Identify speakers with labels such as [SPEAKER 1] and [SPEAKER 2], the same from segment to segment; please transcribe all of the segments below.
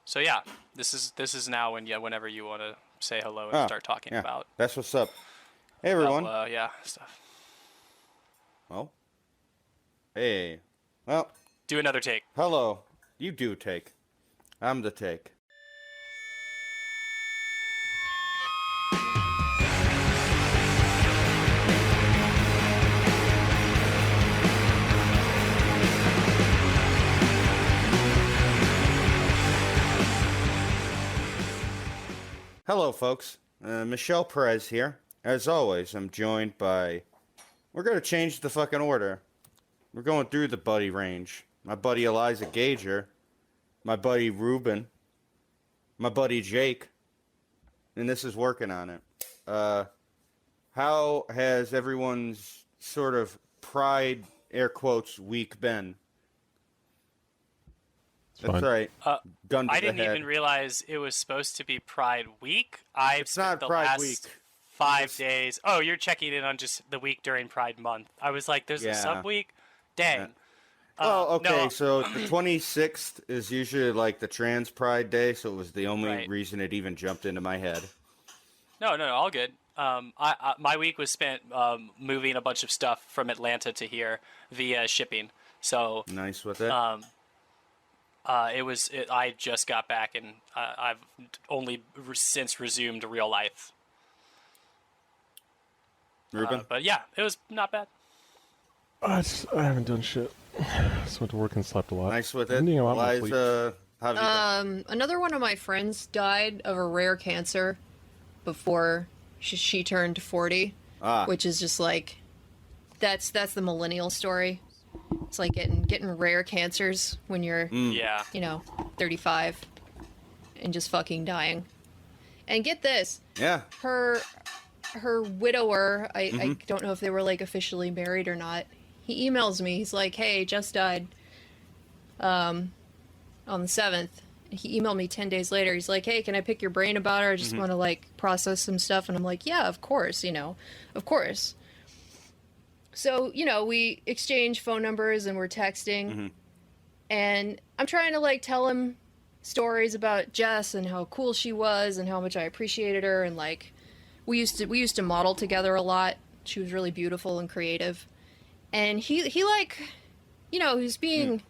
[SPEAKER 1] So yeah, this is now whenever you want to say hello and start talking about.
[SPEAKER 2] That's what's up. Hey everyone.
[SPEAKER 1] Stuff.
[SPEAKER 2] Well. Hey. Well.
[SPEAKER 1] Do another take.
[SPEAKER 2] Hello. You do take. I'm the take. Hello, folks. Michelle Perez here. As always, I'm joined by... We're going to change the fucking order. We're going through the buddy range. My buddy Eliza Gager. My buddy Ruben. My buddy Jake. And this is working on it. How has everyone's sort of pride, air quotes, week been? That's right. Gun to
[SPEAKER 1] I
[SPEAKER 2] the
[SPEAKER 1] didn't
[SPEAKER 2] head.
[SPEAKER 1] even realize it was supposed to be Pride Week. I've
[SPEAKER 2] It's
[SPEAKER 1] spent
[SPEAKER 2] not
[SPEAKER 1] the
[SPEAKER 2] Pride
[SPEAKER 1] last
[SPEAKER 2] Week.
[SPEAKER 1] 5 days. Oh, you're checking in on just the week during Pride Month. I was like, there's a sub week? Dang.
[SPEAKER 2] Well, okay,
[SPEAKER 1] no.
[SPEAKER 2] so the 26th is usually like the Trans Pride Day, so it was the only
[SPEAKER 1] Right.
[SPEAKER 2] reason it even jumped into my head.
[SPEAKER 1] No, all good. My week was spent moving a bunch of stuff from Atlanta to here via shipping. So
[SPEAKER 2] Nice with it.
[SPEAKER 1] I just got back, and I've only since resumed real life.
[SPEAKER 2] Ruben?
[SPEAKER 1] But yeah, it was not bad.
[SPEAKER 3] I haven't done shit. Just went to work and slept a lot.
[SPEAKER 2] Nice with it.
[SPEAKER 3] I'm needing a lot more sleep.
[SPEAKER 2] Eliza, how have you been?
[SPEAKER 4] Another one of my friends died of a rare cancer before she turned 40, which is just like, that's the millennial story. It's like getting rare cancers when you're, 35 and just fucking dying. And get this.
[SPEAKER 2] Yeah.
[SPEAKER 4] Her widower, I don't know if they were like officially married or not. He emails me. He's like, "Hey, just died on the 7th." He emailed me 10 days later. He's like, "Hey, can I pick your brain about her? I just want to like process some stuff." And I'm like, "Yeah, of course, of course." So, we exchange phone numbers and we're texting. And I'm trying to like tell him stories about Jess and how cool she was and how much I appreciated her, and like we used to model together a lot. She was really beautiful and creative. And he like, he was being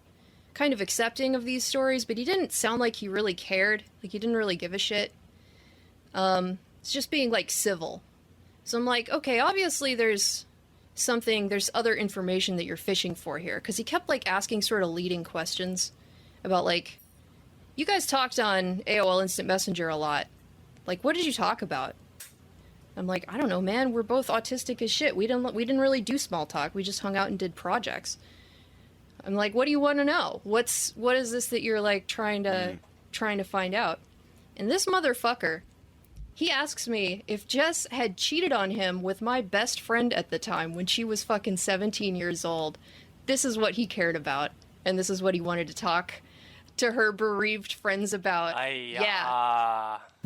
[SPEAKER 4] kind of accepting of these stories, but he didn't sound like he really cared. Like he didn't really give a shit. It's just being like civil. So I'm like, okay, obviously there's other information that you're fishing for here. Cause he kept like asking sort of leading questions about like, you guys talked on AOL Instant Messenger a lot. Like, what did you talk about? I'm like, I don't know, man. We're both autistic as shit. We didn't really do small talk. We just hung out and did projects. I'm like, what do you want to know? What is this that you're like trying to find out? And this motherfucker, he asks me if Jess had cheated on him with my best friend at the time when she was fucking 17 years old. This is what he cared about, and this is what he wanted to talk to her bereaved friends about.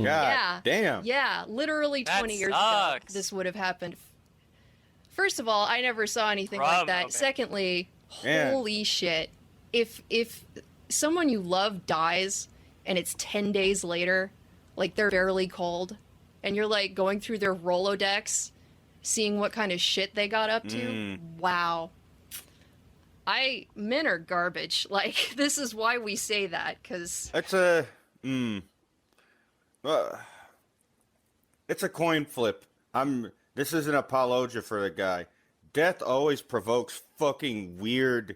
[SPEAKER 2] God damn.
[SPEAKER 4] Yeah, literally 20 years ago, this would have happened. First of all, I never saw anything like that. Man. Secondly, holy shit. If someone you love dies and it's 10 days later, like they're barely cold, and you're like going through their Rolodex, seeing what kind of shit they got up to, wow. Men are garbage. Like, this is why we say that, because...
[SPEAKER 2] It's a coin flip. This is an apologia for the guy. Death always provokes fucking weird,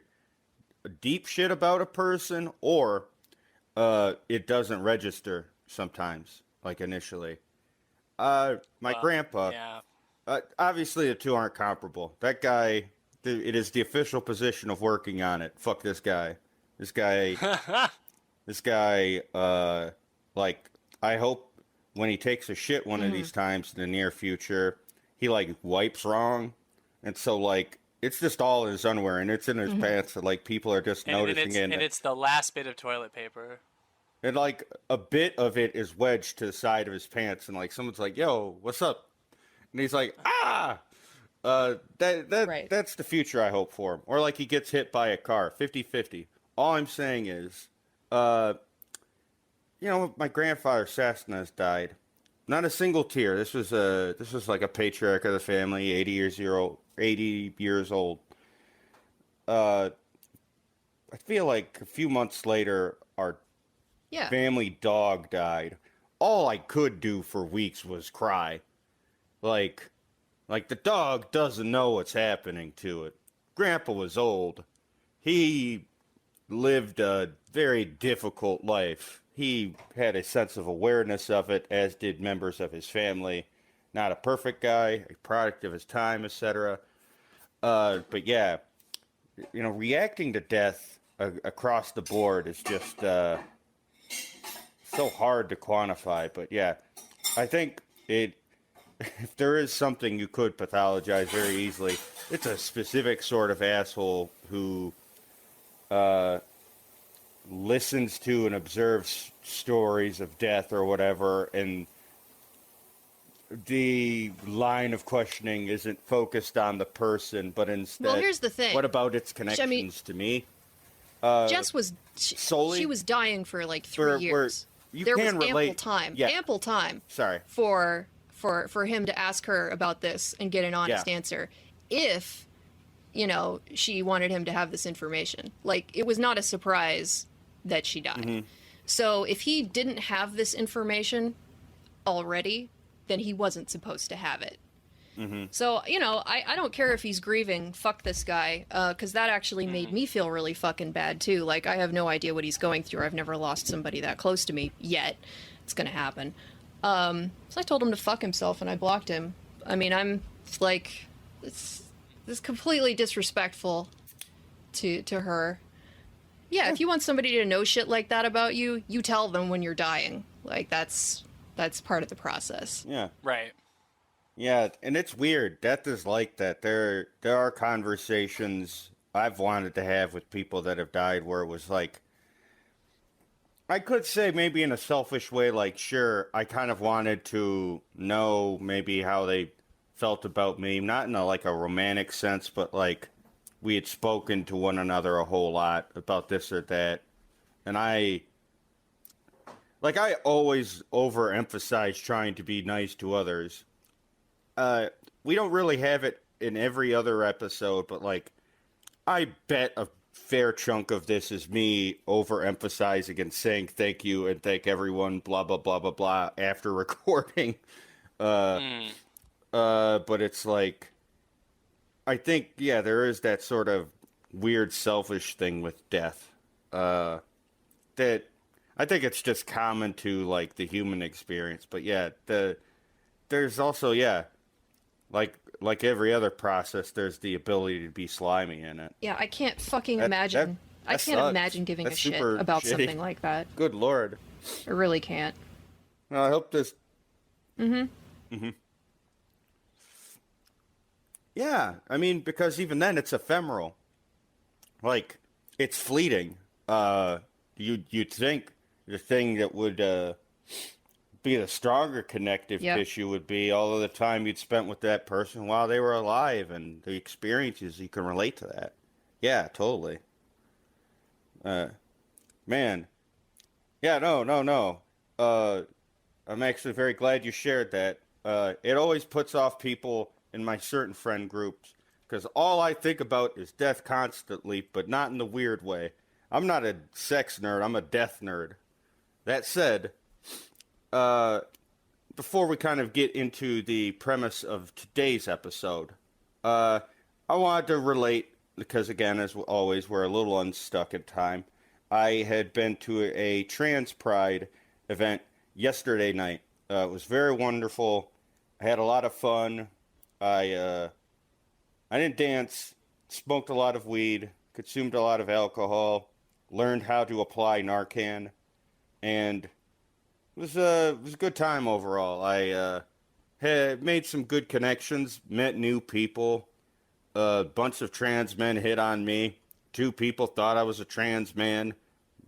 [SPEAKER 2] deep shit about a person, or it doesn't register sometimes, like initially. My grandpa, obviously the two aren't comparable. That guy, it is the official position of Workinonit. Fuck this guy. This guy, like, I hope when he takes a shit one of these times in the near future, he, like, wipes wrong. And so, like, it's just all in his underwear, and it's in his pants, and, like, people are just noticing it.
[SPEAKER 1] And it's the last bit of toilet paper.
[SPEAKER 2] And, like, a bit of it is wedged to the side of his pants, and, like, someone's like, yo, what's up? And he's like, ah! That's the future I hope for him. Or, like, he gets hit by a car, 50-50. All I'm saying is, my grandfather Sasna's died. Not a single tear. This was like a patriarch of the family, 80 years old. I feel like a few months later, our
[SPEAKER 4] Yeah.
[SPEAKER 2] family dog died. All I could do for weeks was cry. Like the dog doesn't know what's happening to it. Grandpa was old. He lived a very difficult life. He had a sense of awareness of it, as did members of his family. Not a perfect guy, a product of his time, etc. But yeah, reacting to death across the board is just so hard to quantify. But yeah, I think if there is something you could pathologize very easily, it's a specific sort of asshole who listens to and observes stories of death or whatever, and the line of questioning isn't focused on the person, but instead,
[SPEAKER 4] Well, here's the thing.
[SPEAKER 2] what about its connections to me?
[SPEAKER 4] Jess was
[SPEAKER 2] solely
[SPEAKER 4] she was dying for like 3
[SPEAKER 2] where
[SPEAKER 4] years.
[SPEAKER 2] you
[SPEAKER 4] There
[SPEAKER 2] can
[SPEAKER 4] was
[SPEAKER 2] relate.
[SPEAKER 4] ample time
[SPEAKER 2] Sorry.
[SPEAKER 4] for him to ask her about this and get an honest
[SPEAKER 2] Yeah.
[SPEAKER 4] answer if she wanted him to have this information. Like, it was not a surprise that she died.
[SPEAKER 2] Mm-hmm.
[SPEAKER 4] So if he didn't have this information already, then he wasn't supposed to have it.
[SPEAKER 2] Mm-hmm.
[SPEAKER 4] So, I don't care if he's grieving. Fuck this guy. Because that actually made me feel really fucking bad, too. Like, I have no idea what he's going through. I've never lost somebody that close to me yet. It's going to happen. So I told him to fuck himself, and I blocked him. I mean, I'm like, this is completely disrespectful to her. Yeah, if you want somebody to know shit like that about you, you tell them when you're dying. Like, that's part of the process.
[SPEAKER 2] Yeah.
[SPEAKER 1] Right.
[SPEAKER 2] Yeah, and it's weird. Death is like that. There are conversations I've wanted to have with people that have died where it was like, I could say maybe in a selfish way, like, sure, I kind of wanted to know maybe how they felt about me, not in a romantic sense, but like we had spoken to one another a whole lot about this or that. And I always overemphasize trying to be nice to others. We don't really have it in every other episode, but like, I bet a fair chunk of this is me overemphasizing and saying thank you and thank everyone, blah, blah, blah, blah, blah, after recording. But it's like, I think, yeah, there is that sort of weird selfish thing with death. That I think it's just common to like the human experience. But yeah, there's also, yeah, like every other process, there's the ability to be slimy in it.
[SPEAKER 4] Yeah, I can't fucking
[SPEAKER 2] That
[SPEAKER 4] imagine. I can't
[SPEAKER 2] sucks.
[SPEAKER 4] imagine giving
[SPEAKER 2] That's
[SPEAKER 4] a shit
[SPEAKER 2] super
[SPEAKER 4] about
[SPEAKER 2] shitty.
[SPEAKER 4] something like that.
[SPEAKER 2] Good Lord.
[SPEAKER 4] I really can't.
[SPEAKER 2] Well, I hope this. Yeah, I mean, because even then it's ephemeral. Like, it's fleeting. You'd think the thing that would be the stronger connective
[SPEAKER 4] Yep.
[SPEAKER 2] tissue would be all of the time you'd spent with that person while they were alive and the experiences you can relate to that. Yeah, totally. Man. Yeah, no. I'm actually very glad you shared that. It always puts off people in my certain friend groups because all I think about is death constantly, but not in the weird way. I'm not a sex nerd, I'm a death nerd. That said, before we kind of get into the premise of today's episode, I wanted to relate, because again, as always, we're a little unstuck in time. I had been to a trans pride event yesterday night. It was very wonderful. I had a lot of fun. I didn't dance, smoked a lot of weed, consumed a lot of alcohol, learned how to apply Narcan, and it was a good time overall. I had made some good connections, met new people. A bunch of trans men hit on me. 2 people thought I was a trans man.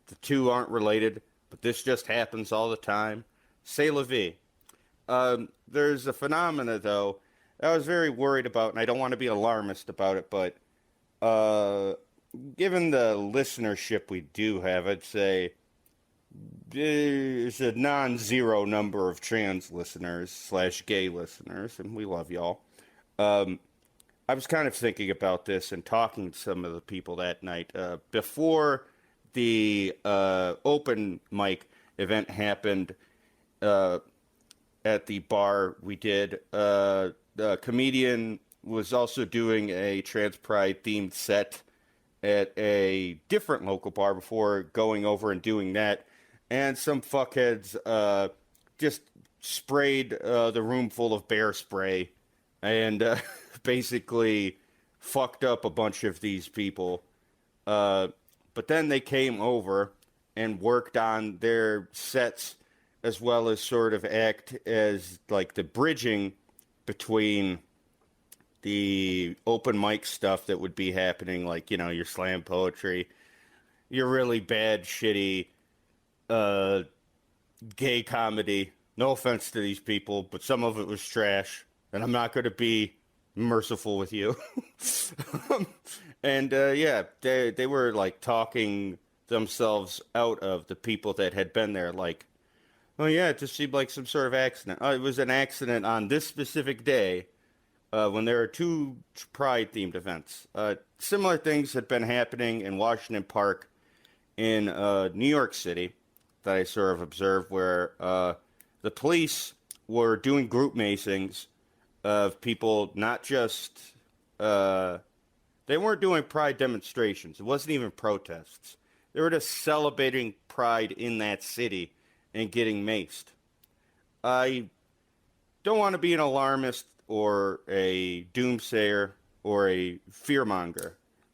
[SPEAKER 2] The 2 aren't related, but this just happens all the time. C'est la vie. There's a phenomena, though, I was very worried about, and I don't want to be alarmist about it, but given the listenership we do have, I'd say there's a non-zero number of trans listeners / gay listeners, and we love y'all. I was kind of thinking about this and talking to some of the people that night. Before the open mic event happened at the bar we did, the comedian was also doing a trans pride themed set at a different local bar before going over and doing that. And some fuckheads just sprayed the room full of bear spray and basically fucked up a bunch of these people. But then they came over and worked on their sets as well as sort of act as like the bridging between the open mic stuff that would be happening, like, you know, your slam poetry, your really bad, shitty gay comedy. No offense to these people, but some of it was trash, and I'm not going to be merciful with you. And yeah, they were like talking themselves out of the people that had been there, like, oh yeah, it just seemed like some sort of accident. It was an accident on this specific day when there were two pride-themed events. Similar things had been happening in Washington Park in New York City that I sort of observed, where the police were doing group macings of people, not just... they weren't doing pride demonstrations. It wasn't even protests. They were just celebrating pride in that city and getting maced. I don't want to be an alarmist or a doomsayer or a fearmonger.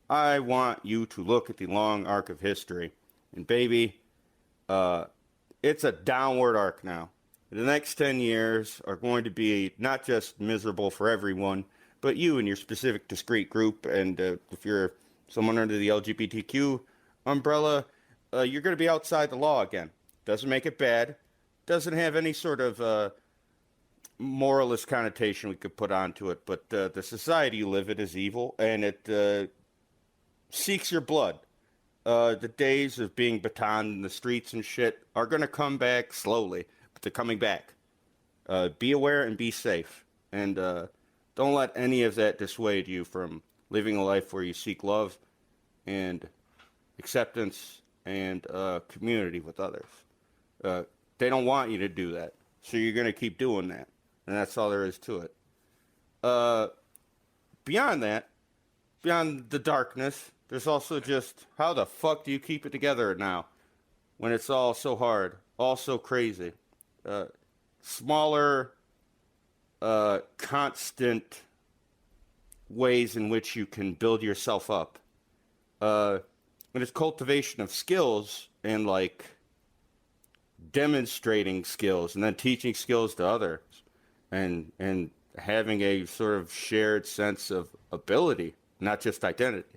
[SPEAKER 2] I want you to look at the long arc of history. And baby, it's a downward arc now. The next 10 years are going to be not just miserable for everyone, but you and your specific discrete group. And if you're someone under the LGBTQ umbrella, you're going to be outside the law again. Doesn't make it bad. Doesn't have any sort of moralist connotation we could put onto it. But the society you live in is evil, and it seeks your blood. The days of being batoned in the streets and shit are going to come back slowly, but they're coming back. Be aware and be safe. And don't let any of that dissuade you from living a life where you seek love and acceptance and community with others. They don't want you to do that, so you're going to keep doing that. And that's all there is to it. Beyond that, beyond the darkness, there's also just, how the fuck do you keep it together now when it's all so hard, all so crazy? Smaller, constant ways in which you can build yourself up. When it's cultivation of skills and, like, demonstrating skills and then teaching skills to others and having a sort of shared sense of ability, not just identity.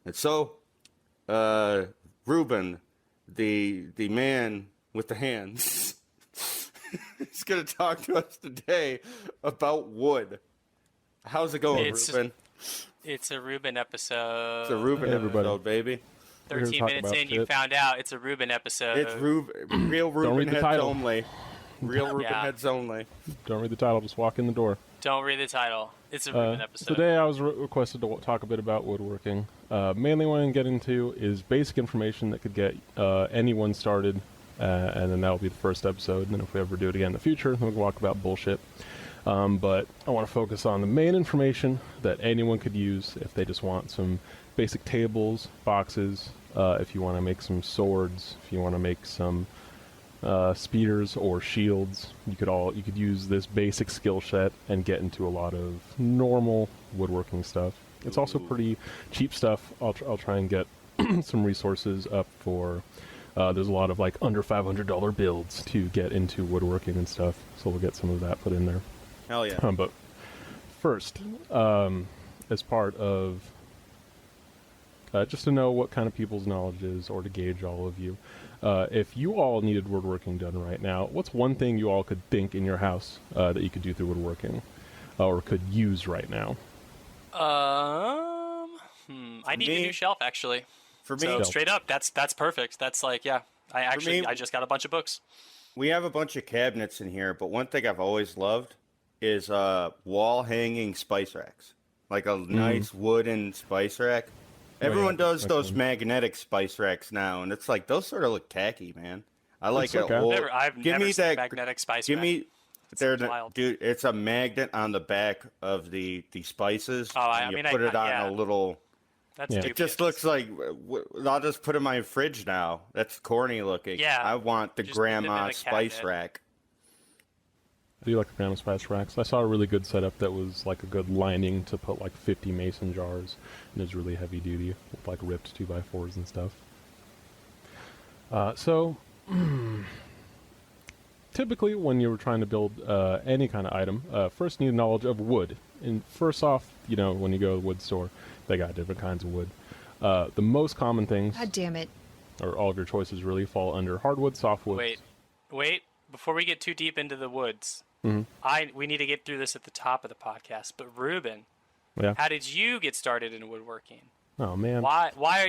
[SPEAKER 2] And so, Ruben, the man with the hands, is going to talk to us today about wood. How's it going, Ruben?
[SPEAKER 1] It's a Ruben episode.
[SPEAKER 2] It's a Ruben episode, baby.
[SPEAKER 1] 13 minutes in, you found out it's a Ruben episode.
[SPEAKER 2] It's real Ruben heads only. Real Ruben heads only.
[SPEAKER 3] Don't read the title, just walk in the door.
[SPEAKER 1] Don't read the title. It's a Ruben episode.
[SPEAKER 3] Today I was requested to talk a bit about woodworking. Mainly what I'm getting into is basic information that could get anyone started, and then that'll be the first episode. And then if we ever do it again in the future, then we can talk about bullshit. But I want to focus on the main information that anyone could use if they just want some basic tables, boxes, if you want to make some swords, if you want to make some spears or shields. You could use this basic skill set and get into a lot of normal woodworking stuff. It's also pretty cheap stuff. I'll try and get some resources up for. There's a lot of like under $500 builds to get into woodworking and stuff, so we'll get some of that put in there.
[SPEAKER 2] Hell yeah.
[SPEAKER 3] But first, as part of just to know what kind of people's knowledge is, or to gauge all of you, if you all needed woodworking done right now, what's one thing you all could think in your house that you could do through woodworking, or could use right now?
[SPEAKER 1] I need a new shelf, actually.
[SPEAKER 2] For me,
[SPEAKER 1] so straight up, that's perfect. That's like, yeah, I just got a bunch of books.
[SPEAKER 2] We have a bunch of cabinets in here, but one thing I've always loved is wall hanging spice racks, like a nice wooden spice rack. Everyone does those magnetic spice racks now, and it's like those sort of look tacky, man. I like it.
[SPEAKER 1] I've never seen magnetic spice rack.
[SPEAKER 2] Dude, it's a magnet on the back of the spices.
[SPEAKER 1] Oh,
[SPEAKER 2] and you put it on a little.
[SPEAKER 1] That's
[SPEAKER 2] It just looks like I'll just put it in my fridge now. That's corny looking.
[SPEAKER 1] Yeah,
[SPEAKER 2] I want the
[SPEAKER 1] just
[SPEAKER 2] grandma
[SPEAKER 1] put it in a
[SPEAKER 2] spice
[SPEAKER 1] cabinet.
[SPEAKER 2] rack.
[SPEAKER 3] I do like the grandma spice racks. I saw a really good setup that was like a good lining to put like 50 mason jars, and it was really heavy duty with like ripped 2x4s and stuff. Typically, when you were trying to build any kind of item, first you need knowledge of wood. And first off, when you go to the wood store, they got different kinds of wood. The most common things,
[SPEAKER 4] God damn it.
[SPEAKER 3] or all of your choices really, fall under hardwood, softwood.
[SPEAKER 1] Wait. Before we get too deep into the woods, we need to get through this at the top of the podcast. But Ruben, how did you get started in woodworking?
[SPEAKER 3] Oh man,
[SPEAKER 1] how are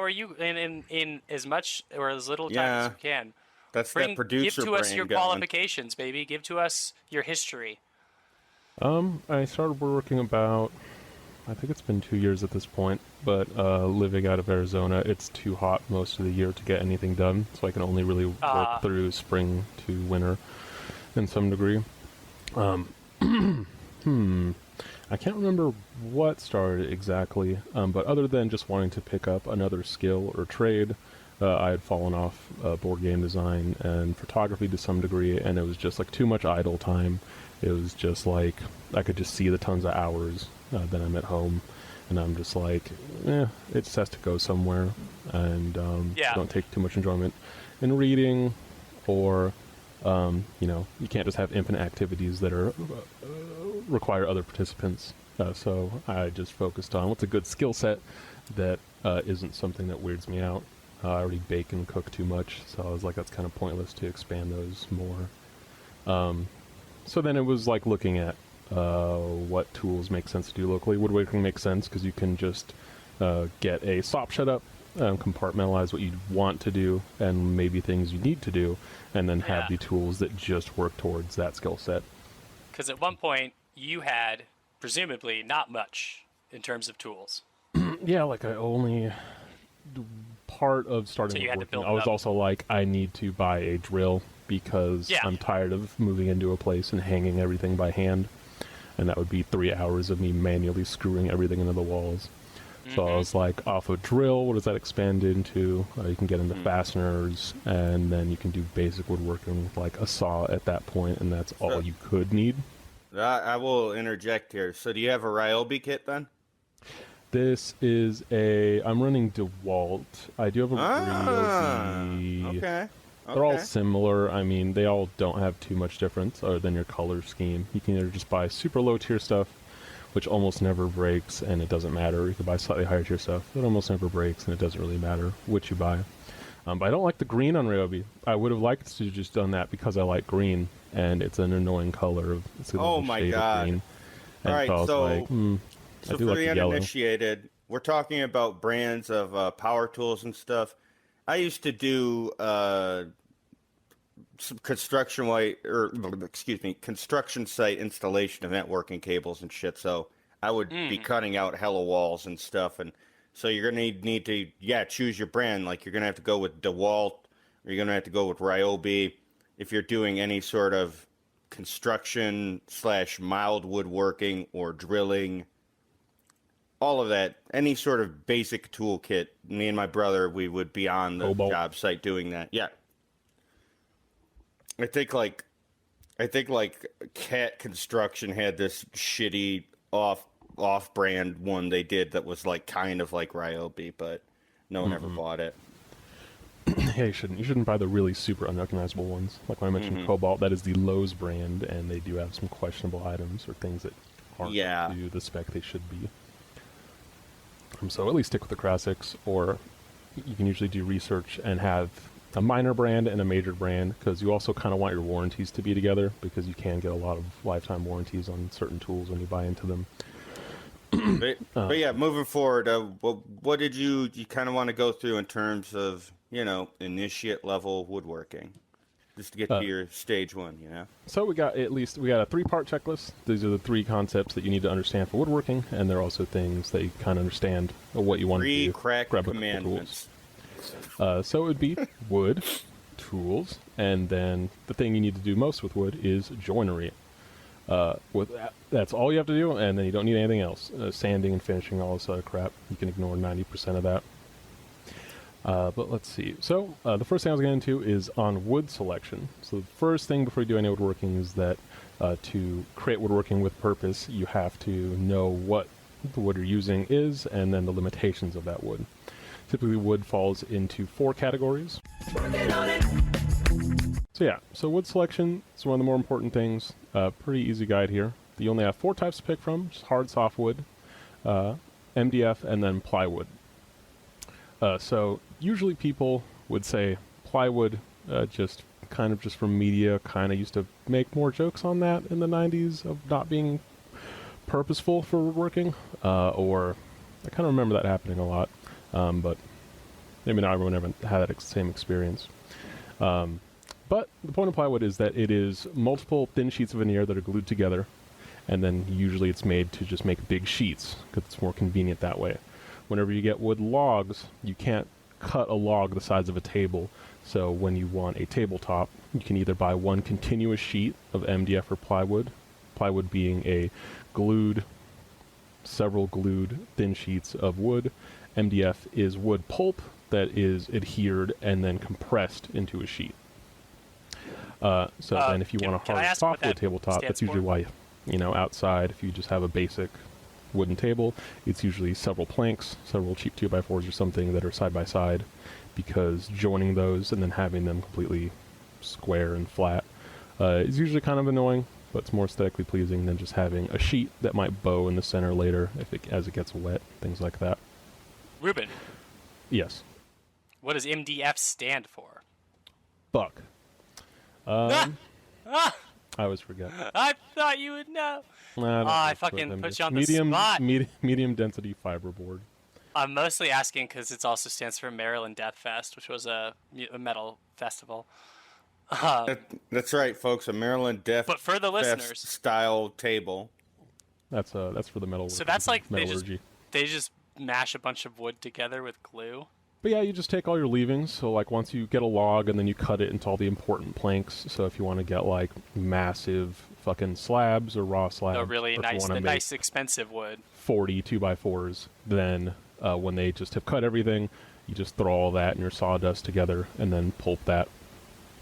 [SPEAKER 1] you in as much or as little time as you can?
[SPEAKER 2] That's that producer
[SPEAKER 1] Give to us
[SPEAKER 2] brain
[SPEAKER 1] your
[SPEAKER 2] going.
[SPEAKER 1] qualifications, baby. Give to us your history.
[SPEAKER 3] I started woodworking about, I think it's been 2 years at this point, but living out of Arizona, it's too hot most of the year to get anything done, so I can only really work through spring to winter in some degree. I can't remember what started exactly, but other than just wanting to pick up another skill or trade, I had fallen off board game design and photography to some degree, and it was just like too much idle time. It was just like I could just see the tons of hours that I'm at home, and I'm just like, it just has to go somewhere, and don't take too much enjoyment in reading, or you can't just have infinite activities that are require other participants. So I just focused on what's a good skill set that isn't something that weirds me out. I already bake and cook too much, so I was like, that's kind of pointless to expand those more. So then it was like looking at what tools make sense to do locally. Woodworking makes sense because you can just get a stop shut up, compartmentalize what you want to do and maybe things you need to do, and then have the tools that just work towards that skill set.
[SPEAKER 1] Because at one point you had presumably not much in terms of tools.
[SPEAKER 3] Yeah, like I only part of starting woodworking, I was also like, I need to buy a drill because I'm tired of moving into a place and hanging everything by hand, and that would be 3 hours of me manually screwing everything into the walls. So I was like, off a drill, what does that expand into? You can get into fasteners, and then you can do basic woodworking with like a saw at that point, and that's all you could need.
[SPEAKER 2] I will interject here. So do you have a Ryobi kit then?
[SPEAKER 3] This is I'm running DeWalt. I do have a Ryobi.
[SPEAKER 2] Okay.
[SPEAKER 3] They're all similar. I mean, they all don't have too much difference other than your color scheme. You can either just buy super low tier stuff, which almost never breaks, and it doesn't matter. You can buy slightly higher tier stuff that almost never breaks, and it doesn't really matter which you buy. But I don't like the green on Ryobi. I would have liked to just done that because I like green, and it's an annoying color. It's a shade of green. And
[SPEAKER 2] all right,
[SPEAKER 3] so I was like,
[SPEAKER 2] so
[SPEAKER 3] I do
[SPEAKER 2] for
[SPEAKER 3] like
[SPEAKER 2] the
[SPEAKER 3] yellow.
[SPEAKER 2] uninitiated, we're talking about brands of power tools and stuff. I used to do some construction site installation of networking cables and shit. So I would be cutting out hella walls and stuff, and so you're gonna need to choose your brand. Like you're gonna have to go with DeWalt, or you're gonna have to go with Ryobi if you're doing any sort of construction / mild woodworking or drilling. All of that, any sort of basic toolkit. Me and my brother, we would be on the job site doing that. Yeah. I think like Cat Construction had this shitty off-brand one they did that was like kind of like Ryobi, but no one ever bought it.
[SPEAKER 3] Yeah, you shouldn't buy the really super unrecognizable ones. Like when I mentioned Cobalt, that is the Lowe's brand, and they do have some questionable items or things that aren't up to the spec they should be. So at least stick with the classics, or you can usually do research and have a minor brand and a major brand, because you also kind of want your warranties to be together, because you can get a lot of lifetime warranties on certain tools when you buy into them.
[SPEAKER 2] but yeah, moving forward, what did you kind of want to go through in terms of, initiate level woodworking? Just to get to your stage one,
[SPEAKER 3] So we got a 3-part checklist. These are the 3 concepts that you need to understand for woodworking, and they're also things that you kind of understand what you want to do.
[SPEAKER 2] 3 crack commandments.
[SPEAKER 3] So it would be wood, tools, and then the thing you need to do most with wood is joinery. That's all you have to do, and then you don't need anything else. Sanding and finishing, all this other crap. You can ignore 90% of that. But let's see. So the first thing I was getting into is on wood selection. So the first thing before you do any woodworking is that to create woodworking with purpose, you have to know what the wood you're using is, and then the limitations of that wood. Typically, wood falls into 4 categories. So wood selection is one of the more important things. Pretty easy guide here. You only have 4 types to pick from: just hard, softwood, MDF, and then plywood. So usually people would say plywood, just from media, kind of used to make more jokes on that in the 90s of not being purposeful for woodworking, or I kind of remember that happening a lot, but maybe not everyone ever had that same experience. But the point of plywood is that it is multiple thin sheets of veneer that are glued together, and then usually it's made to just make big sheets because it's more convenient that way. Whenever you get wood logs, you can't cut a log the size of a table, so when you want a tabletop, you can either buy one continuous sheet of MDF or plywood being several glued thin sheets of wood. MDF is wood pulp that is adhered and then compressed into a sheet. Then if you want a hard softwood tabletop, that's usually why, outside, if you just have a basic wooden table, it's usually several planks, several cheap 2x4s or something that are side by side, because joining those and then having them completely square and flat is usually kind of annoying, but it's more aesthetically pleasing than just having a sheet that might bow in the center later as it gets wet, things like that.
[SPEAKER 1] Ruben.
[SPEAKER 3] Yes.
[SPEAKER 1] What does MDF stand for?
[SPEAKER 3] Buck. I always forget.
[SPEAKER 1] I thought you would know. I fucking put you on the spot.
[SPEAKER 3] Medium density fiberboard.
[SPEAKER 1] I'm mostly asking because it also stands for Maryland Death Fest, which was a metal festival.
[SPEAKER 2] That's right, folks. A Maryland Death
[SPEAKER 1] but for the listeners,
[SPEAKER 2] style table.
[SPEAKER 3] That's for the metal.
[SPEAKER 1] So that's like they just mash a bunch of wood together with glue.
[SPEAKER 3] But yeah, you just take all your leavings. So like once you get a log, and then you cut it into all the important planks. So if you want to get like massive fucking slabs or raw slabs,
[SPEAKER 1] really nice expensive wood,
[SPEAKER 3] 40 2x4s, then when they just have cut everything, you just throw all that in your sawdust together and then pulp that,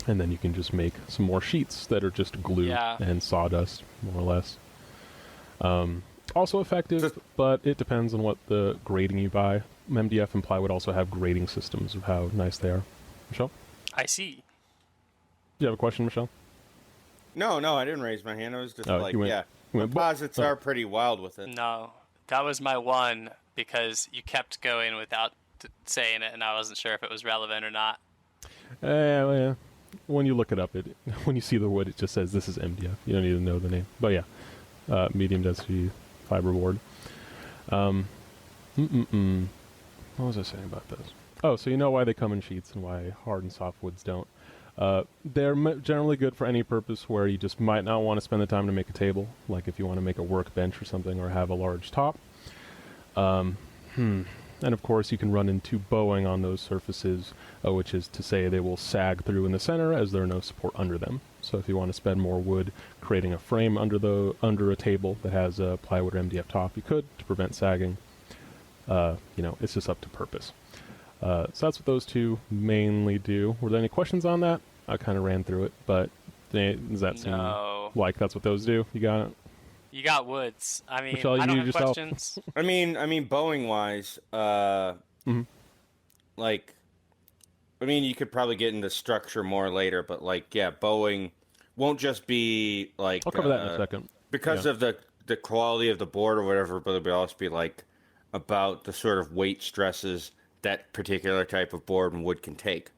[SPEAKER 3] and then you can just make some more sheets that are just glue and sawdust, more or less. Also effective, but it depends on what the grading you buy. MDF and plywood also have grading systems of how nice they are. Michelle?
[SPEAKER 1] I see.
[SPEAKER 3] Do you have a question, Michelle?
[SPEAKER 2] No, I didn't raise my hand. I was just composites are pretty wild with it.
[SPEAKER 1] No, that was my one, because you kept going without saying it, and I wasn't sure if it was relevant or not.
[SPEAKER 3] Yeah. When you look it up, when you see the wood, it just says this is MDF. You don't need to know the name. But yeah, medium density fiberboard. What was I saying about this? Oh, so you know why they come in sheets and why hard and soft woods don't. They're generally good for any purpose where you just might not want to spend the time to make a table, like if you want to make a workbench or something, or have a large top. And of course you can run into bowing on those surfaces, which is to say they will sag through in the center as there are no support under them. So if you want to spend more wood creating a frame under a table that has a plywood or MDF top, you could, to prevent sagging. It's just up to purpose. So that's what those two mainly do. Were there any questions on that? I kind of ran through it, but does that seem like that's what those do? You got it?
[SPEAKER 1] You got woods. I mean,
[SPEAKER 3] Michelle,
[SPEAKER 1] I don't have questions.
[SPEAKER 2] I mean, bowing wise, you could probably get into structure more later, but bowing won't just be like.
[SPEAKER 3] I'll cover that in a second.
[SPEAKER 2] Because of the quality of the board or whatever, but it'll also be about the sort of weight stresses that particular type of board and wood can take.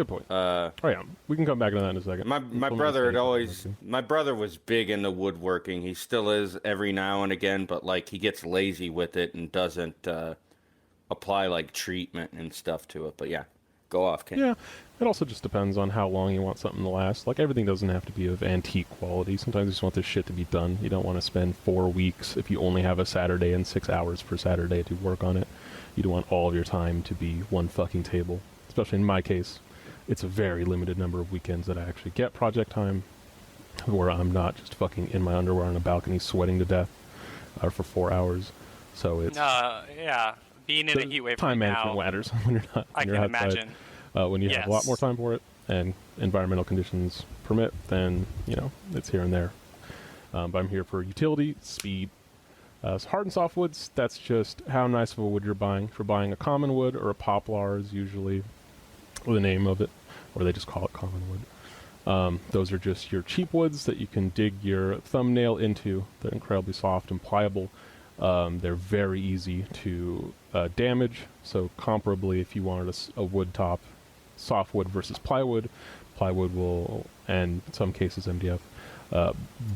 [SPEAKER 3] Good point. Oh yeah, we can come back to that in a second.
[SPEAKER 2] My brother was big into woodworking. He still is every now and again, but like he gets lazy with it and doesn't apply like treatment and stuff to it. But yeah, go off, Ken.
[SPEAKER 3] Yeah, it also just depends on how long you want something to last. Like everything doesn't have to be of antique quality. Sometimes you just want this shit to be done. You don't want to spend 4 weeks if you only have a Saturday and 6 hours per Saturday to work on it. You don't want all of your time to be one fucking table. Especially in my case, it's a very limited number of weekends that I actually get project time where I'm not just fucking in my underwear on a balcony sweating to death for 4 hours. So it's
[SPEAKER 1] being in a heat wave
[SPEAKER 3] time
[SPEAKER 1] right
[SPEAKER 3] management
[SPEAKER 1] now,
[SPEAKER 3] matters when you're not.
[SPEAKER 1] I can imagine.
[SPEAKER 3] When you have a lot more time for it and environmental conditions permit, then it's here and there. But I'm here for utility, speed. So hard and soft woods, that's just how nice of a wood you're buying. If you're buying a common wood or a poplar is usually the name of it, or they just call it common wood. Those are just your cheap woods that you can dig your thumbnail into. They're incredibly soft and pliable. They're very easy to damage. So comparably, if you wanted a wood top, softwood versus plywood will, and in some cases MDF,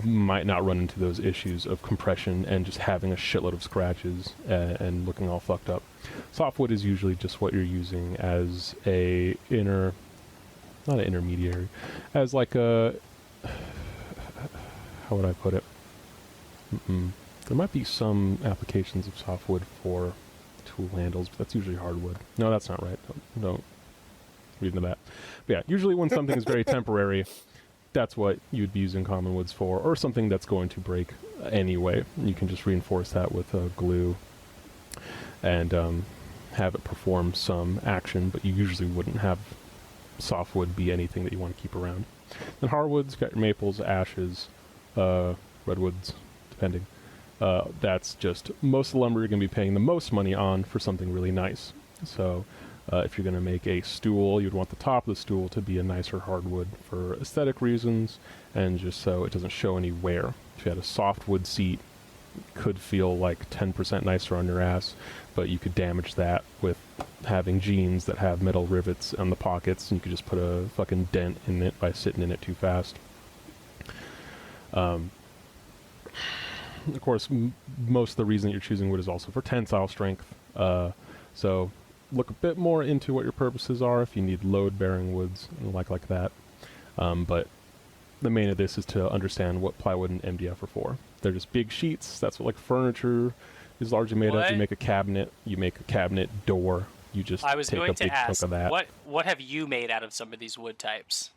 [SPEAKER 3] might not run into those issues of compression and just having a shitload of scratches and looking all fucked up. Softwood is usually just what you're using as not an intermediary, as like a, how would I put it? There might be some applications of softwood for tool handles, but that's usually hardwood. No, that's not right. Don't read into that. But yeah, usually when something is very temporary, that's what you'd be using common woods for, or something that's going to break anyway. You can just reinforce that with glue and have it perform some action, but you usually wouldn't have softwood be anything that you want to keep around. Then hardwoods, got your maples, ashes, redwoods, depending. That's just most of the lumber you're going to be paying the most money on for something really nice. So if you're going to make a stool, you'd want the top of the stool to be a nicer hardwood for aesthetic reasons and just so it doesn't show any wear. If you had a softwood seat, it could feel like 10% nicer on your ass, but you could damage that with having jeans that have metal rivets on the pockets, and you could just put a fucking dent in it by sitting in it too fast. Of course, most of the reason that you're choosing wood is also for tensile strength. So look a bit more into what your purposes are if you need load-bearing woods and like that. But the main of this is to understand what plywood and MDF are for. They're just big sheets. That's what like furniture is largely made of. You make a cabinet door. You just take a big chunk of that.
[SPEAKER 1] What have you made out of some of these wood types?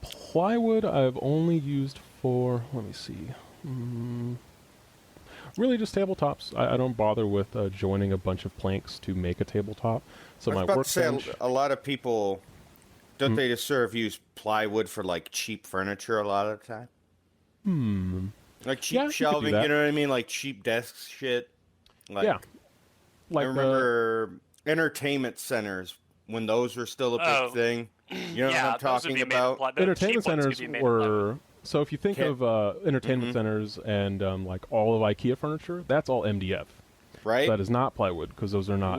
[SPEAKER 3] Plywood I've only used for, let me see. Really just tabletops. I don't bother with joining a bunch of planks to make a tabletop. So my workbench...
[SPEAKER 2] a lot of people, don't they just sort of use plywood for like cheap furniture a lot of the time? Like cheap shelving, you know what I mean? Like cheap desk shit. Like,
[SPEAKER 3] yeah. Like
[SPEAKER 2] I remember entertainment centers when those were still a big thing. You know what I'm talking about?
[SPEAKER 3] Entertainment centers were... So if you think of entertainment centers and like all of IKEA furniture, that's all MDF.
[SPEAKER 2] Right.
[SPEAKER 3] So that is not plywood because those are not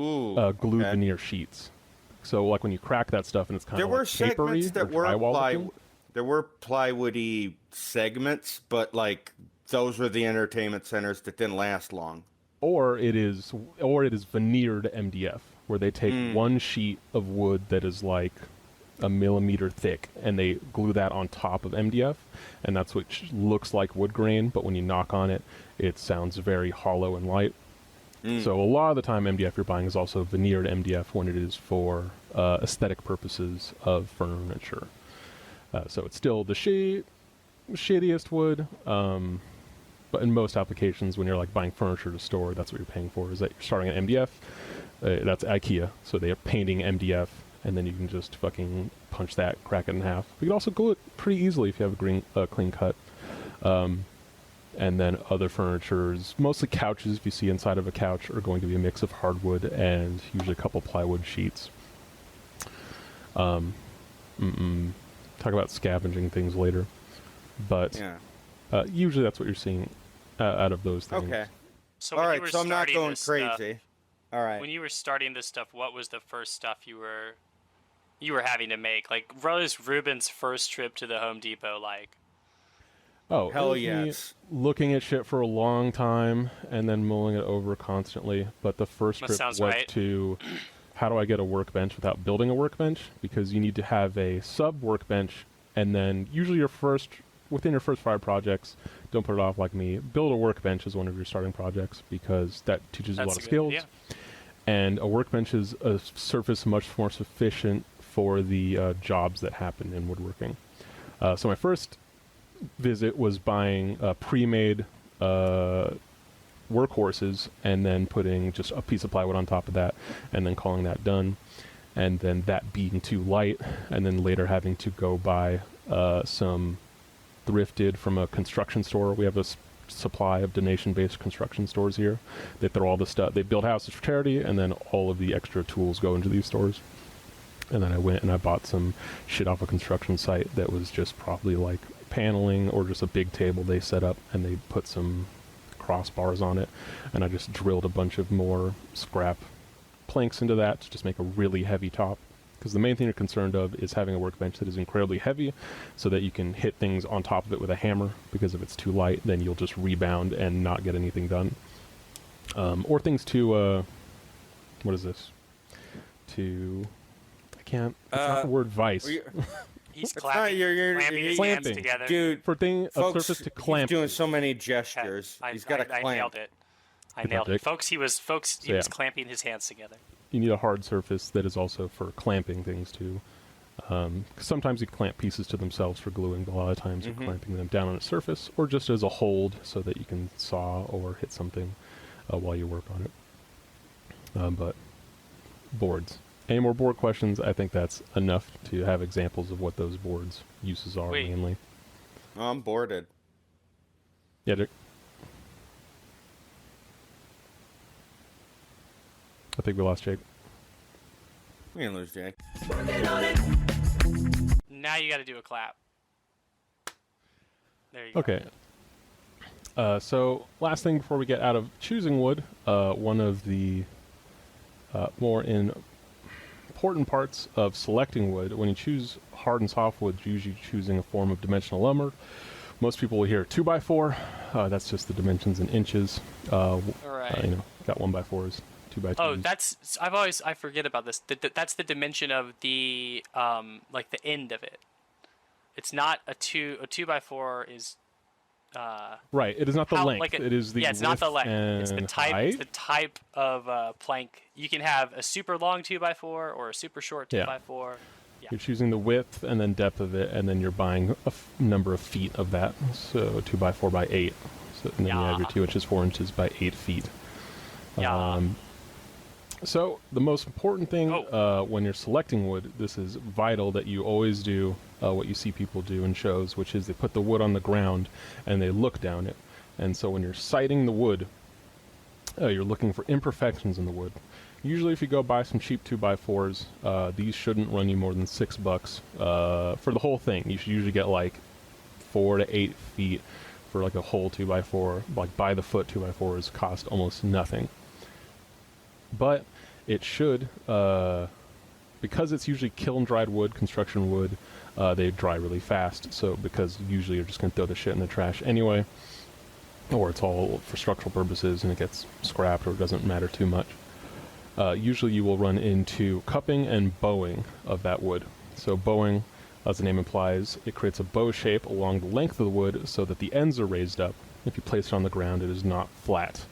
[SPEAKER 3] glued veneer sheets. So like when you crack that stuff and it's kind of like papery or drywall looking.
[SPEAKER 2] There were plywoody segments, but like those were the entertainment centers that didn't last long. Or
[SPEAKER 3] it is veneered MDF where they take one sheet of wood that is like a millimeter thick and they glue that on top of MDF, and that's what looks like wood grain, but when you knock on it, it sounds very hollow and light. So a lot of the time MDF you're buying is also veneered MDF when it is for aesthetic purposes of furniture. So it's still the shittiest wood, but in most applications when you're like buying furniture to store, that's what you're paying for, is that you're starting at MDF. That's IKEA, so they are painting MDF, and then you can just fucking punch that, crack it in half. You can also glue it pretty easily if you have a clean cut. And then other furnitures, mostly couches, if you see inside of a couch, are going to be a mix of hardwood and usually a couple plywood sheets. Talk about scavenging things later. But usually that's what you're seeing out of those things.
[SPEAKER 2] Okay.
[SPEAKER 1] So
[SPEAKER 2] all right, so I'm not going crazy. All right.
[SPEAKER 1] When you were starting this stuff, what was the first stuff you were you were having to make? Like, was Ruben's first trip to the Home Depot like?
[SPEAKER 3] Oh,
[SPEAKER 2] hell
[SPEAKER 3] me
[SPEAKER 2] yes.
[SPEAKER 3] looking at shit for a long time and then mulling it over constantly. But the first trip was to how do I get a workbench without building a workbench? Because you need to have a sub workbench, and then usually within your first 5 projects, don't put it off like me, build a workbench as one of your starting projects, because that teaches a lot of skills. Yeah. And a workbench is a surface much more sufficient for the jobs that happen in woodworking. So my first visit was buying pre-made workhorses and then putting just a piece of plywood on top of that and then calling that done, and then that being too light, and then later having to go buy some thrifted from a construction store. We have a supply of donation-based construction stores here. They throw all the stuff, they build houses for charity, and then all of the extra tools go into these stores. And then I went and I bought some shit off a construction site that was just probably like paneling or just a big table they set up, and they put some crossbars on it, and I just drilled a bunch of more scrap planks into that to just make a really heavy top, because the main thing you're concerned of is having a workbench that is incredibly heavy so that you can hit things on top of it with a hammer, because if it's too light then you'll just rebound and not get anything done. Or things to what is this, to it's not the word vice.
[SPEAKER 1] He's clamping his hands together.
[SPEAKER 2] Dude,
[SPEAKER 3] for a surface to clamp.
[SPEAKER 2] He's doing so many gestures. He's got a clamp.
[SPEAKER 1] I nailed it. I nailed it. Folks, he was clamping his hands together.
[SPEAKER 3] You need a hard surface that is also for clamping things too. Sometimes you clamp pieces to themselves for gluing, but a lot of times you're clamping them down on a surface, or just as a hold so that you can saw or hit something while you work on it. But boards. Any more board questions? I think that's enough to have examples of what those boards' uses are mainly.
[SPEAKER 2] Oh, I'm boarded.
[SPEAKER 3] Yeah, Dick. I think we lost Jake.
[SPEAKER 2] We didn't lose Jake.
[SPEAKER 1] Now you got to do a clap. There you go.
[SPEAKER 3] Okay. So last thing before we get out of choosing wood, one of the more important parts of selecting wood, when you choose hard and soft wood, you're usually choosing a form of dimensional lumber. Most people will hear 2x4. That's just the dimensions in inches.
[SPEAKER 1] All right.
[SPEAKER 3] Got 1x4s, 2x2s.
[SPEAKER 1] Oh, I forget about this. That's the dimension of the like the end of it. It's not a 2x4 is.
[SPEAKER 3] Right. It is not the length. It is the
[SPEAKER 1] it's not the length. It's the type.
[SPEAKER 3] Height?
[SPEAKER 1] It's the type of plank. You can have a super long 2x4 or a super short 2x4. Yeah.
[SPEAKER 3] You're choosing the width and then depth of it, and then you're buying a number of feet of that. So 2x4 by 8. So, and then you have your 2 inches, 4 inches by 8 feet. So the most important thing when you're selecting wood, this is vital that you always do what you see people do in shows, which is they put the wood on the ground and they look down it. And so when you're sighting the wood, you're looking for imperfections in the wood. Usually if you go buy some cheap 2x4s, these shouldn't run you more than $6 for the whole thing. You should usually get like 4 to 8 feet for like a whole 2x4. Like by the foot 2x4s cost almost nothing. But it should, because it's usually kiln-dried wood, construction wood, they dry really fast. So because usually you're just going to throw the shit in the trash anyway, or it's all for structural purposes and it gets scrapped or it doesn't matter too much. Usually you will run into cupping and bowing of that wood. So bowing, as the name implies, it creates a bow shape along the length of the wood so that the ends are raised up. If you place it on the ground, it is not flat.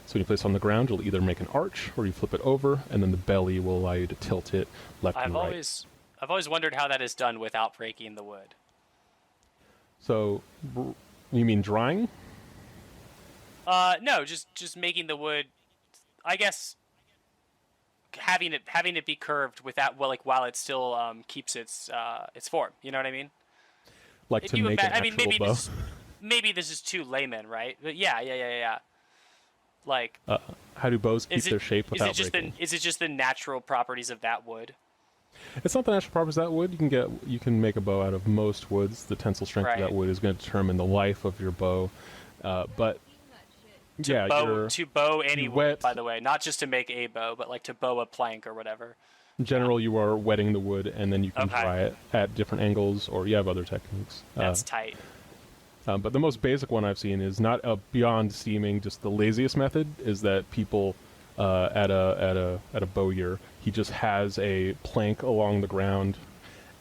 [SPEAKER 3] So when you place it on the ground, you'll either make an arch or you flip it over, and then the belly will allow you to tilt it left and right.
[SPEAKER 1] I've always wondered how that is done without breaking the wood.
[SPEAKER 3] So, you mean drying?
[SPEAKER 1] No, just making the wood. I guess having it be curved without while it still keeps its form. You know what I mean?
[SPEAKER 3] Like to make an actual bow.
[SPEAKER 1] Maybe this is too layman, right? But yeah. Like,
[SPEAKER 3] how do bows keep their shape without breaking?
[SPEAKER 1] Is it just the natural properties of that wood?
[SPEAKER 3] It's not the natural properties of that wood. You can make a bow out of most woods. The tensile strength of that wood is going to determine the life of your bow. But
[SPEAKER 1] to bow any wood, by the way, not just to make a bow, but like to bow a plank or whatever.
[SPEAKER 3] In general, you are wetting the wood, and then you can dry it at different angles, or you have other techniques.
[SPEAKER 1] That's tight.
[SPEAKER 3] But the most basic one I've seen is not beyond steaming. Just the laziest method is that people at a bowyer, he just has a plank along the ground,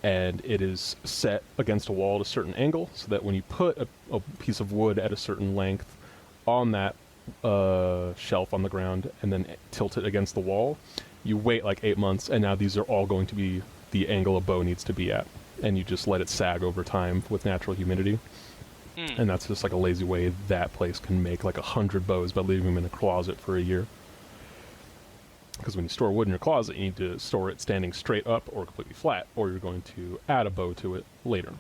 [SPEAKER 3] and it is set against a wall at a certain angle, so that when you put a piece of wood at a certain length on that shelf on the ground, and then tilt it against the wall, you wait like 8 months, and now these are all going to be the angle a bow needs to be at, and you just let it sag over time with natural humidity. And that's just like a lazy way that place can make like 100 bows by leaving them in a closet for a year. Because when you store wood in your closet, you need to store it standing straight up or completely flat, or you're going to add a bow to it later.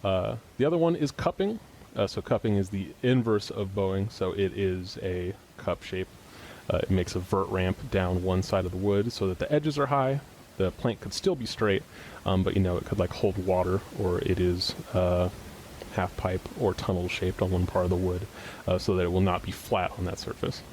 [SPEAKER 3] The other one is cupping. So cupping is the inverse of bowing, so it is a cup shape. It makes a vert ramp down one side of the wood so that the edges are high. The plank could still be straight, but it could like hold water, or it is half pipe or tunnel shaped on one part of the wood, so that it will not be flat on that surface.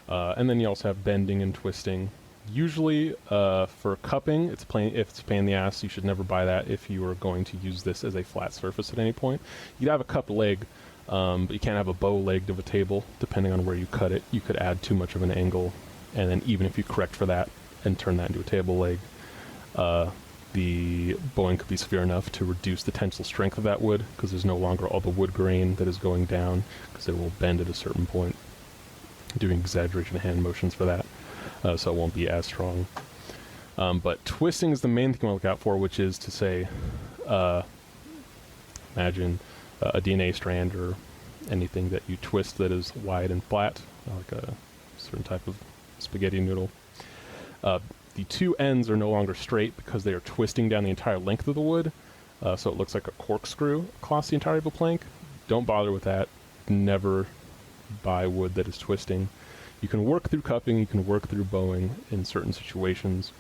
[SPEAKER 3] And then you also have bending and twisting. Usually for cupping, if it's a pain in the ass, you should never buy that if you are going to use this as a flat surface at any point. You'd have a cupped leg, but you can't have a bow-legged of a table. Depending on where you cut it, you could add too much of an angle, and then even if you correct for that and turn that into a table leg, the bowing could be severe enough to reduce the tensile strength of that wood, because there's no longer all the wood grain that is going down, because it will bend at a certain point. Doing exaggeration hand motions for that, so it won't be as strong. But twisting is the main thing I look out for, which is to say, imagine a DNA strand or anything that you twist that is wide and flat, like a certain type of spaghetti noodle. The two ends are no longer straight because they are twisting down the entire length of the wood, so it looks like a corkscrew across the entirety of a plank. Don't bother with that. Never buy wood that is twisting. You can work through cupping, you can work through bowing in certain situations,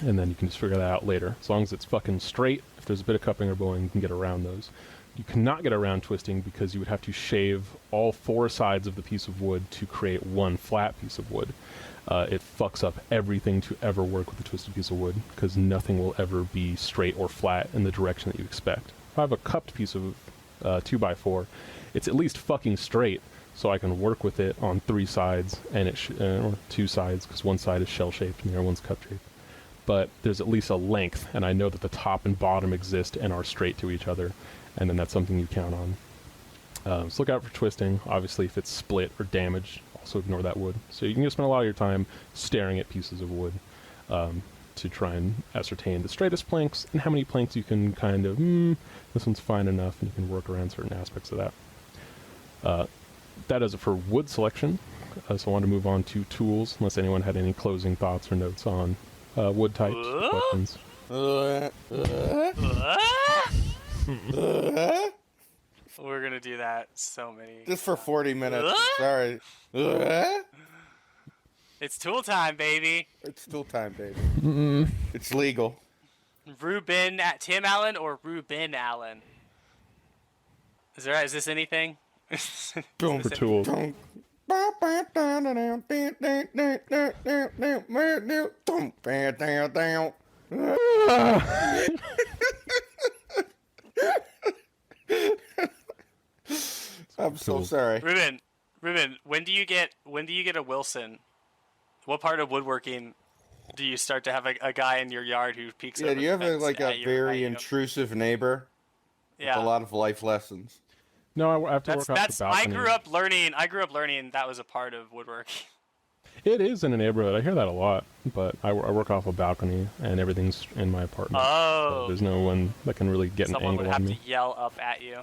[SPEAKER 3] and then you can just figure that out later. As long as it's fucking straight, if there's a bit of cupping or bowing, you can get around those. You cannot get around twisting because you would have to shave all four sides of the piece of wood to create one flat piece of wood. It fucks up everything to ever work with a twisted piece of wood, because nothing will ever be straight or flat in the direction that you expect. If I have a cupped piece of 2x4, it's at least fucking straight, so I can work with it on three sides, and or two sides, because one side is shell-shaped and the other one's cup-shaped. But there's at least a length, and I know that the top and bottom exist and are straight to each other, and then that's something you count on. So look out for twisting. Obviously, if it's split or damaged, also ignore that wood. So you can just spend a lot of your time staring at pieces of wood to try and ascertain the straightest planks and how many planks you can kind of, this one's fine enough, and you can work around certain aspects of that. That does it for wood selection. So I want to move on to tools, unless anyone had any closing thoughts or notes on wood types or questions.
[SPEAKER 1] We're going to do that so many.
[SPEAKER 2] Just for 40 minutes. Sorry.
[SPEAKER 1] It's tool time, baby.
[SPEAKER 2] It's tool time, baby. It's legal.
[SPEAKER 1] Ruben at Tim Allen or Ruben Allen? Is this anything?
[SPEAKER 3] Boom for tools.
[SPEAKER 2] I'm so sorry.
[SPEAKER 1] Ruben, when do you get a Wilson? What part of woodworking do you start to have a guy in your yard who peeks over
[SPEAKER 2] do you have
[SPEAKER 1] the fence
[SPEAKER 2] a very intrusive neighbor?
[SPEAKER 1] Yeah.
[SPEAKER 2] With a lot of life lessons.
[SPEAKER 3] No, I have to work off the balcony.
[SPEAKER 1] I grew up learning that was a part of woodworking.
[SPEAKER 3] It is in a neighborhood. I hear that a lot, but I work off a balcony, and everything's in my apartment.
[SPEAKER 1] Oh.
[SPEAKER 3] So there's no one that can really get an angle on me.
[SPEAKER 1] Someone would have to yell up at you.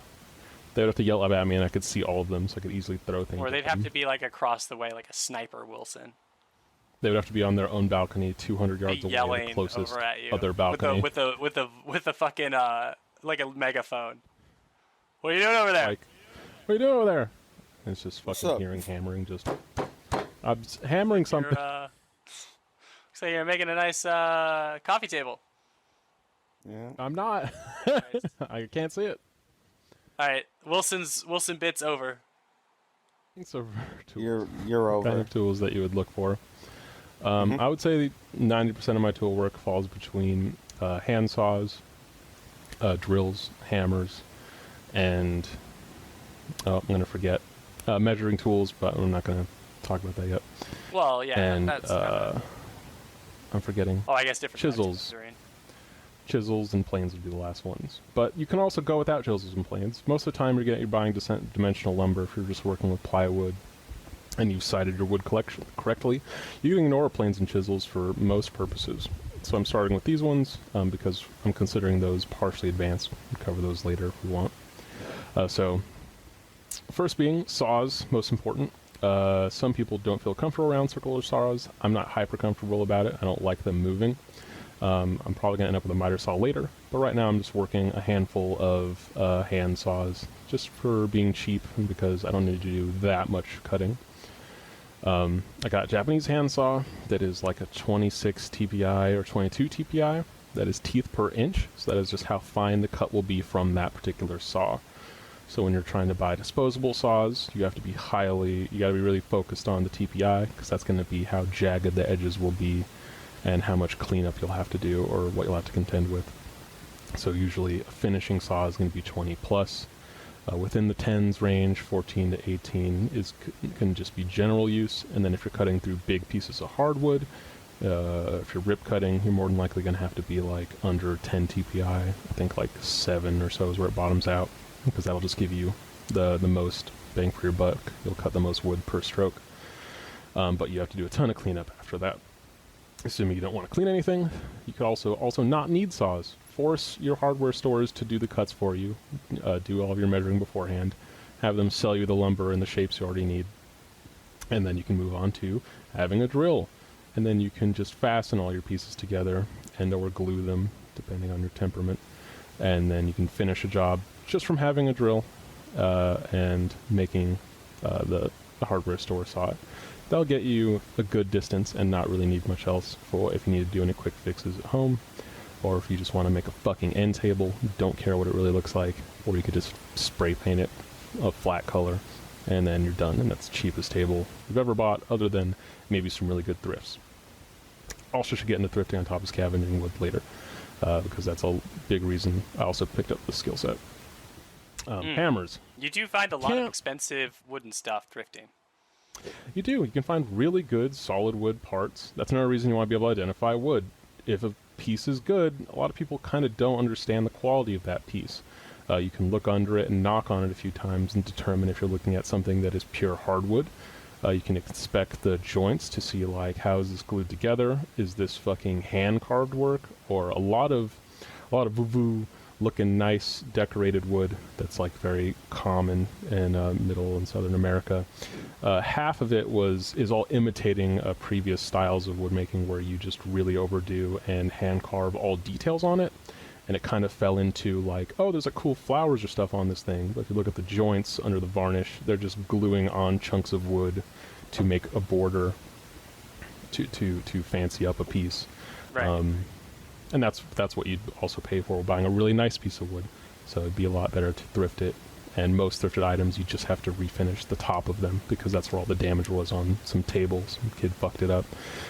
[SPEAKER 3] They would have to yell up at me, and I could see all of them, so I could easily throw things.
[SPEAKER 1] Or they'd have to be like across the way, like a sniper Wilson.
[SPEAKER 3] They would have to be on their own balcony, 200 yards away, the closest other balcony.
[SPEAKER 1] With the fucking like a megaphone. What are you doing over there?
[SPEAKER 3] Like, what are you doing over there? And it's just fucking hearing hammering. Just I'm hammering something.
[SPEAKER 1] Looks like you're making a nice coffee table.
[SPEAKER 2] Yeah.
[SPEAKER 3] I'm not. I can't see it.
[SPEAKER 1] All right, Wilson bits over.
[SPEAKER 3] It's over.
[SPEAKER 2] You're over.
[SPEAKER 3] Kind of tools that you would look for. I would say 90% of my tool work falls between hand saws, drills, hammers, and I'm going to forget measuring tools, but I'm not going to talk about that yet.
[SPEAKER 1] Well, yeah,
[SPEAKER 3] and
[SPEAKER 1] that's
[SPEAKER 3] I'm forgetting.
[SPEAKER 1] Oh, I guess different
[SPEAKER 3] chisels. Chisels and planes would be the last ones. But you can also go without chisels and planes. Most of the time you're buying dimensional lumber if you're just working with plywood and you've sited your wood collection correctly. You can ignore planes and chisels for most purposes. So I'm starting with these ones because I'm considering those partially advanced. We'll cover those later if we want. So first being saws, most important. Some people don't feel comfortable around circular saws. I'm not hyper comfortable about it. I don't like them moving. I'm probably going to end up with a miter saw later, but right now I'm just working a handful of hand saws just for being cheap and because I don't need to do that much cutting. I got a Japanese hand saw that is like a 26 TPI or 22 TPI. That is teeth per inch, so that is just how fine the cut will be from that particular saw. So when you're trying to buy disposable saws, you have to be you got to be really focused on the TPI because that's going to be how jagged the edges will be and how much cleanup you'll have to do or what you'll have to contend with. So usually a finishing saw is going to be 20 plus. Within the 10s range, 14 to 18 can just be general use. And then if you're cutting through big pieces of hardwood, if you're rip cutting, you're more than likely going to have to be like under 10 TPI. I think like 7 or so is where it bottoms out because that'll just give you the most bang for your buck. You'll cut the most wood per stroke. But you have to do a ton of cleanup after that. Assuming you don't want to clean anything, you could also not need saws. Force your hardware stores to do the cuts for you. Do all of your measuring beforehand. Have them sell you the lumber in the shapes you already need. And then you can move on to having a drill. And then you can just fasten all your pieces together and or glue them, depending on your temperament. And then you can finish a job just from having a drill and making the hardware store saw it. That'll get you a good distance and not really need much else for if you need to do any quick fixes at home, or if you just want to make a fucking end table, don't care what it really looks like, or you could just spray paint it a flat color, and then you're done, and that's the cheapest table you've ever bought, other than maybe some really good thrifts. Also should get into thrifting on top of scavenging wood later, because that's a big reason I also picked up the skill set. Hammers.
[SPEAKER 1] You do find a lot of expensive wooden stuff thrifting.
[SPEAKER 3] You do. You can find really good solid wood parts. That's another reason you want to be able to identify wood. If a piece is good, a lot of people kind of don't understand the quality of that piece. You can look under it and knock on it a few times and determine if you're looking at something that is pure hardwood. You can inspect the joints to see like how is this glued together? Is this fucking hand carved work? Or a lot of voo-voo looking nice decorated wood that's like very common in middle and southern America. Half of it is all imitating previous styles of wood making where you just really overdo and hand carve all details on it, and it kind of fell into like, oh, there's a cool flowers or stuff on this thing, but if you look at the joints under the varnish, they're just gluing on chunks of wood to make a border to fancy up a piece.
[SPEAKER 1] Right.
[SPEAKER 3] And that's what you'd also pay for buying a really nice piece of wood. So it'd be a lot better to thrift it. And most thrifted items, you just have to refinish the top of them because that's where all the damage was on some tables. Some kid fucked it up.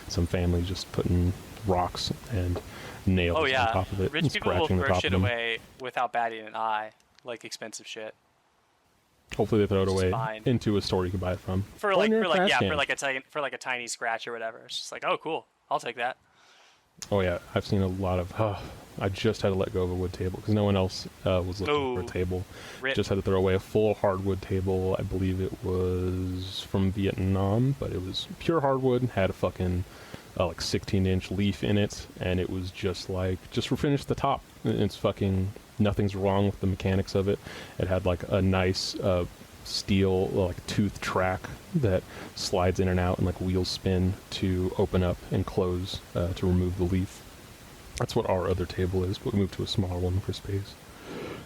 [SPEAKER 3] Some family just putting rocks and nails on top of it.
[SPEAKER 1] Rich people will throw shit away without batting an eye, like expensive shit.
[SPEAKER 3] Hopefully they throw it away into a store you can buy it from.
[SPEAKER 1] For a tiny scratch or whatever. It's just like, oh, cool, I'll take that.
[SPEAKER 3] Oh yeah, I've seen a lot of. I just had to let go of a wood table because no one else was looking for a table.
[SPEAKER 1] Rip.
[SPEAKER 3] Just had to throw away a full hardwood table. I believe it was from Vietnam, but it was pure hardwood. Had a fucking like 16-inch leaf in it, and it was just refinished the top. It's fucking nothing's wrong with the mechanics of it. It had like a nice steel like tooth track that slides in and out and like wheels spin to open up and close to remove the leaf. That's what our other table is, but we moved to a smaller one for space.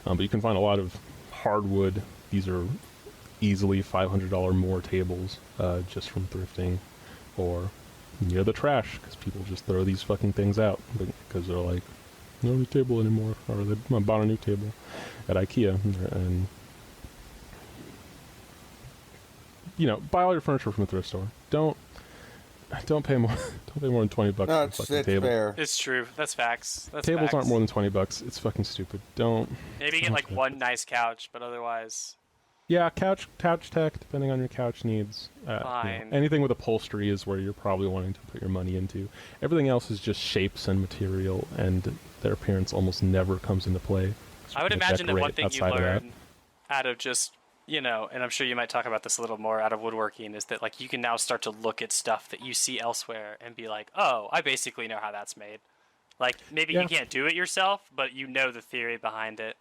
[SPEAKER 3] But you can find a lot of hardwood. These are easily $500 more tables just from thrifting or near the trash because people just throw these fucking things out because they're like, no new table anymore, or I bought a new table at IKEA and buy all your furniture from a thrift store. Don't don't pay more. Don't pay more than $20 for a fucking table.
[SPEAKER 2] Fair.
[SPEAKER 1] It's true. That's facts.
[SPEAKER 3] Tables
[SPEAKER 1] facts.
[SPEAKER 3] aren't more than $20. It's fucking stupid. Don't.
[SPEAKER 1] Maybe get like one nice couch, but otherwise.
[SPEAKER 3] Yeah, couch tech, depending on your couch needs.
[SPEAKER 1] Fine.
[SPEAKER 3] Anything with upholstery is where you're probably wanting to put your money into. Everything else is just shapes and material, and their appearance almost never comes into play.
[SPEAKER 1] I would imagine that one thing you learn out of just, and I'm sure you might talk about this a little more out of woodworking, is that like you can now start to look at stuff that you see elsewhere and be like, oh, I basically know how that's made. Like maybe you can't do it yourself, but you know the theory behind it.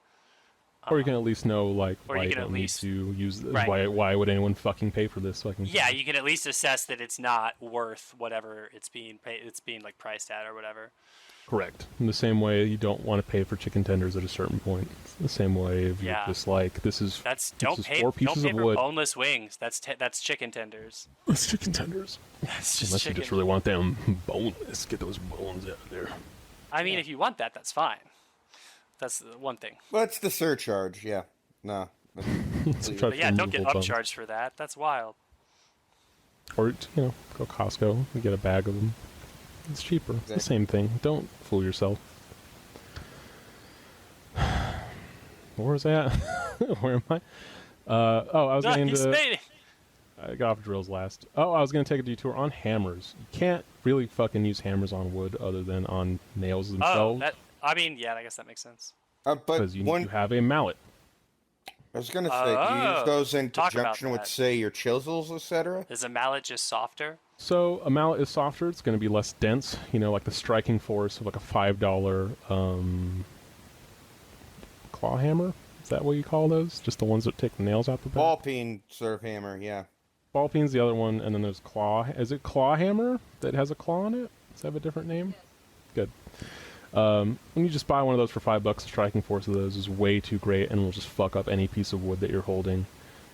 [SPEAKER 3] Or you can at least know, like,
[SPEAKER 1] why you don't need
[SPEAKER 3] to use this. Right. Why would anyone fucking pay for this?
[SPEAKER 1] You can at least assess that it's not worth whatever it's being like priced at or whatever.
[SPEAKER 3] Correct. In the same way, you don't want to pay for chicken tenders at a certain point. It's the same way if you're just like, this is 4 pieces of wood.
[SPEAKER 1] Boneless wings. That's chicken tenders.
[SPEAKER 3] That's chicken tenders.
[SPEAKER 1] That's just
[SPEAKER 3] Unless
[SPEAKER 1] chicken.
[SPEAKER 3] you just really want them boneless. Get those bones out of there.
[SPEAKER 1] I mean, if you want that, that's fine. That's the one thing.
[SPEAKER 2] What's the surcharge? Yeah. No.
[SPEAKER 1] But yeah, don't get upcharged for that. That's wild.
[SPEAKER 3] Or, go Costco and get a bag of them. It's cheaper. It's the same thing. Don't fool yourself. Where was I at? Where am I? I was getting to... I got off drills last. I was going to take a detour on hammers. You can't really fucking use hammers on wood other than on nails themselves.
[SPEAKER 1] I guess that makes sense.
[SPEAKER 3] Because you have a mallet.
[SPEAKER 2] I was going to say, do you use those in conjunction with, say, your chisels, etc.?
[SPEAKER 1] Is a mallet just softer?
[SPEAKER 3] So a mallet is softer. It's going to be less dense. Like the striking force of like a $5 claw hammer. Is that what you call those? Just the ones that take the nails out the back?
[SPEAKER 2] Ball peen serve hammer, yeah.
[SPEAKER 3] Ball peen's the other one, and then there's claw. Is it claw hammer that has a claw on it? Does that have a different name? Good. When you just buy one of those for $5, the striking force of those is way too great and will just fuck up any piece of wood that you're holding.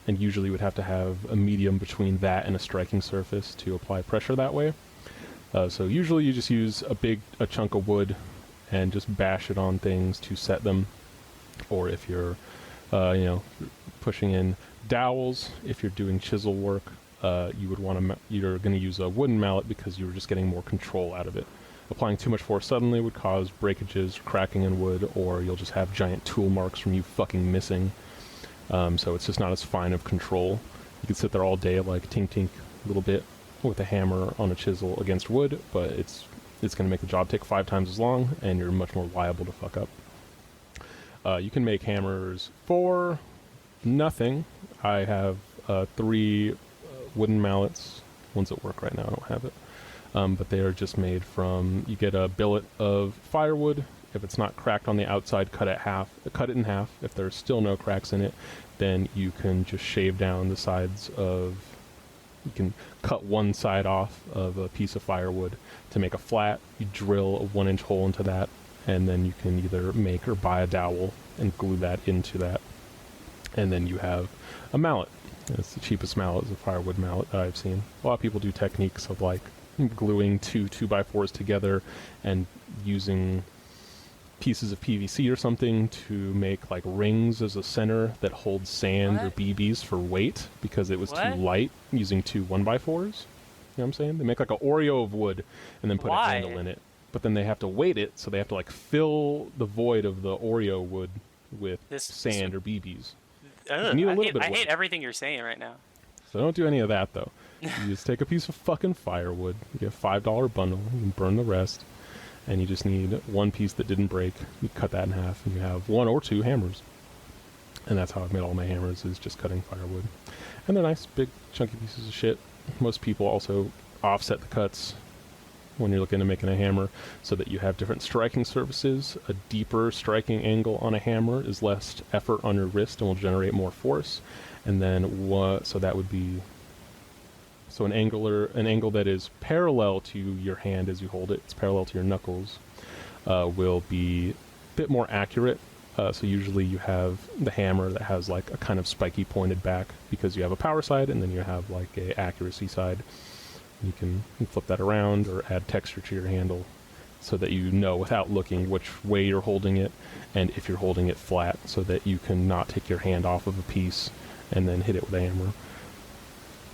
[SPEAKER 3] And usually you would have to have a medium between that and a striking surface to apply pressure that way. So usually you just use a chunk of wood and just bash it on things to set them. Or if you're, pushing in dowels, if you're doing chisel work, you're going to use a wooden mallet because you're just getting more control out of it. Applying too much force suddenly would cause breakages, cracking in wood, or you'll just have giant tool marks from you fucking missing. So it's just not as fine of control. You can sit there all day like tink a little bit with a hammer on a chisel against wood, but it's going to make the job take 5 times as long, and you're much more liable to fuck up. You can make hammers for nothing. I have 3 wooden mallets. One's at work right now. I don't have it. But they are just made from, you get a billet of firewood. If it's not cracked on the outside, cut it in half. If there's still no cracks in it, then you can just shave down the sides you can cut one side off of a piece of firewood to make a flat. You drill a 1-inch hole into that, and then you can either make or buy a dowel and glue that into that. And then you have a mallet. It's the cheapest mallet, is a firewood mallet that I've seen. A lot of people do techniques of like gluing 2 2x4s together and using pieces of PVC or something to make like rings as a center that hold sand or BBs for weight because it was too light, using 2 1x4s. You know what I'm saying? They make like an Oreo of wood and then put a handle in it. But then they have to weight it, so they have to like fill the void of the Oreo wood with sand or BBs.
[SPEAKER 1] I hate everything you're saying right now.
[SPEAKER 3] So don't do any of that though. You just take a piece of fucking firewood, you get a $5 bundle, you can burn the rest, and you just need 1 piece that didn't break. You cut that in half, and you have 1 or 2 hammers. And that's how I've made all my hammers, is just cutting firewood. And they're nice, big, chunky pieces of shit. Most people also offset the cuts when you're looking to making a hammer so that you have different striking surfaces. A deeper striking angle on a hammer is less effort on your wrist and will generate more force. And then so that would be an angle that is parallel to your hand as you hold it. It's parallel to your knuckles. Will be a bit more accurate. So usually you have the hammer that has like a kind of spiky pointed back because you have a power side, and then you have like a accuracy side. You can flip that around or add texture to your handle so that you know without looking which way you're holding it, and if you're holding it flat, so that you can not take your hand off of a piece and then hit it with a hammer.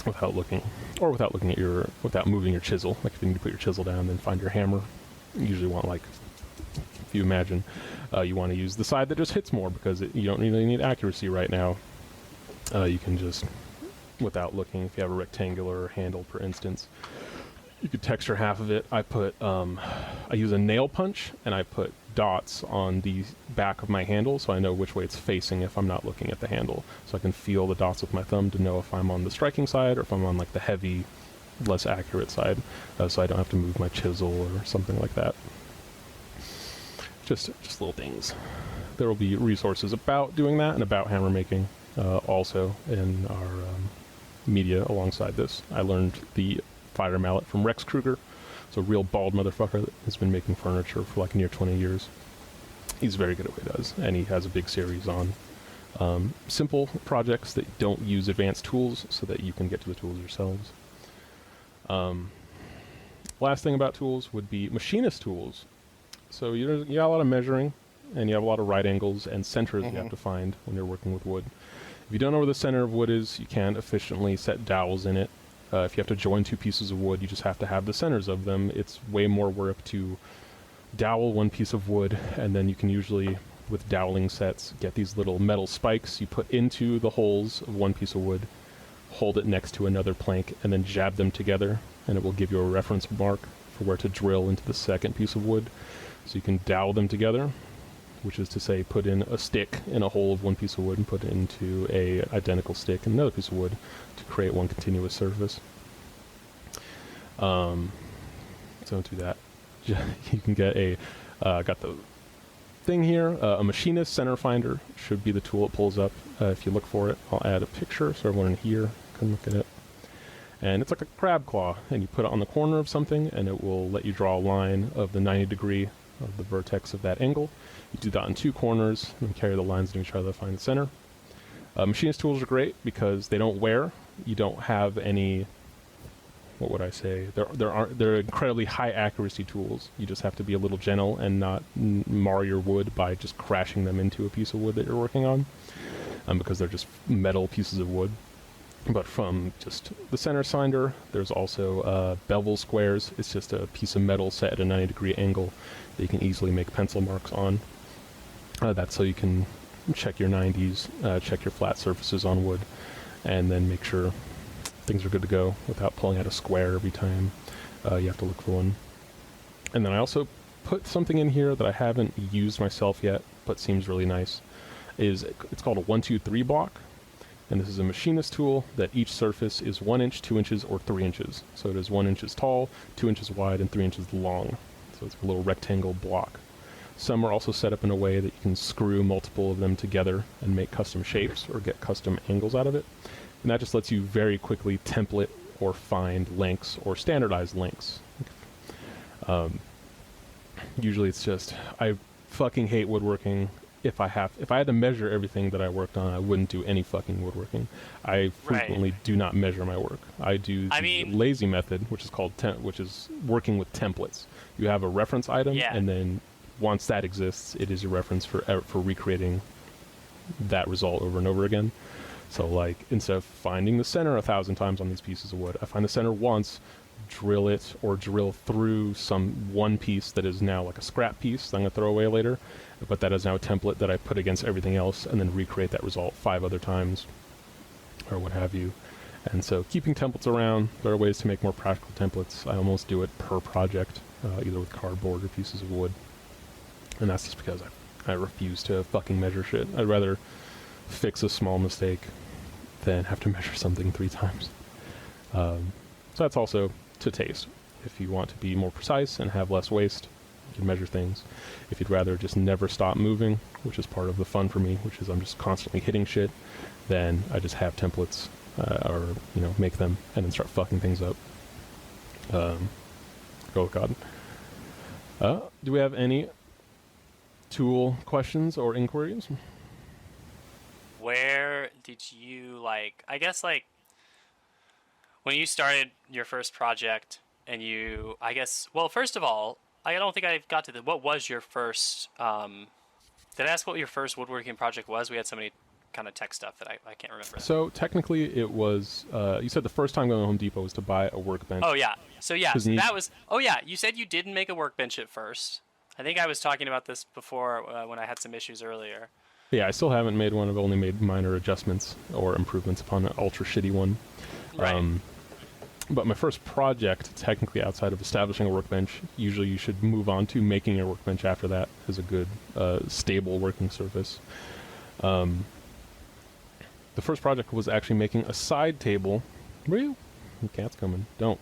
[SPEAKER 3] without looking without moving your chisel. Like if you need to put your chisel down, then find your hammer. You usually want, like, if you imagine, you want to use the side that just hits more, because you don't really need accuracy right now. You can just, without looking, if you have a rectangular handle, for instance, you could texture half of it. I use a nail punch, and I put dots on the back of my handle so I know which way it's facing if I'm not looking at the handle. So I can feel the dots with my thumb to know if I'm on the striking side or if I'm on, like, the heavy, less accurate side, so I don't have to move my chisel or something like that. Just little things. There will be resources about doing that and about hammer making also in our media alongside this. I learned the fire mallet from Rex Kruger. It's a real bald motherfucker that has been making furniture for like near 20 years. He's very good at what he does, and he has a big series on simple projects that don't use advanced tools so that you can get to the tools yourselves. Last thing about tools would be Machinist Tools. So you got a lot of measuring, and you have a lot of right angles and centers you have to find when you're working with wood. If you don't know where the center of wood is, you can't efficiently set dowels in it. If you have to join two pieces of wood, you just have to have the centers of them. It's way more work to dowel one piece of wood, and then you can usually, with doweling sets, get these little metal spikes you put into the holes of one piece of wood, hold it next to another plank, and then jab them together, and it will give you a reference mark for where to drill into the second piece of wood. So you can dowel them together, which is to say put in a stick in a hole of one piece of wood and put it into a identical stick in another piece of wood to create one continuous surface. So don't do that. You can get got the thing here, a machinist center finder should be the tool it pulls up. If you look for it, I'll add a picture so everyone in here can look at it. And it's like a crab claw, and you put it on the corner of something, and it will let you draw a line of the 90 degree of the vertex of that angle. You do that on two corners, and carry the lines to each other to find the center. Machinist tools are great because they don't wear. You don't have any, what would I say? They're incredibly high accuracy tools. You just have to be a little gentle and not mar your wood by just crashing them into a piece of wood that you're working on, because they're just metal pieces of wood. But from just the center finder, there's also Bevel Squares. It's just a piece of metal set at a 90 degree angle that you can easily make pencil marks on. That's so you can check your 90s, check your flat surfaces on wood, and then make sure things are good to go without pulling out a square every time you have to look for one. And then I also put something in here that I haven't used myself yet, but seems really nice. It's called a 1-2-3 block. And this is a machinist tool that each surface is 1 inch, 2 inches, or 3 inches. So it is 1 inch tall, 2 inches wide, and 3 inches long. So it's a little rectangle block. Some are also set up in a way that you can screw multiple of them together and make custom shapes or get custom angles out of it. And that just lets you very quickly template or find lengths or standardize lengths. Usually it's just, I fucking hate woodworking. If I had to measure everything that I worked on, I wouldn't do any fucking woodworking. I frequently do not measure my work. I do the lazy method, which is called which is working with templates. You have a reference item, and then once that exists, it is your reference for recreating that result over and over again. So, like, instead of finding the center 1,000 times on these pieces of wood, I find the center once, drill it or drill through some one piece that is now like a scrap piece that I'm going to throw away later, but that is now a template that I put against everything else, and then recreate that result 5 other times or what have you. And so keeping templates around, there are ways to make more practical templates. I almost do it per project, either with cardboard or pieces of wood, and that's just because I refuse to fucking measure shit. I'd rather fix a small mistake than have to measure something 3 times. So that's also to taste. If you want to be more precise and have less waste, you can measure things. If you'd rather just never stop moving, which is part of the fun for me, which is I'm just constantly hitting shit, then I just have templates, or make them and then start fucking things up. Go with God. Do we have any tool questions or inquiries?
[SPEAKER 1] Where did you I guess when you started your first project and first of all, I don't think I got to what was your first, did I ask what your first woodworking project was? We had so many kind of tech stuff that I can't remember.
[SPEAKER 3] So technically, it was. You said the first time going to Home Depot was to buy a workbench.
[SPEAKER 1] Oh yeah. So that was. Oh yeah. You said you didn't make a workbench at first. I think I was talking about this before when I had some issues earlier.
[SPEAKER 3] Yeah, I still haven't made one. I've only made minor adjustments or improvements upon an ultra shitty one.
[SPEAKER 1] Right.
[SPEAKER 3] But my first project, technically outside of establishing a workbench, usually you should move on to making a workbench after that as a good, stable working surface. The first project was actually making a side table. Were you? The cat's coming. Don't.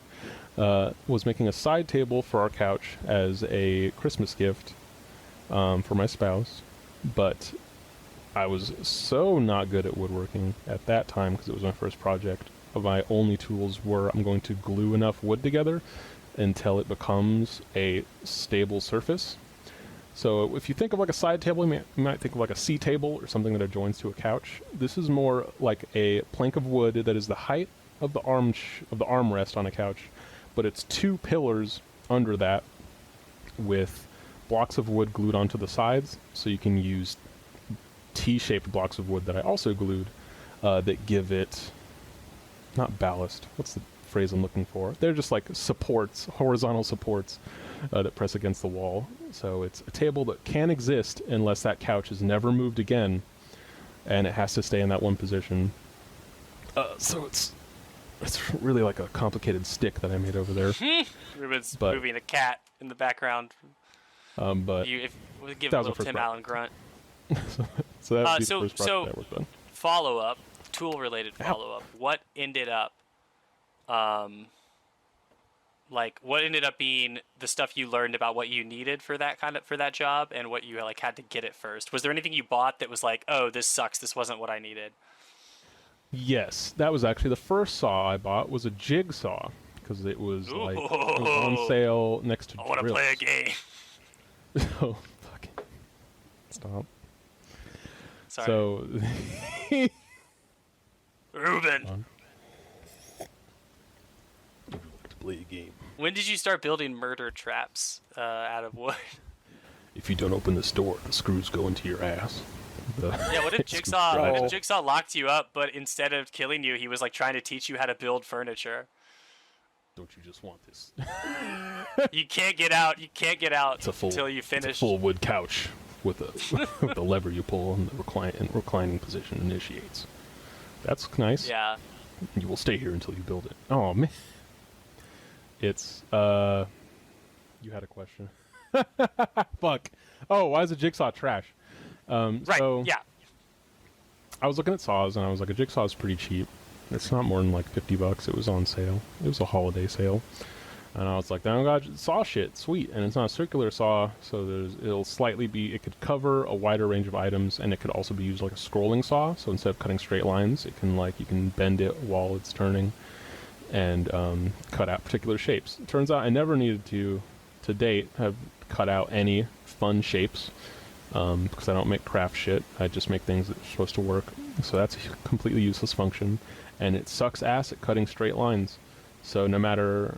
[SPEAKER 3] Was making a side table for our couch as a Christmas gift for my spouse, but I was so not good at woodworking at that time because it was my first project. My only tools were I'm going to glue enough wood together until it becomes a stable surface. So if you think of like a side table, you might think of like a C table or something that adjoins to a couch. This is more like a plank of wood that is the height of the armrest on a couch, but it's 2 pillars under that with blocks of wood glued onto the sides, so you can use T-shaped blocks of wood that I also glued that give it, not ballast, what's the phrase I'm looking for? They're just like supports, horizontal supports that press against the wall. So it's a table that can exist unless that couch is never moved again, and it has to stay in that one position. So it's really like a complicated stick that I made over there.
[SPEAKER 1] Ruben's moving a cat in the background.
[SPEAKER 3] But
[SPEAKER 1] we'll give a little Tim Allen grunt.
[SPEAKER 3] So that would be the first project I worked on.
[SPEAKER 1] Follow-up, tool-related follow-up. What ended up, what ended up being the stuff you learned about what you needed for that job, and what you like had to get at first? Was there anything you bought that was like, oh, this sucks, this wasn't what I needed?
[SPEAKER 3] Yes, that was actually the first saw I bought was a jigsaw because it was like it was on sale next to.
[SPEAKER 1] I want to play a game.
[SPEAKER 3] Oh, fucking stop.
[SPEAKER 1] Sorry.
[SPEAKER 3] So,
[SPEAKER 1] Ruben.
[SPEAKER 3] Would you like to play a game?
[SPEAKER 1] When did you start building murder traps out of wood?
[SPEAKER 3] If you don't open this door, the screws go into your ass.
[SPEAKER 1] Yeah, what if Jigsaw locked you up, but instead of killing you, he was like trying to teach you how to build furniture?
[SPEAKER 3] Don't you just want this?
[SPEAKER 1] You can't get out. You can't get out until you finish.
[SPEAKER 3] It's a full wood couch with the lever you pull and the reclining position initiates. That's nice.
[SPEAKER 1] Yeah.
[SPEAKER 3] You will stay here until you build it. Oh man. It's you had a question. Fuck. Oh, why is a jigsaw trash?
[SPEAKER 1] Right.
[SPEAKER 3] So
[SPEAKER 1] yeah.
[SPEAKER 3] I was looking at saws and I was like, a jigsaw is pretty cheap. It's not more than like $50. It was on sale. It was a holiday sale. And I was like, oh god, saw shit, sweet. And it's not a circular saw, so it could cover a wider range of items, and it could also be used like a scrolling saw. So instead of cutting straight lines, it can you can bend it while it's turning and cut out particular shapes. It turns out I never needed to date, have cut out any fun shapes because I don't make craft shit. I just make things that are supposed to work. So that's a completely useless function, and it sucks ass at cutting straight lines. So no matter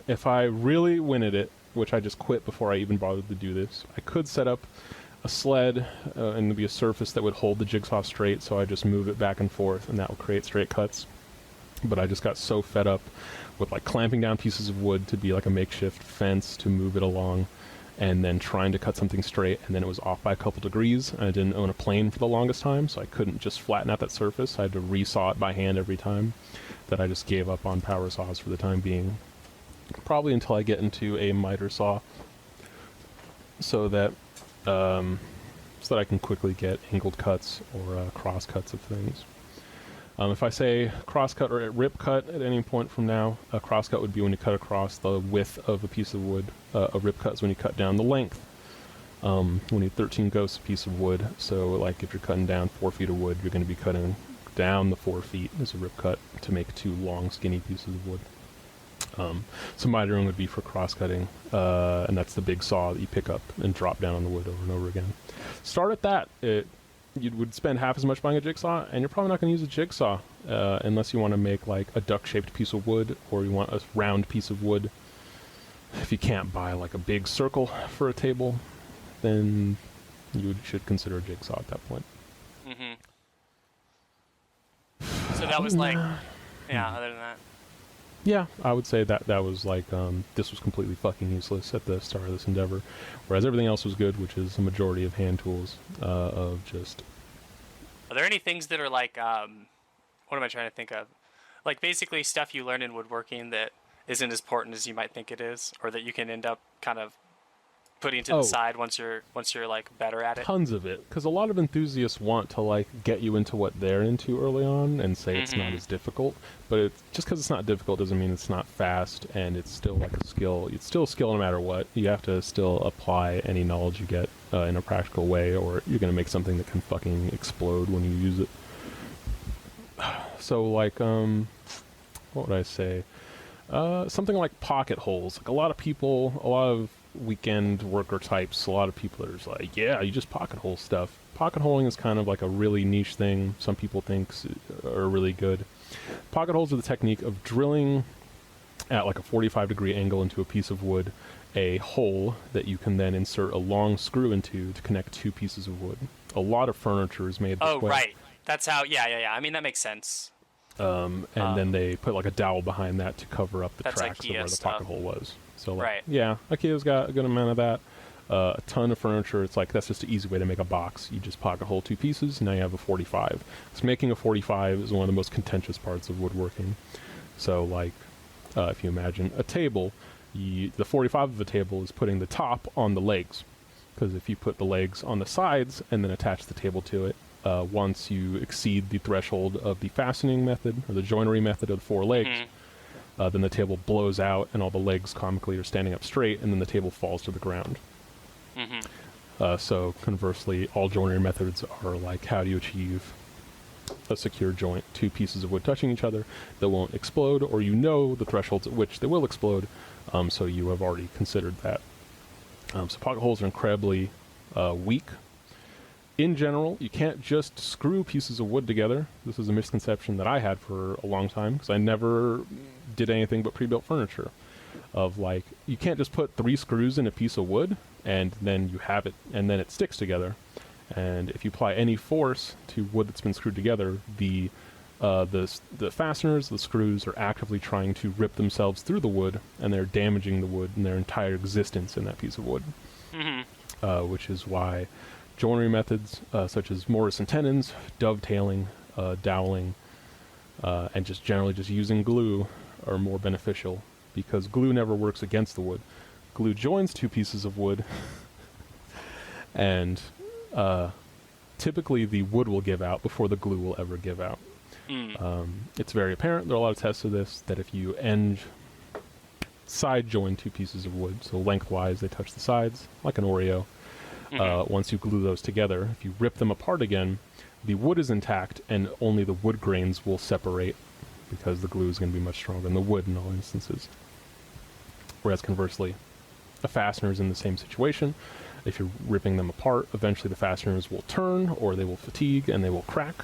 [SPEAKER 3] if I really win at it, which I just quit before I even bothered to do this, I could set up a sled and it'd be a surface that would hold the jigsaw straight, so I just move it back and forth, and that will create straight cuts. But I just got so fed up with like clamping down pieces of wood to be like a makeshift fence to move it along, and then trying to cut something straight, and then it was off by a couple degrees, and I didn't own a plane for the longest time, so I couldn't just flatten out that surface. I had to resaw it by hand every time. That I just gave up on power saws for the time being. Probably until I get into a miter saw, so that I can quickly get angled cuts or cross cuts of things. If I say cross cut or rip cut at any point from now, a cross cut would be when you cut across the width of a piece of wood. A rip cut is when you cut down the length. We need 13 ghosts a piece of wood, so like if you're cutting down 4 feet of wood, you're going to be cutting down the 4 feet as a rip cut to make 2 long, skinny pieces of wood. So mitering would be for cross-cutting, and that's the big saw that you pick up and drop down on the wood over and over again. Start at that. You would spend half as much buying a jigsaw, and you're probably not going to use a jigsaw unless you want to make like a duck-shaped piece of wood, or you want a round piece of wood. If you can't buy like a big circle for a table, then you should consider a jigsaw at that point.
[SPEAKER 1] Mm-hmm. So that was like, yeah. Other than that,
[SPEAKER 3] Yeah, I would say that was like this was completely fucking useless at the start of this endeavor, whereas everything else was good, which is a majority of hand tools of just.
[SPEAKER 1] are there any things that are like, what am I trying to think of? Like basically stuff you learn in woodworking that isn't as important as you might think it is, or that you can end up kind of putting to the side once you're like better at it.
[SPEAKER 3] Tons of it, because a lot of enthusiasts want to like get you into what they're into early on and say it's not as difficult, but it's just because it's not difficult doesn't mean it's not fast, and it's still like a skill. It's still a skill no matter what. You have to still apply any knowledge you get in a practical way, or you're gonna make something that can fucking explode when you use it. So like what would I say? Something like pocket holes. Like a lot of weekend worker types, a lot of people are just like, yeah, you just pocket hole stuff. Pocket holing is kind of like a really niche thing some people think are really good. Pocket holes are the technique of drilling at like a 45-degree angle into a piece of wood a hole that you can then insert a long screw into to connect two pieces of wood. A lot of furniture is made this way.
[SPEAKER 1] Oh, right. That's how, yeah. I mean, that makes sense.
[SPEAKER 3] And then they put like a dowel behind that to cover up the tracks
[SPEAKER 1] IKEA
[SPEAKER 3] of where the
[SPEAKER 1] stuff.
[SPEAKER 3] pocket hole was. So like,
[SPEAKER 1] Right.
[SPEAKER 3] yeah, IKEA's got a good amount of that. A ton of furniture. It's like that's just an easy way to make a box. You just pocket hole two pieces, and now you have a 45. So making a 45 is one of the most contentious parts of woodworking. So like, if you imagine a table, the 45 of a table is putting the top on the legs, because if you put the legs on the sides and then attach the table to it, once you exceed the threshold of the fastening method or the joinery method of the four legs, then the table blows out and all the legs comically are standing up straight, and then the table falls to the ground. So conversely, all joinery methods are like, how do you achieve a secure joint, two pieces of wood touching each other that won't explode, or you know the thresholds at which they will explode, so you have already considered that. So pocket holes are incredibly weak. In general, you can't just screw pieces of wood together. This is a misconception that I had for a long time, because I never did anything but pre-built furniture. Of like, you can't just put 3 screws in a piece of wood and then you have it, and then it sticks together. And if you apply any force to wood that's been screwed together, the fasteners, the screws, are actively trying to rip themselves through the wood, and they're damaging the wood and their entire existence in that piece of wood. Which is why joinery methods such as mortise and tenons, dovetailing, doweling, and just generally just using glue are more beneficial, because glue never works against the wood. Glue joins two pieces of wood, and typically the wood will give out before the glue will ever give out. It's very apparent, there are a lot of tests of this, that if you side join two pieces of wood, so lengthwise they touch the sides, like an Oreo, once you glue those together, if you rip them apart again, the wood is intact and only the wood grains will separate, because the glue is going to be much stronger than the wood in all instances. Whereas conversely, a fastener is in the same situation. If you're ripping them apart, eventually the fasteners will turn, or they will fatigue and they will crack,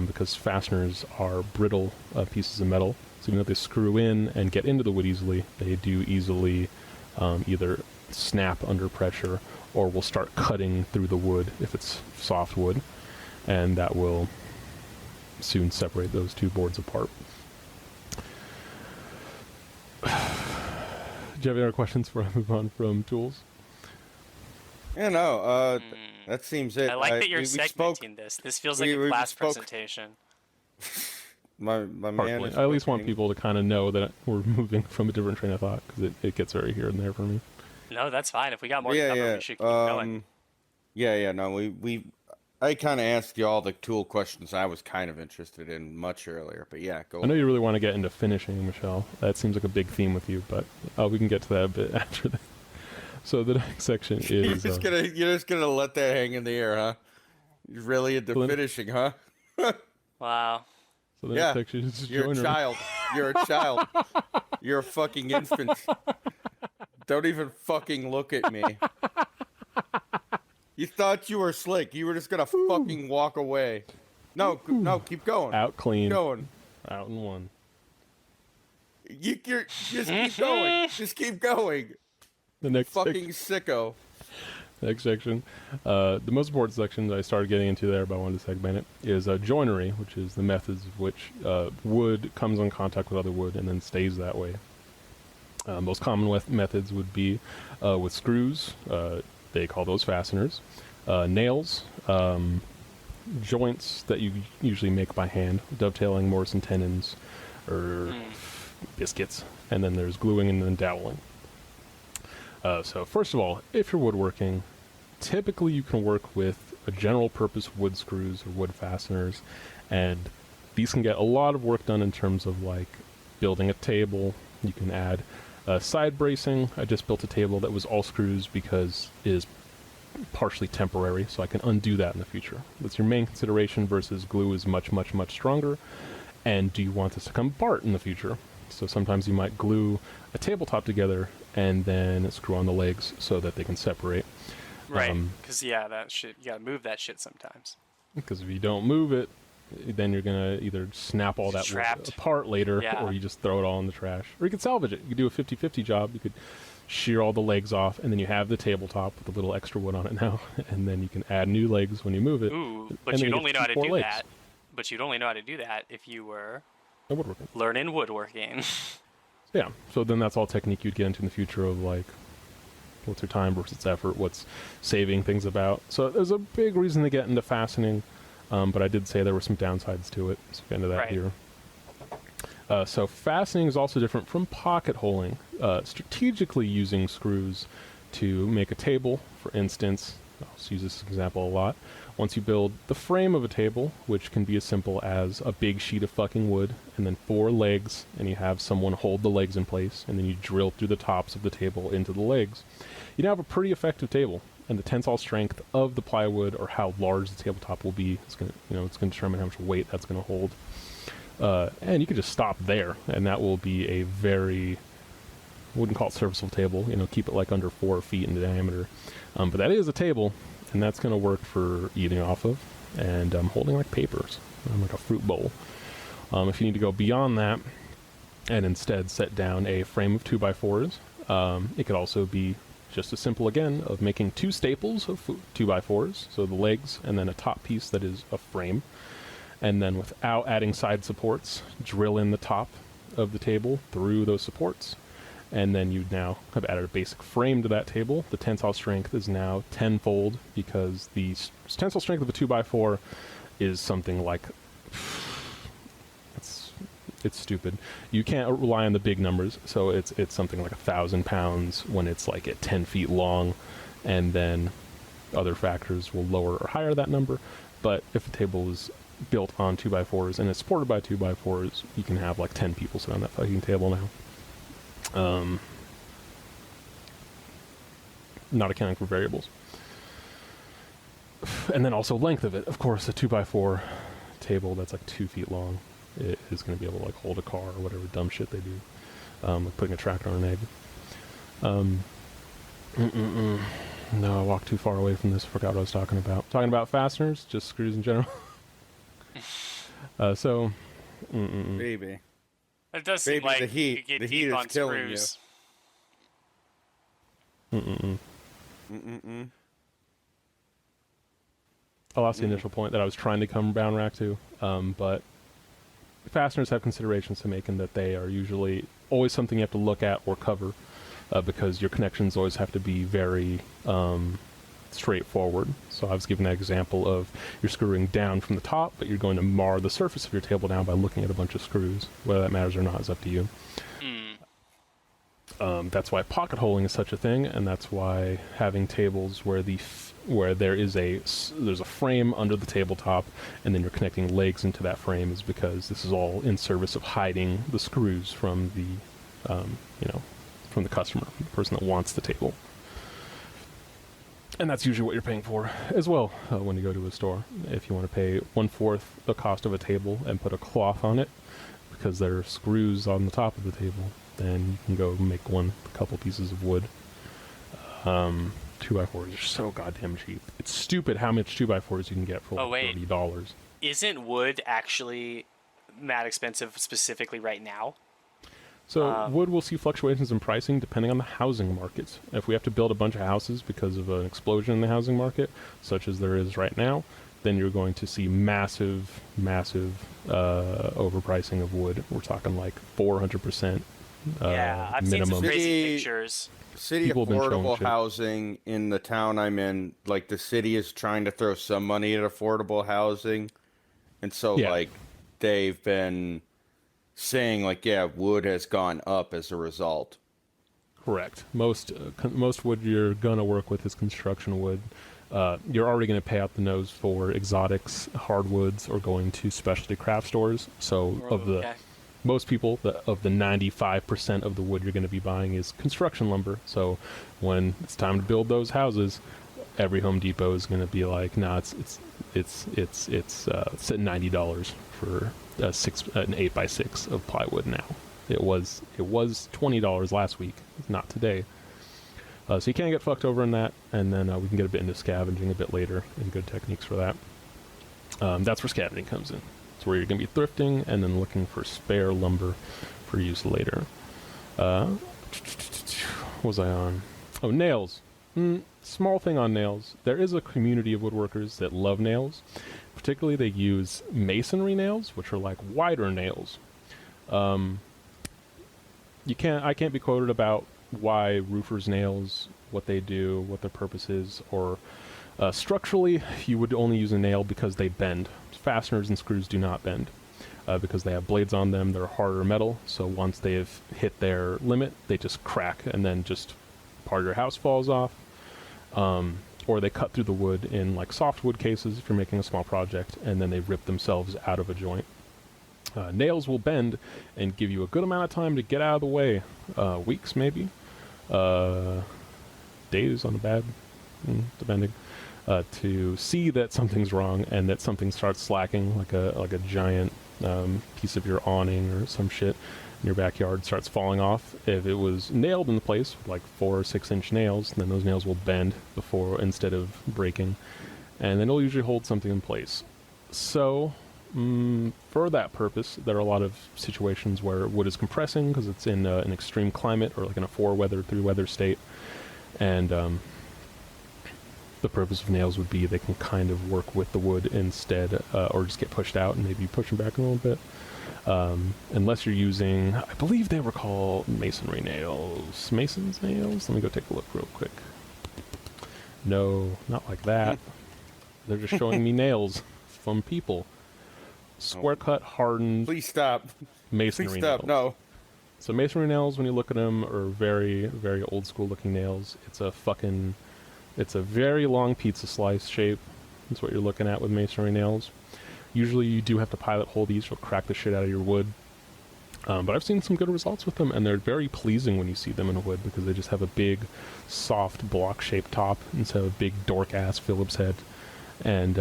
[SPEAKER 3] because fasteners are brittle pieces of metal. So even though they screw in and get into the wood easily, they do easily either snap under pressure or will start cutting through the wood if it's soft wood, and that will soon separate those two boards apart. Do you have any other questions before I move on from tools?
[SPEAKER 2] Yeah, no, that seems it.
[SPEAKER 1] I like that you're
[SPEAKER 2] we
[SPEAKER 1] segmenting this. This feels like a class presentation.
[SPEAKER 2] My man.
[SPEAKER 3] Partly. I at least want people to kind of know that we're moving from a different train of thought, because it gets very here and there for me.
[SPEAKER 1] No, that's fine. If we got more to cover, we should keep going.
[SPEAKER 2] No, I kind of asked you all the tool questions I was kind of interested in much earlier, but yeah, go.
[SPEAKER 3] I know you really want to get into finishing, Michelle. That seems like a big theme with you, but we can get to that a bit after that. So the next section is...
[SPEAKER 2] You're just gonna let that hang in the air, huh? You're really into finishing, huh?
[SPEAKER 1] Wow.
[SPEAKER 3] So the next section is
[SPEAKER 2] You're a child. You're a child. You're a fucking infant. Don't even fucking look at me. You thought you were slick. You were just gonna fucking walk away. No, keep going.
[SPEAKER 3] Out clean.
[SPEAKER 2] Keep going.
[SPEAKER 3] Out in one.
[SPEAKER 2] You're just keep going. Just keep going.
[SPEAKER 3] The next
[SPEAKER 2] Fucking sicko.
[SPEAKER 3] Next section, the most important section that I started getting into there, but I wanted to segment it, is joinery, which is the methods of which wood comes in contact with other wood and then stays that way. Most common methods would be with screws. They call those fasteners. Nails, joints that you usually make by hand, dovetailing, mortise and tenons, or biscuits, and then there's gluing and then doweling. So first of all, if you're woodworking, typically you can work with a general purpose wood screws or wood fasteners, and these can get a lot of work done in terms of like building a table. You can add side bracing. I just built a table that was all screws because it is partially temporary, so I can undo that in the future. That's your main consideration versus glue is much, much, much stronger. And do you want this to come apart in the future? So sometimes you might glue a tabletop together and then screw on the legs so that they can separate.
[SPEAKER 1] Right, because that shit, you gotta move that shit sometimes.
[SPEAKER 3] Because if you don't move it, then you're gonna either snap all that wood apart later, or you just throw it all in the trash. Or you could salvage it. You could do a 50-50 job. You could shear all the legs off, and then you have the tabletop with a little extra wood on it now, and then you can add new legs when you move it.
[SPEAKER 1] Ooh, but you'd only know how to do that. But you'd only know how to do that if you were learning woodworking.
[SPEAKER 3] Yeah, so then that's all technique you'd get into in the future of like, what's your time versus effort, what's saving things about. So there's a big reason to get into fastening, but I did say there were some downsides to it, so we'll get into that here. So fastening is also different from pocket holing. Strategically using screws to make a table, for instance, I'll use this example a lot. Once you build the frame of a table, which can be as simple as a big sheet of fucking wood and then 4 legs, and you have someone hold the legs in place, and then you drill through the tops of the table into the legs, you now have a pretty effective table. And the tensile strength of the plywood, or how large the tabletop will be, it's going to determine how much weight that's going to hold. And you could just stop there, and that will be a very, wouldn't call it serviceable table, keep it like under 4 feet in diameter. But that is a table, and that's going to work for eating off of, and holding like papers, like a fruit bowl. If you need to go beyond that, and instead set down a frame of 2x4s, it could also be just as simple, again, of making 2 staples of 2x4s, so the legs, and then a top piece that is a frame. And then without adding side supports, drill in the top of the table through those supports. And then you now have added a basic frame to that table. The tensile strength is now tenfold because the tensile strength of a 2x4 is something like, it's stupid. You can't rely on the big numbers, so it's something like 1,000 pounds when it's like at 10 feet long, and then other factors will lower or higher that number. But if a table is built on 2x4s and it's supported by 2x4s, you can have like 10 people sit on that fucking table now. Not accounting for variables. And then also length of it. Of course, a 2x4 table that's like 2 feet long, it is going to be able to like hold a car or whatever dumb shit they do, like putting a tractor on an egg. No, I walked too far away from this. Forgot what I was talking about. Talking about fasteners, just screws in general.
[SPEAKER 2] Baby.
[SPEAKER 1] It does seem like
[SPEAKER 2] the heat,
[SPEAKER 1] you get
[SPEAKER 2] the
[SPEAKER 1] deep
[SPEAKER 2] heat
[SPEAKER 1] on
[SPEAKER 2] is killing
[SPEAKER 1] screws.
[SPEAKER 3] I lost the initial point that I was trying to come down rack to, but fasteners have considerations to make in that they are usually always something you have to look at or cover, because your connections always have to be very straightforward. So I was given that example of you're screwing down from the top, but you're going to mar the surface of your table down by looking at a bunch of screws. Whether that matters or not is up to you. That's why pocket holing is such a thing, and that's why having tables where there's a frame under the tabletop, and then you're connecting legs into that frame, is because this is all in service of hiding the screws from the from the customer, the person that wants the table. And that's usually what you're paying for as well when you go to a store. If you want to pay 1/4 the cost of a table and put a cloth on it because there are screws on the top of the table, then you can go make a couple pieces of wood. 2x4s are so goddamn cheap. It's stupid how much 2x4s you can get for like $30.
[SPEAKER 1] Isn't wood actually mad expensive specifically right now?
[SPEAKER 3] So wood will see fluctuations in pricing depending on the housing market. If we have to build a bunch of houses because of an explosion in the housing market, such as there is right now, then you're going to see massive overpricing of wood. We're talking like 400%.
[SPEAKER 1] Yeah, I've
[SPEAKER 3] minimum.
[SPEAKER 1] seen some crazy pictures.
[SPEAKER 2] City
[SPEAKER 3] People have been showing
[SPEAKER 2] affordable
[SPEAKER 3] shit.
[SPEAKER 2] housing in the town I'm in, like the city is trying to throw some money at affordable housing, and so
[SPEAKER 3] Yeah.
[SPEAKER 2] like they've been saying like, yeah, wood has gone up as a result.
[SPEAKER 3] Correct. Most wood you're gonna work with is construction wood. You're already gonna pay out the nose for exotics, hardwoods, or going to specialty craft stores. So
[SPEAKER 1] Okay.
[SPEAKER 3] most people, of the 95% of the wood you're going to be buying is construction lumber. So when it's time to build those houses, every Home Depot is going to be like, nah, it's at $90 for an 8x6 of plywood now. It was $20 last week, not today. So you can't get fucked over in that, and then we can get a bit into scavenging a bit later, and good techniques for that. That's where scavenging comes in. It's where you're going to be thrifting and then looking for spare lumber for use later. What was I on? Oh, nails. Small thing on nails. There is a community of woodworkers that love nails. Particularly, they use masonry nails, which are like wider nails. I can't be quoted about why roofers' nails, what they do, what their purpose is, or structurally, you would only use a nail because they bend. Fasteners and screws do not bend because they have blades on them. They're harder metal, so once they've hit their limit, they just crack, and then just part of your house falls off. Or they cut through the wood in like softwood cases if you're making a small project, and then they rip themselves out of a joint. Nails will bend and give you a good amount of time to get out of the way. Weeks, maybe. Days on the bad, depending. To see that something's wrong and that something starts slacking, like a giant piece of your awning or some shit in your backyard starts falling off. If it was nailed in place with like 4 or 6 inch nails, then those nails will bend instead of breaking, and then it'll usually hold something in place. So for that purpose, there are a lot of situations where wood is compressing because it's in an extreme climate or like in a 4-weather, 3-weather state, and the purpose of nails would be they can kind of work with the wood instead, or just get pushed out and maybe push them back a little bit. Unless you're using, I believe they were called masonry nails. Mason's nails? Let me go take a look real quick. No, not like that. They're just showing me nails from people. Square cut, hardened
[SPEAKER 2] Please stop.
[SPEAKER 3] masonry
[SPEAKER 2] Please stop.
[SPEAKER 3] nails.
[SPEAKER 2] No.
[SPEAKER 3] So masonry nails, when you look at them, are very, very old school looking nails. It's a very long pizza slice shape. That's what you're looking at with masonry nails. Usually you do have to pilot hole these. You'll crack the shit out of your wood. But I've seen some good results with them, and they're very pleasing when you see them in wood because they just have a big, soft, block-shaped top instead of a big dork-ass Phillips head. And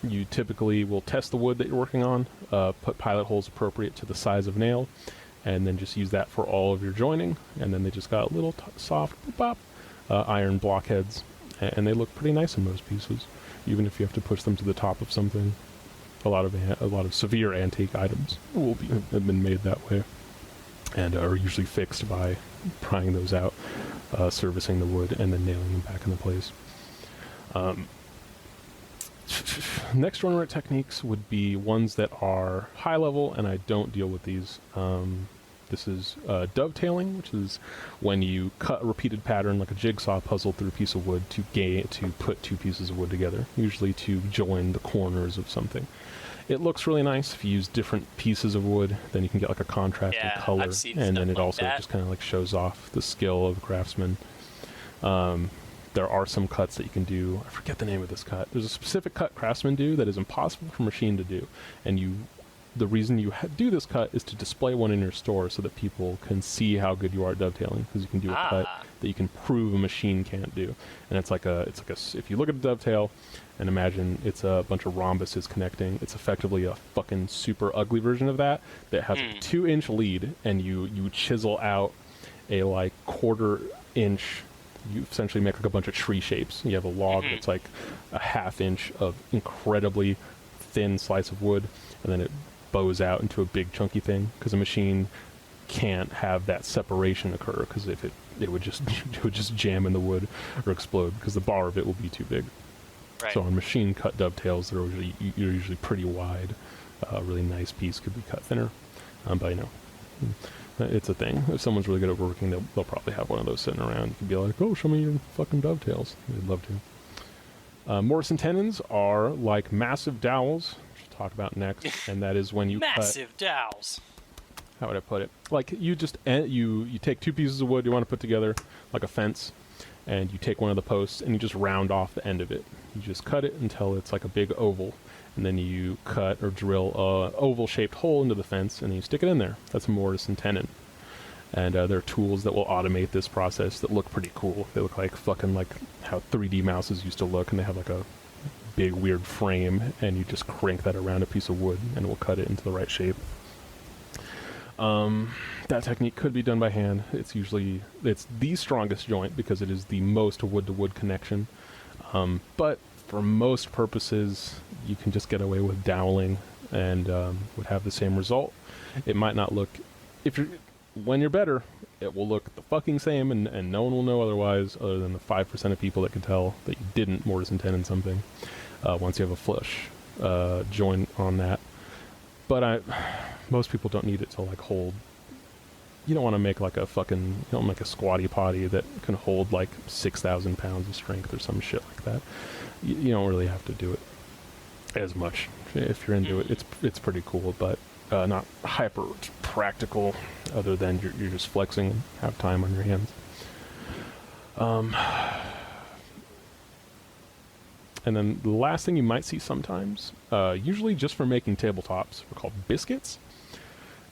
[SPEAKER 3] you typically will test the wood that you're working on, put pilot holes appropriate to the size of nail, and then just use that for all of your joining. And then they just got little soft pop iron blockheads, and they look pretty nice in most pieces, even if you have to push them to the top of something. A lot of severe antique items have been made that way, and are usually fixed by prying those out, servicing the wood, and then nailing them back into place. Next joinery techniques would be ones that are high level, and I don't deal with these. This is dovetailing, which is when you cut a repeated pattern like a jigsaw puzzle through a piece of wood to put 2 pieces of wood together, usually to join the corners of something. It looks really nice if you use different pieces of wood. Then you can get like a contrast in color,
[SPEAKER 1] I've seen
[SPEAKER 3] and then
[SPEAKER 1] stuff
[SPEAKER 3] it
[SPEAKER 1] like
[SPEAKER 3] also
[SPEAKER 1] that.
[SPEAKER 3] just kind of like shows off the skill of a craftsman. There are some cuts that you can do. I forget the name of this cut. There's a specific cut craftsmen do that is impossible for a machine to do, and the reason you do this cut is to display one in your store so that people can see how good you are at dovetailing, because you can do a cut that you can prove a machine can't do. And it's like a if you look at a dovetail and imagine it's a bunch of rhombuses connecting, it's effectively a fucking super ugly version of that has a 2-inch lead, and you chisel out a like 1/4 inch. You essentially make like a bunch of tree shapes. You have a log that's like a 1/2 inch of incredibly thin slice of wood, and then it bows out into a big chunky thing, because a machine can't have that separation occur, because if it would just it would just jam in the wood or explode, because the bar of it will be too big.
[SPEAKER 1] Right.
[SPEAKER 3] So on machine cut dovetails, they're usually pretty wide. A really nice piece could be cut thinner, but you know, it's a thing. If someone's really good at working, they'll probably have one of those sitting around. You can be like, oh, show me your fucking dovetails. They'd love to. Mortise and tenons are like massive dowels, which we'll talk about next, and that is when you
[SPEAKER 1] massive dowels.
[SPEAKER 3] How would I put it? Like you just you take two pieces of wood you want to put together, like a fence, and you take one of the posts and you just round off the end of it. You just cut it until it's like a big oval, and then you cut or drill a oval-shaped hole into the fence, and then you stick it in there. That's a mortise and tenon. And there are tools that will automate this process that look pretty cool. They look like fucking like how 3D mouses used to look, and they have like a big weird frame, and you just crank that around a piece of wood, and it will cut it into the right shape. That technique could be done by hand. It's the strongest joint because it is the most wood-to-wood connection. But for most purposes, you can just get away with doweling and would have the same result. It might not look, when you're better, it will look the fucking same, and no one will know otherwise, other than the 5% of people that can tell that you didn't mortise and tenon something once you have a flush joint on that. But most people don't need it to like hold. You don't want to make like you don't make a squatty potty that can hold like 6,000 pounds of strength or some shit like that. You don't really have to do it as much. If you're into it, it's pretty cool, but not hyper practical, other than you're just flexing and have time on your hands. And then the last thing you might see sometimes, usually just for making tabletops, are called biscuits.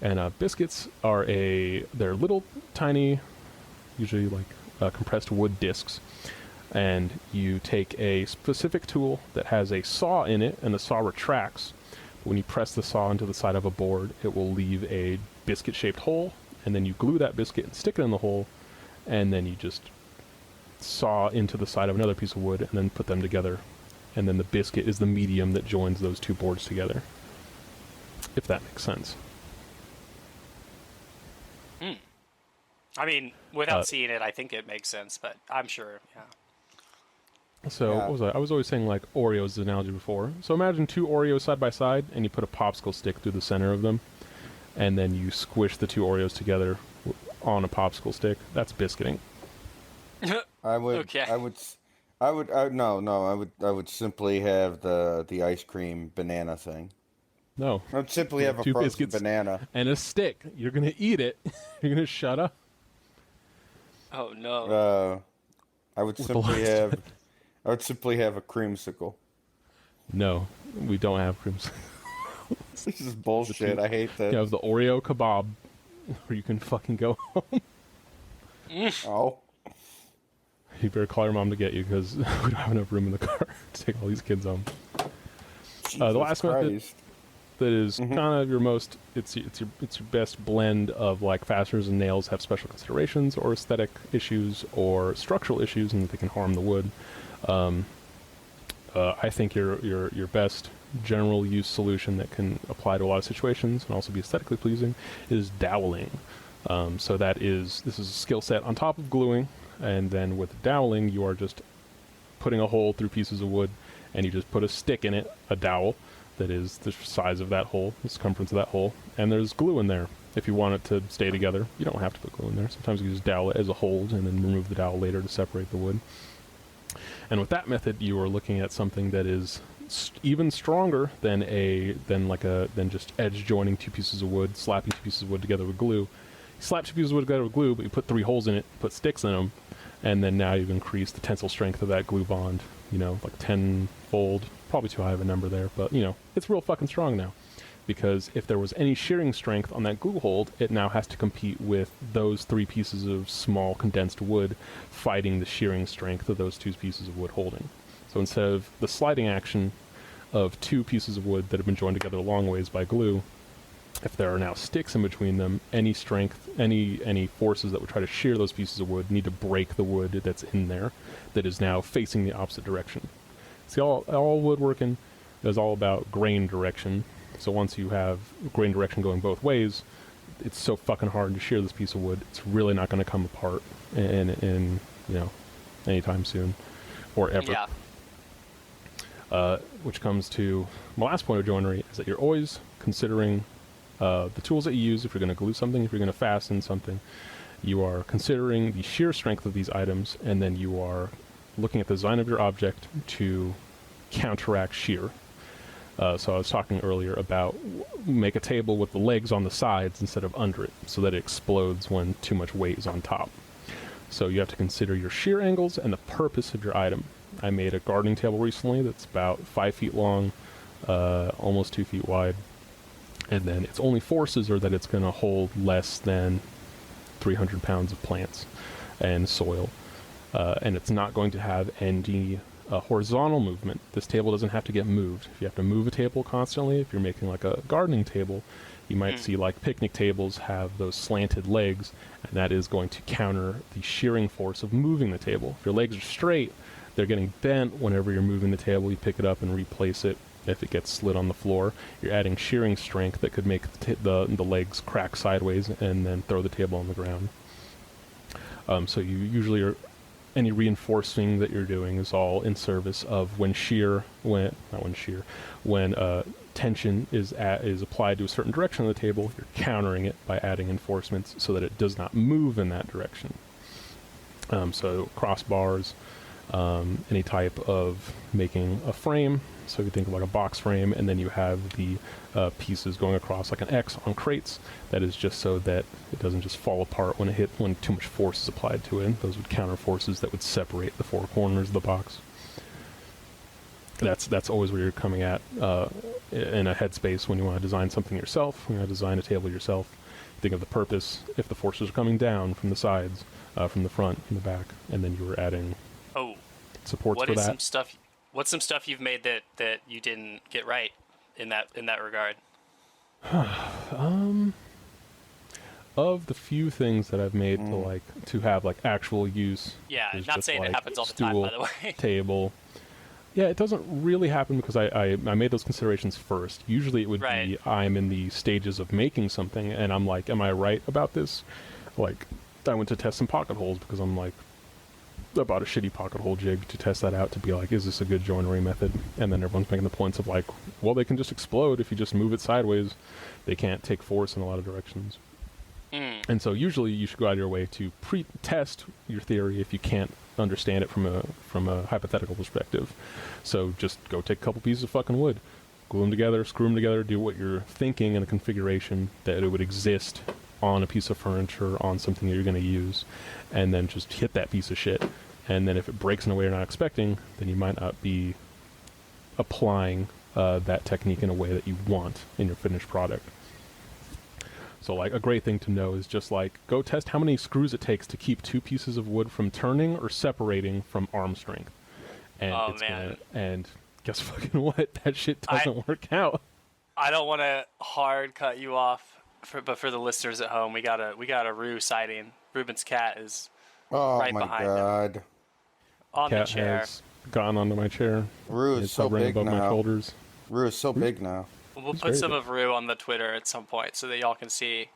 [SPEAKER 3] And biscuits are they're little tiny, usually like compressed wood discs. And you take a specific tool that has a saw in it, and the saw retracts. When you press the saw into the side of a board, it will leave a biscuit-shaped hole, and then you glue that biscuit and stick it in the hole, and then you just saw into the side of another piece of wood and then put them together. And then the biscuit is the medium that joins those two boards together, if that makes sense.
[SPEAKER 1] I mean, without seeing it, I think it makes sense, but I'm sure, yeah.
[SPEAKER 3] So, what was I was always saying, like, Oreos, the analogy before. So imagine two Oreos side by side, and you put a popsicle stick through the center of them, and then you squish the two Oreos together on a popsicle stick. That's biscuiting.
[SPEAKER 2] I would.
[SPEAKER 1] Okay.
[SPEAKER 2] I would simply have the ice cream banana thing.
[SPEAKER 3] No.
[SPEAKER 2] I would simply have a
[SPEAKER 3] two
[SPEAKER 2] frozen
[SPEAKER 3] biscuits
[SPEAKER 2] banana
[SPEAKER 3] and a stick. You're gonna eat it. You're gonna shut up.
[SPEAKER 1] Oh no.
[SPEAKER 2] I would simply have a creamsicle.
[SPEAKER 3] No, we don't have creams.
[SPEAKER 2] This is bullshit. I hate that.
[SPEAKER 3] You have the Oreo kebab, where you can fucking go home.
[SPEAKER 2] Oh.
[SPEAKER 3] You better call your mom to get you, because we don't have enough room in the car to take all these kids home. The last method that is kind of your most, it's your best blend of like fasteners and nails have special considerations or aesthetic issues or structural issues, and that they can harm the wood. I think your best general use solution that can apply to a lot of situations and also be aesthetically pleasing is doweling. So this is a skill set on top of gluing, and then with doweling you are just putting a hole through pieces of wood, and you just put a stick in it, a dowel that is the size of that hole, the circumference of that hole, and there's glue in there. If you want it to stay together, you don't have to put glue in there. Sometimes you just dowel it as a hold and then remove the dowel later to separate the wood. And with that method, you are looking at something that is even stronger than just edge joining two pieces of wood, slapping two pieces of wood together with glue. You slap two pieces of wood together with glue, but you put 3 holes in it, put sticks in them, and then now you've increased the tensile strength of that glue bond, like 10-fold. Probably too high of a number there, but it's real fucking strong now. Because if there was any shearing strength on that glue hold, it now has to compete with those 3 pieces of small condensed wood fighting the shearing strength of those 2 pieces of wood holding. So instead of the sliding action of 2 pieces of wood that have been joined together a long ways by glue, if there are now sticks in between them, any strength, any forces that would try to shear those pieces of wood need to break the wood that's in there that is now facing the opposite direction. See, all woodworking is all about grain direction. So once you have grain direction going both ways, it's so fucking hard to shear this piece of wood. It's really not going to come apart in anytime soon or ever.
[SPEAKER 1] Yeah.
[SPEAKER 3] Which comes to my last point of joinery, is that you're always considering the tools that you use. If you're going to glue something, if you're going to fasten something, you are considering the shear strength of these items, and then you are looking at the design of your object to counteract shear. So I was talking earlier about make a table with the legs on the sides instead of under it, so that it explodes when too much weight is on top. So you have to consider your shear angles and the purpose of your item. I made a gardening table recently that's about 5 feet long, almost 2 feet wide, and then its only forces are that it's going to hold less than 300 pounds of plants and soil, and it's not going to have any horizontal movement. This table doesn't have to get moved. If you have to move a table constantly, if you're making like a gardening table, you might see like picnic tables have those slanted legs, and that is going to counter the shearing force of moving the table. If your legs are straight, they're getting bent whenever you're moving the table. You pick it up and replace it. If it gets slid on the floor, you're adding shearing strength that could make the legs crack sideways and then throw the table on the ground. So you usually are, any reinforcing that you're doing is all in service of when tension is applied to a certain direction of the table, you're countering it by adding enforcements so that it does not move in that direction. So crossbars, any type of making a frame. So you think of like a box frame, and then you have the pieces going across like an X on crates. That is just so that it doesn't just fall apart when too much force is applied to it. Those would counter forces that would separate the four corners of the box. That's always where you're coming at in a headspace when you want to design something yourself. When you want to design a table yourself, think of the purpose. If the forces are coming down from the sides, from the front, from the back, and then you were adding supports for that.
[SPEAKER 1] What's some stuff you've made that you didn't get right in that regard?
[SPEAKER 3] Of the few things that I've made to have like actual use.
[SPEAKER 1] Yeah, not saying
[SPEAKER 3] like
[SPEAKER 1] it happens all the
[SPEAKER 3] stool,
[SPEAKER 1] time, by the way.
[SPEAKER 3] Table. Yeah, it doesn't really happen because I made those considerations first. Usually it would be I'm in the stages of making something and I'm like, am I right about this? Like, I went to test some pocket holes because I'm like, I bought a shitty pocket hole jig to test that out to be like, is this a good joinery method? And then everyone's making the points of like, well, they can just explode if you just move it sideways. They can't take force in a lot of directions. And so usually you should go out of your way to pre-test your theory if you can't understand it from a hypothetical perspective. So just go take a couple pieces of fucking wood, glue them together, screw them together, do what you're thinking in a configuration that it would exist on a piece of furniture, on something that you're going to use, and then just hit that piece of shit. And then if it breaks in a way you're not expecting, then you might not be applying that technique in a way that you want in your finished product. So like a great thing to know is just like go test how many screws it takes to keep two pieces of wood from turning or separating from arm strength. And and guess fucking what? That shit doesn't work out.
[SPEAKER 1] I don't want to hard cut you off, but for the listeners at home, we got a Rue sighting. Ruben's cat is right behind him. On
[SPEAKER 3] Cat
[SPEAKER 1] the chair.
[SPEAKER 3] has gone onto my chair.
[SPEAKER 2] Rue is so big
[SPEAKER 3] above
[SPEAKER 2] now.
[SPEAKER 3] my shoulders.
[SPEAKER 2] Rue is so big now.
[SPEAKER 1] We'll put some of Rue on the Twitter at some point so that y'all can see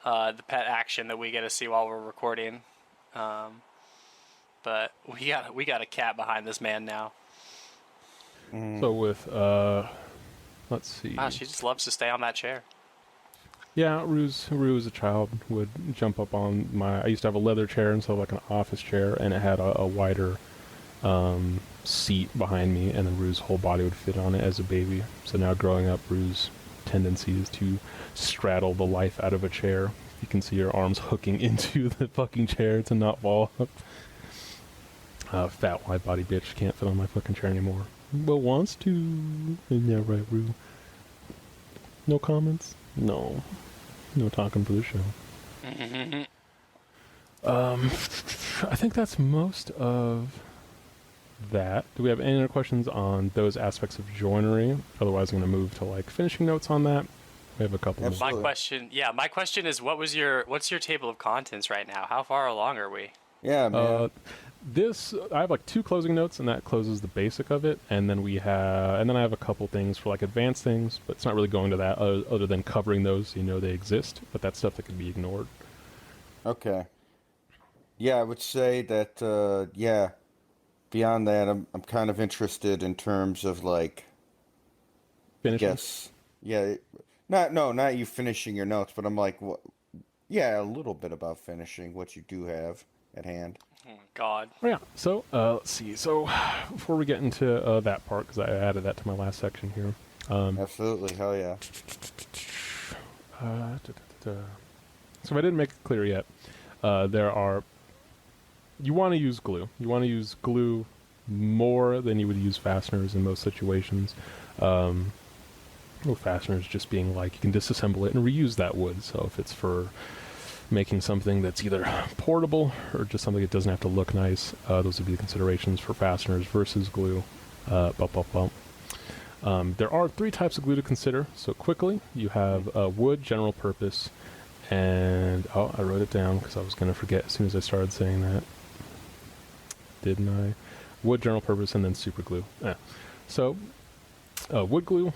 [SPEAKER 1] the pet action that we get to see while we're recording. But we got a cat behind this man now.
[SPEAKER 3] So with let's see.
[SPEAKER 1] She just loves to stay on that chair.
[SPEAKER 3] Yeah, Rue as a child would jump up on my. I used to have a leather chair instead of like an office chair, and it had a wider seat behind me, and then Rue's whole body would fit on it as a baby. So now growing up, Rue's tendency is to straddle the life out of a chair. You can see her arms hooking into the fucking chair to not fall up. Fat, wide body bitch can't fit on my fucking chair anymore. But wants to. Yeah, right, Rue. No comments? No talking for the show. I think that's most of that. Do we have any other questions on those aspects of joinery? Otherwise, I'm going to move to like finishing notes on that. We have a couple.
[SPEAKER 2] Absolutely.
[SPEAKER 1] My question is, what's your table of contents right now? How far along are we?
[SPEAKER 2] Yeah, man.
[SPEAKER 3] this, I have like 2 closing notes, and that closes the basic of it. And then I have a couple things for like advanced things, but it's not really going to that other than covering those so you know they exist. But that's stuff that can be ignored.
[SPEAKER 2] Okay. Yeah, I would say that, yeah, beyond that, I'm kind of interested in terms of like,
[SPEAKER 3] Finishing.
[SPEAKER 2] yes, yeah, not you finishing your notes, but I'm like, yeah, a little bit about finishing what you do have at hand.
[SPEAKER 1] Oh, God.
[SPEAKER 3] Oh, yeah. So, let's see. So, before we get into that part, because I added that to my last section here.
[SPEAKER 2] Absolutely, hell yeah.
[SPEAKER 3] So, if I didn't make it clear yet, you want to use glue. You want to use glue more than you would use fasteners in most situations. Fasteners just being like you can disassemble it and reuse that wood. So if it's for making something that's either portable or just something that doesn't have to look nice, those would be the considerations for fasteners versus glue. There are 3 types of glue to consider. So quickly, you have wood, general purpose, and I wrote it down because I was going to forget as soon as I started saying that. Didn't I? Wood, general purpose, and then super glue. So wood glue,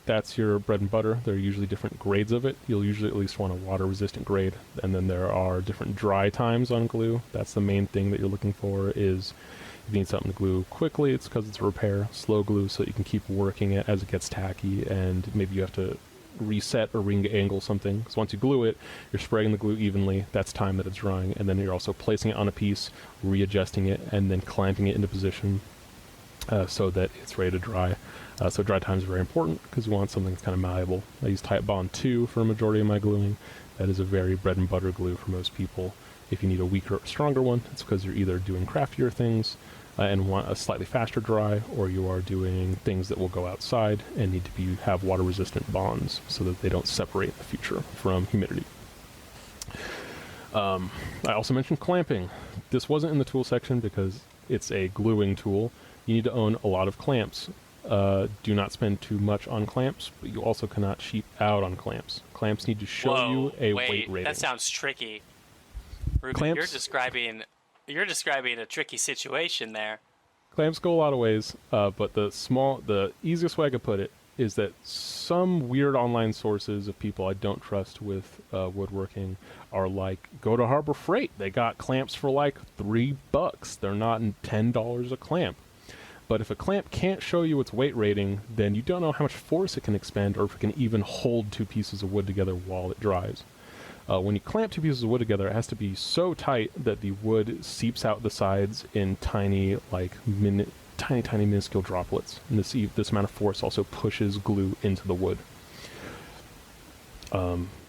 [SPEAKER 3] that's your bread and butter. There are usually different grades of it. You'll usually at least want a water-resistant grade, and then there are different dry times on glue. That's the main thing that you're looking for. Is if you need something to glue quickly, it's because it's a repair. Slow glue, so that you can keep working it as it gets tacky, and maybe you have to reset or re-angle something. Because once you glue it, you're spraying the glue evenly. That's time that it's drying, and then you're also placing it on a piece, readjusting it, and then clamping it into position so that it's ready to dry. So dry time is very important because you want something that's kind of malleable. I use Type Bond 2 for a majority of my gluing. That is a very bread and butter glue for most people. If you need a weaker or stronger one, it's because you're either doing craftier things and want a slightly faster dry, or you are doing things that will go outside and need to have water-resistant bonds so that they don't separate in the future from humidity. I also mentioned clamping. This wasn't in the tool section because it's a gluing tool. You need to own a lot of clamps. Do not spend too much on clamps, but you also cannot cheap out on clamps. Clamps need to show you a weight rating.
[SPEAKER 1] That sounds tricky. Ruben,
[SPEAKER 3] Clamps,
[SPEAKER 1] you're describing a tricky situation there.
[SPEAKER 3] Clamps go a lot of ways, but the easiest way I could put it is that some weird online sources of people I don't trust with woodworking are like, go to Harbor Freight. They got clamps for like $3. They're not $10 a clamp. But if a clamp can't show you its weight rating, then you don't know how much force it can expend or if it can even hold 2 pieces of wood together while it dries. When you clamp 2 pieces of wood together, it has to be so tight that the wood seeps out the sides in tiny, minuscule droplets. And this amount of force also pushes glue into the wood.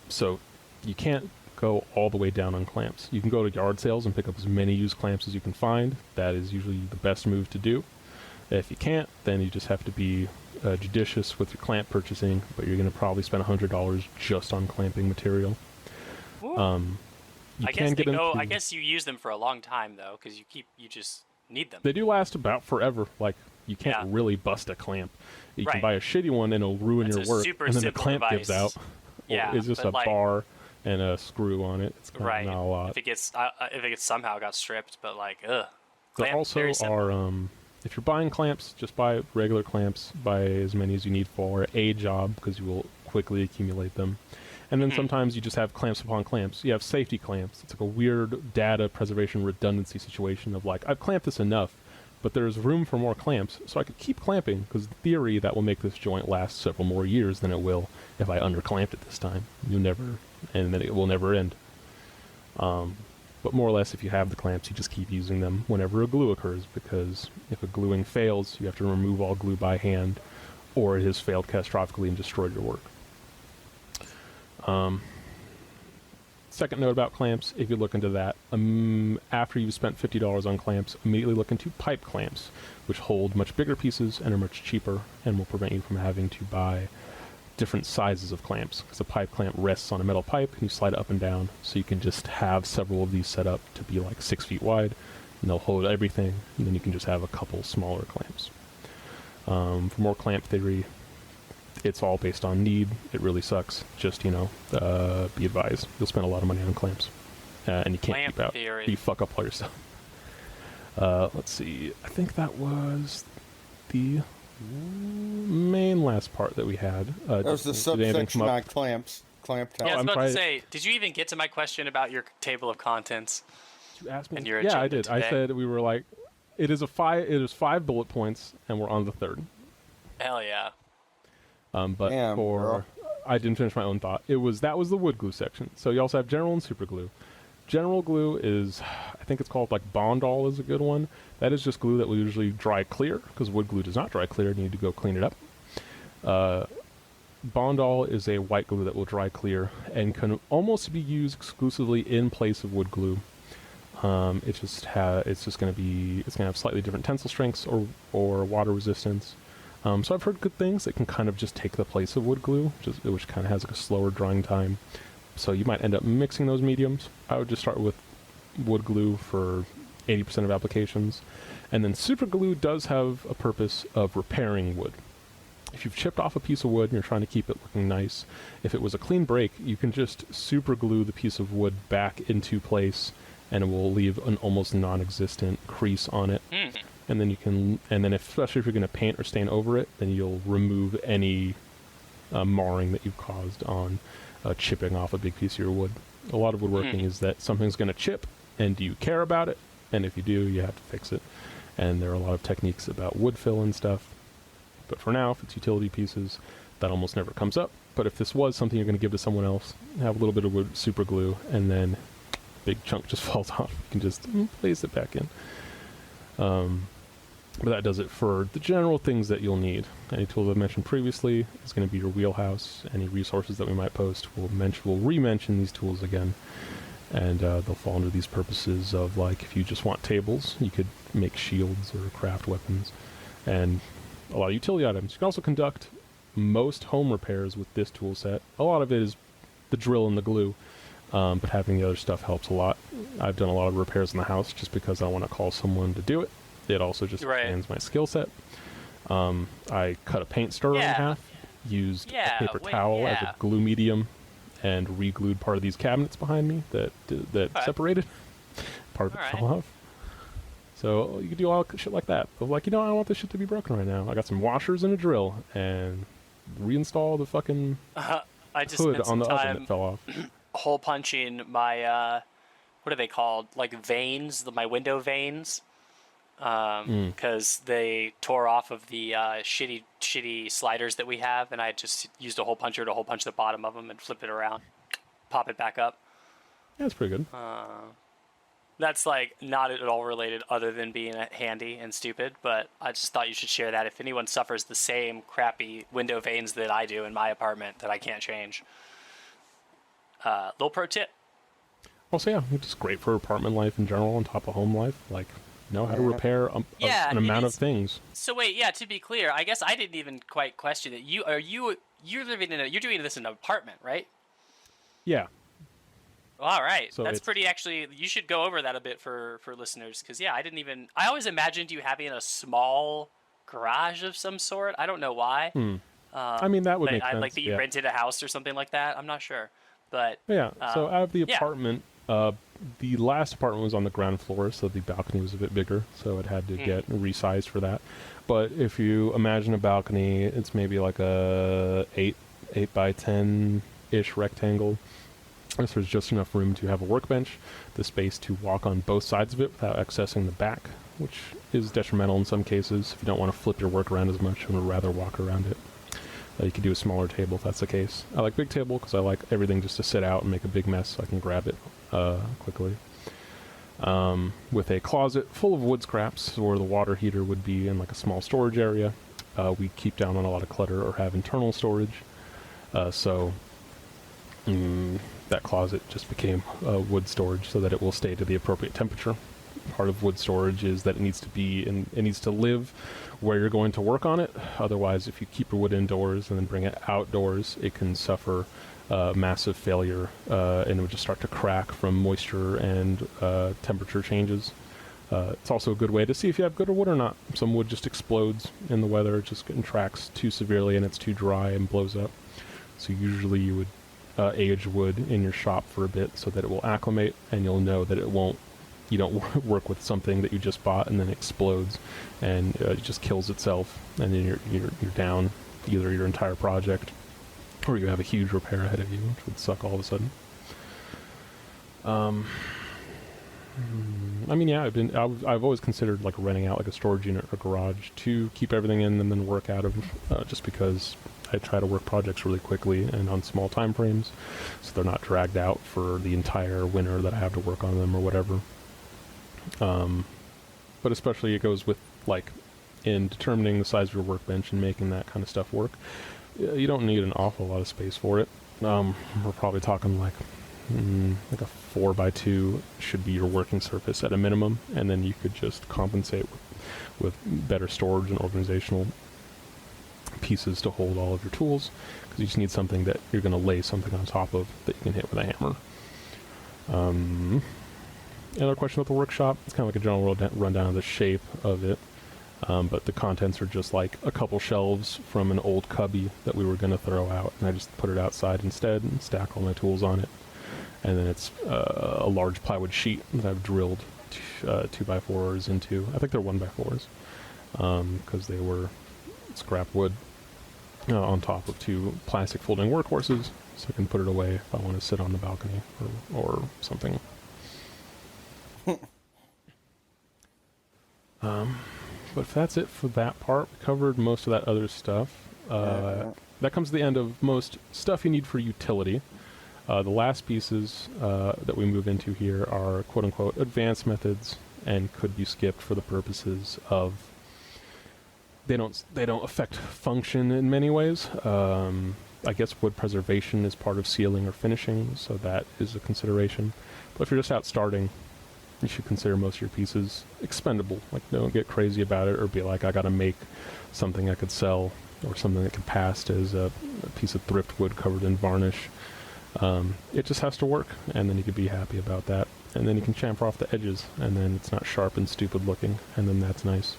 [SPEAKER 3] So you can't go all the way down on clamps. You can go to yard sales and pick up as many used clamps as you can find. That is usually the best move to do. If you can't, then you just have to be judicious with your clamp purchasing, but you're going to probably spend $100 just on clamping material.
[SPEAKER 1] I guess you use them for a long time though, because you just need them.
[SPEAKER 3] They do last about forever. Like you can't really bust a clamp. You can buy a shitty one and it'll ruin your work, and then the clamp gives out.
[SPEAKER 1] Yeah,
[SPEAKER 3] it's just a bar and a screw on it. It's not a lot.
[SPEAKER 1] If it gets somehow got stripped, but
[SPEAKER 3] There also are if you're buying clamps, just buy regular clamps. Buy as many as you need for a job because you will quickly accumulate them. And then sometimes you just have clamps upon clamps. You have safety clamps. It's like a weird data preservation redundancy situation of like, I've clamped this enough, but there's room for more clamps, so I could keep clamping because in theory that will make this joint last several more years than it will if I underclamped it this time. And then it will never end. But more or less, if you have the clamps, you just keep using them whenever a glue occurs, because if a gluing fails, you have to remove all glue by hand, or it has failed catastrophically and destroyed your work. Second note about clamps, if you look into that, after you've spent $50 on clamps, immediately look into pipe clamps, which hold much bigger pieces and are much cheaper and will prevent you from having to buy different sizes of clamps, because a pipe clamp rests on a metal pipe and you slide it up and down, so you can just have several of these set up to be like 6 feet wide, and they'll hold everything, and then you can just have a couple smaller clamps. For more clamp theory, it's all based on need. It really sucks. Just, be advised. You'll spend a lot of money on clamps. And you can't keep out. You fuck up all your stuff. Let's see. I think that was the main last part that we had.
[SPEAKER 2] That was the
[SPEAKER 3] did anything
[SPEAKER 2] subsection
[SPEAKER 3] come up?
[SPEAKER 2] on clamps. Clamp
[SPEAKER 1] Yeah, I
[SPEAKER 2] top.
[SPEAKER 1] was
[SPEAKER 3] I'm
[SPEAKER 1] about to
[SPEAKER 3] trying-
[SPEAKER 1] say, did you even get to my question about your table of contents?
[SPEAKER 3] You asked me.
[SPEAKER 1] And your
[SPEAKER 3] Yeah, I
[SPEAKER 1] agenda
[SPEAKER 3] did. I
[SPEAKER 1] today.
[SPEAKER 3] said we were like, it is 5 bullet points, and we're on the third.
[SPEAKER 1] Hell yeah.
[SPEAKER 3] But
[SPEAKER 2] Damn, girl.
[SPEAKER 3] I didn't finish my own thought. That was the wood glue section. So you also have general and super glue. General glue is, I think it's called like Bondol is a good one. That is just glue that will usually dry clear, because wood glue does not dry clear. You need to go clean it up. Bondol is a white glue that will dry clear and can almost be used exclusively in place of wood glue. It's just going to have slightly different tensile strengths or water resistance. So I've heard good things. It can kind of just take the place of wood glue, which kind of has like a slower drying time. So you might end up mixing those mediums. I would just start with wood glue for 80% of applications. And then super glue does have a purpose of repairing wood. If you've chipped off a piece of wood and you're trying to keep it looking nice, if it was a clean break, you can just super glue the piece of wood back into place, and it will leave an almost non-existent crease on it. And then especially if you're going to paint or stain over it, then you'll remove any marring that you've caused on chipping off a big piece of your wood. A lot of woodworking is that something's going to chip, and do you care about it? And if you do, you have to fix it. And there are a lot of techniques about wood fill and stuff. But for now, if it's utility pieces, that almost never comes up. But if this was something you're going to give to someone else, have a little bit of wood super glue, and then big chunk just falls off, you can just place it back in. But that does it for the general things that you'll need. Any tools I've mentioned previously is going to be your wheelhouse. Any resources that we might post, we'll re-mention these tools again. And they'll fall under these purposes of, like, if you just want tables, you could make shields or craft weapons. And a lot of utility items. You can also conduct most home repairs with this tool set. A lot of it is the drill and the glue, but having the other stuff helps a lot. I've done a lot of repairs in the house just because I want to call someone to do it. It also just expands my skill set. I cut a paint stirrer in half, used a paper towel as a glue medium, and re-glued part of these cabinets behind me that separated. Part of it fell off. So you could do all shit like that. But like, I don't want this shit to be broken right now. I got some washers and a drill, and reinstall the fucking
[SPEAKER 1] I just
[SPEAKER 3] hood
[SPEAKER 1] spent
[SPEAKER 3] on
[SPEAKER 1] some
[SPEAKER 3] the oven
[SPEAKER 1] time
[SPEAKER 3] that fell off.
[SPEAKER 1] hole punching my what are they called? Like vanes, my window vanes. Because they tore off of the shitty sliders that we have, and I just used a hole puncher to hole punch the bottom of them and flip it around, pop it back up.
[SPEAKER 3] Yeah, that's pretty good.
[SPEAKER 1] That's like not at all related other than being handy and stupid, but I just thought you should share that if anyone suffers the same crappy window vanes that I do in my apartment that I can't change. Little pro tip.
[SPEAKER 3] Also, yeah, it's just great for apartment life in general on top of home life. Like, know how to repair an amount of things.
[SPEAKER 1] So wait, to be clear, I guess I didn't even quite question it. You're living you're doing this in an apartment, right?
[SPEAKER 3] Yeah.
[SPEAKER 1] All right,
[SPEAKER 3] so
[SPEAKER 1] that's pretty. Actually, you should go over that a bit for listeners, because I always imagined you having a small garage of some sort. I don't know why.
[SPEAKER 3] I mean, that would make sense.
[SPEAKER 1] Like that you rented a house or something like that. I'm not sure, but
[SPEAKER 3] yeah. So out of the apartment, the last apartment was on the ground floor, so the balcony was a bit bigger, so it had to get resized for that. But if you imagine a balcony, it's maybe like a 8 by 10-ish rectangle. If there's just enough room to have a workbench, the space to walk on both sides of it without accessing the back, which is detrimental in some cases. If you don't want to flip your work around as much and would rather walk around it, you could do a smaller table if that's the case. I like big table because I like everything just to sit out and make a big mess so I can grab it quickly. With a closet full of wood scraps where the water heater would be in like a small storage area. We keep down on a lot of clutter or have internal storage. So that closet just became wood storage so that it will stay to the appropriate temperature. Part of wood storage is that it needs to live where you're going to work on it. Otherwise, if you keep your wood indoors and then bring it outdoors, it can suffer massive failure and it would just start to crack from moisture and temperature changes. It's also a good way to see if you have good wood or not. Some wood just explodes in the weather, it just contracts too severely and it's too dry and blows up. So usually you would age wood in your shop for a bit so that it will acclimate and you'll know that it won't you don't work with something that you just bought and then explodes and it just kills itself, and then you're down either your entire project or you have a huge repair ahead of you, which would suck all of a sudden. I mean, yeah, I've always considered like renting out like a storage unit or garage to keep everything in and then work out of, just because I try to work projects really quickly and on small time frames, so they're not dragged out for the entire winter that I have to work on them or whatever. But especially it goes with like in determining the size of your workbench and making that kind of stuff work. You don't need an awful lot of space for it. We're probably talking like a 4x2 should be your working surface at a minimum, and then you could just compensate with better storage and organizational pieces to hold all of your tools, because you just need something that you're going to lay something on top of that you can hit with a hammer. Another question about the workshop, it's kind of like a general rundown of the shape of it, but the contents are just like a couple shelves from an old cubby that we were going to throw out, and I just put it outside instead and stack all my tools on it. And then it's a large plywood sheet that I've drilled 2x4s into. I think they're 1x4s, because they were scrap wood, on top of 2 plastic folding workhorses, so I can put it away if I want to sit on the balcony or something. But if that's it for that part, we covered most of that other stuff. That comes to the end of most stuff you need for utility. The last pieces that we move into here are quote-unquote advanced methods and could be skipped for the purposes of they don't affect function in many ways. I guess wood preservation is part of sealing or finishing, so that is a consideration. But if you're just out starting, you should consider most of your pieces expendable. Like, don't get crazy about it or be like, I gotta make something I could sell or something that could pass as a piece of thrift wood covered in varnish. It just has to work, and then you can be happy about that. And then you can chamfer off the edges, and then it's not sharp and stupid looking, and then that's nice.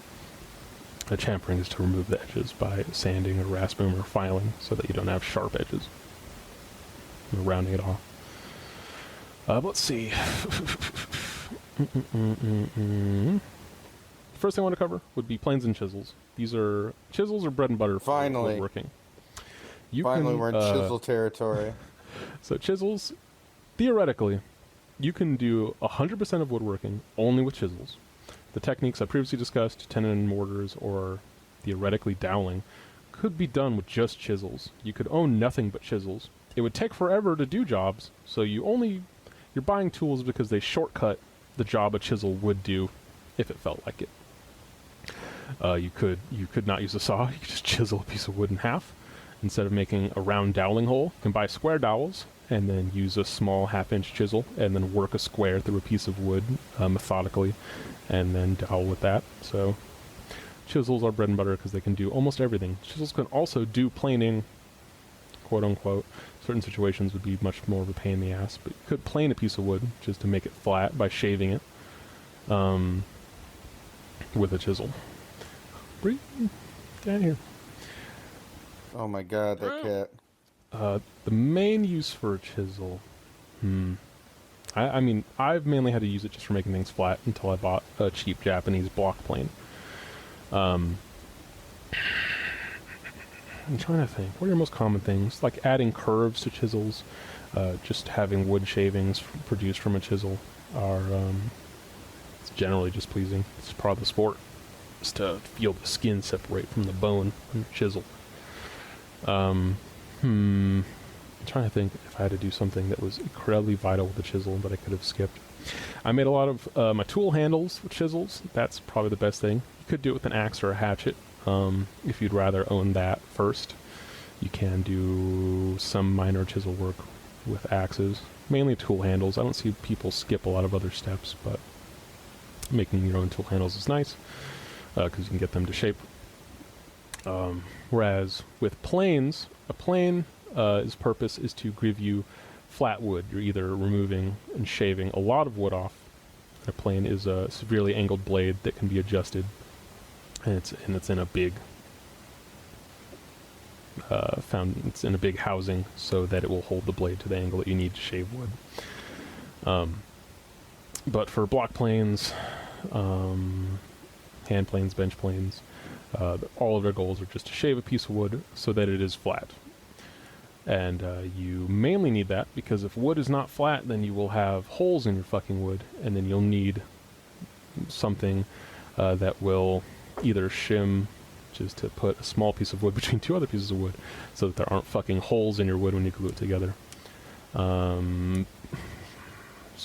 [SPEAKER 3] The chamfering is to remove the edges by sanding or rasping or filing so that you don't have sharp edges. And rounding it off. Let's see. First thing I want to cover would be planes and chisels. Chisels are bread and butter for woodworking.
[SPEAKER 2] Finally, we're in chisel territory.
[SPEAKER 3] So chisels, theoretically, you can do 100% of woodworking only with chisels. The techniques I previously discussed, tenon and mortars, or theoretically doweling, could be done with just chisels. You could own nothing but chisels. It would take forever to do jobs, so you're buying tools because they shortcut the job a chisel would do if it felt like it. You could not use a saw. You could just chisel a piece of wood in half. Instead of making a round doweling hole, you can buy square dowels and then use a small half-inch chisel and then work a square through a piece of wood methodically and then dowel with that. So chisels are bread and butter because they can do almost everything. Chisels can also do planing, quote-unquote. Certain situations would be much more of a pain in the ass, but you could plane a piece of wood just to make it flat by shaving it with a chisel. Get out of here.
[SPEAKER 2] Oh my god, that cat.
[SPEAKER 3] The main use for a chisel, I mean, I've mainly had to use it just for making things flat until I bought a cheap Japanese block plane. I'm trying to think. What are your most common things? Like adding curves to chisels, just having wood shavings produced from a chisel are it's generally just pleasing. It's part of the sport, just to feel the skin separate from the bone from the chisel. I'm trying to think if I had to do something that was incredibly vital with the chisel that I could have skipped. I made a lot of my tool handles with chisels. That's probably the best thing. You could do it with an axe or a hatchet. If you'd rather own that first, you can do some minor chisel work with axes. Mainly tool handles. I don't see people skip a lot of other steps, but making your own tool handles is nice because you can get them to shape. Whereas with planes, a plane, its purpose is to give you flat wood. You're either removing and shaving a lot of wood off. A plane is a severely angled blade that can be adjusted, and it's in a big it's in a big housing so that it will hold the blade to the angle that you need to shave wood. But for block planes, hand planes, bench planes, all of their goals are just to shave a piece of wood so that it is flat. And you mainly need that because if wood is not flat, then you will have holes in your fucking wood, and then you'll need something that will either shim, which is to put a small piece of wood between two other pieces of wood so that there aren't fucking holes in your wood when you glue it together. So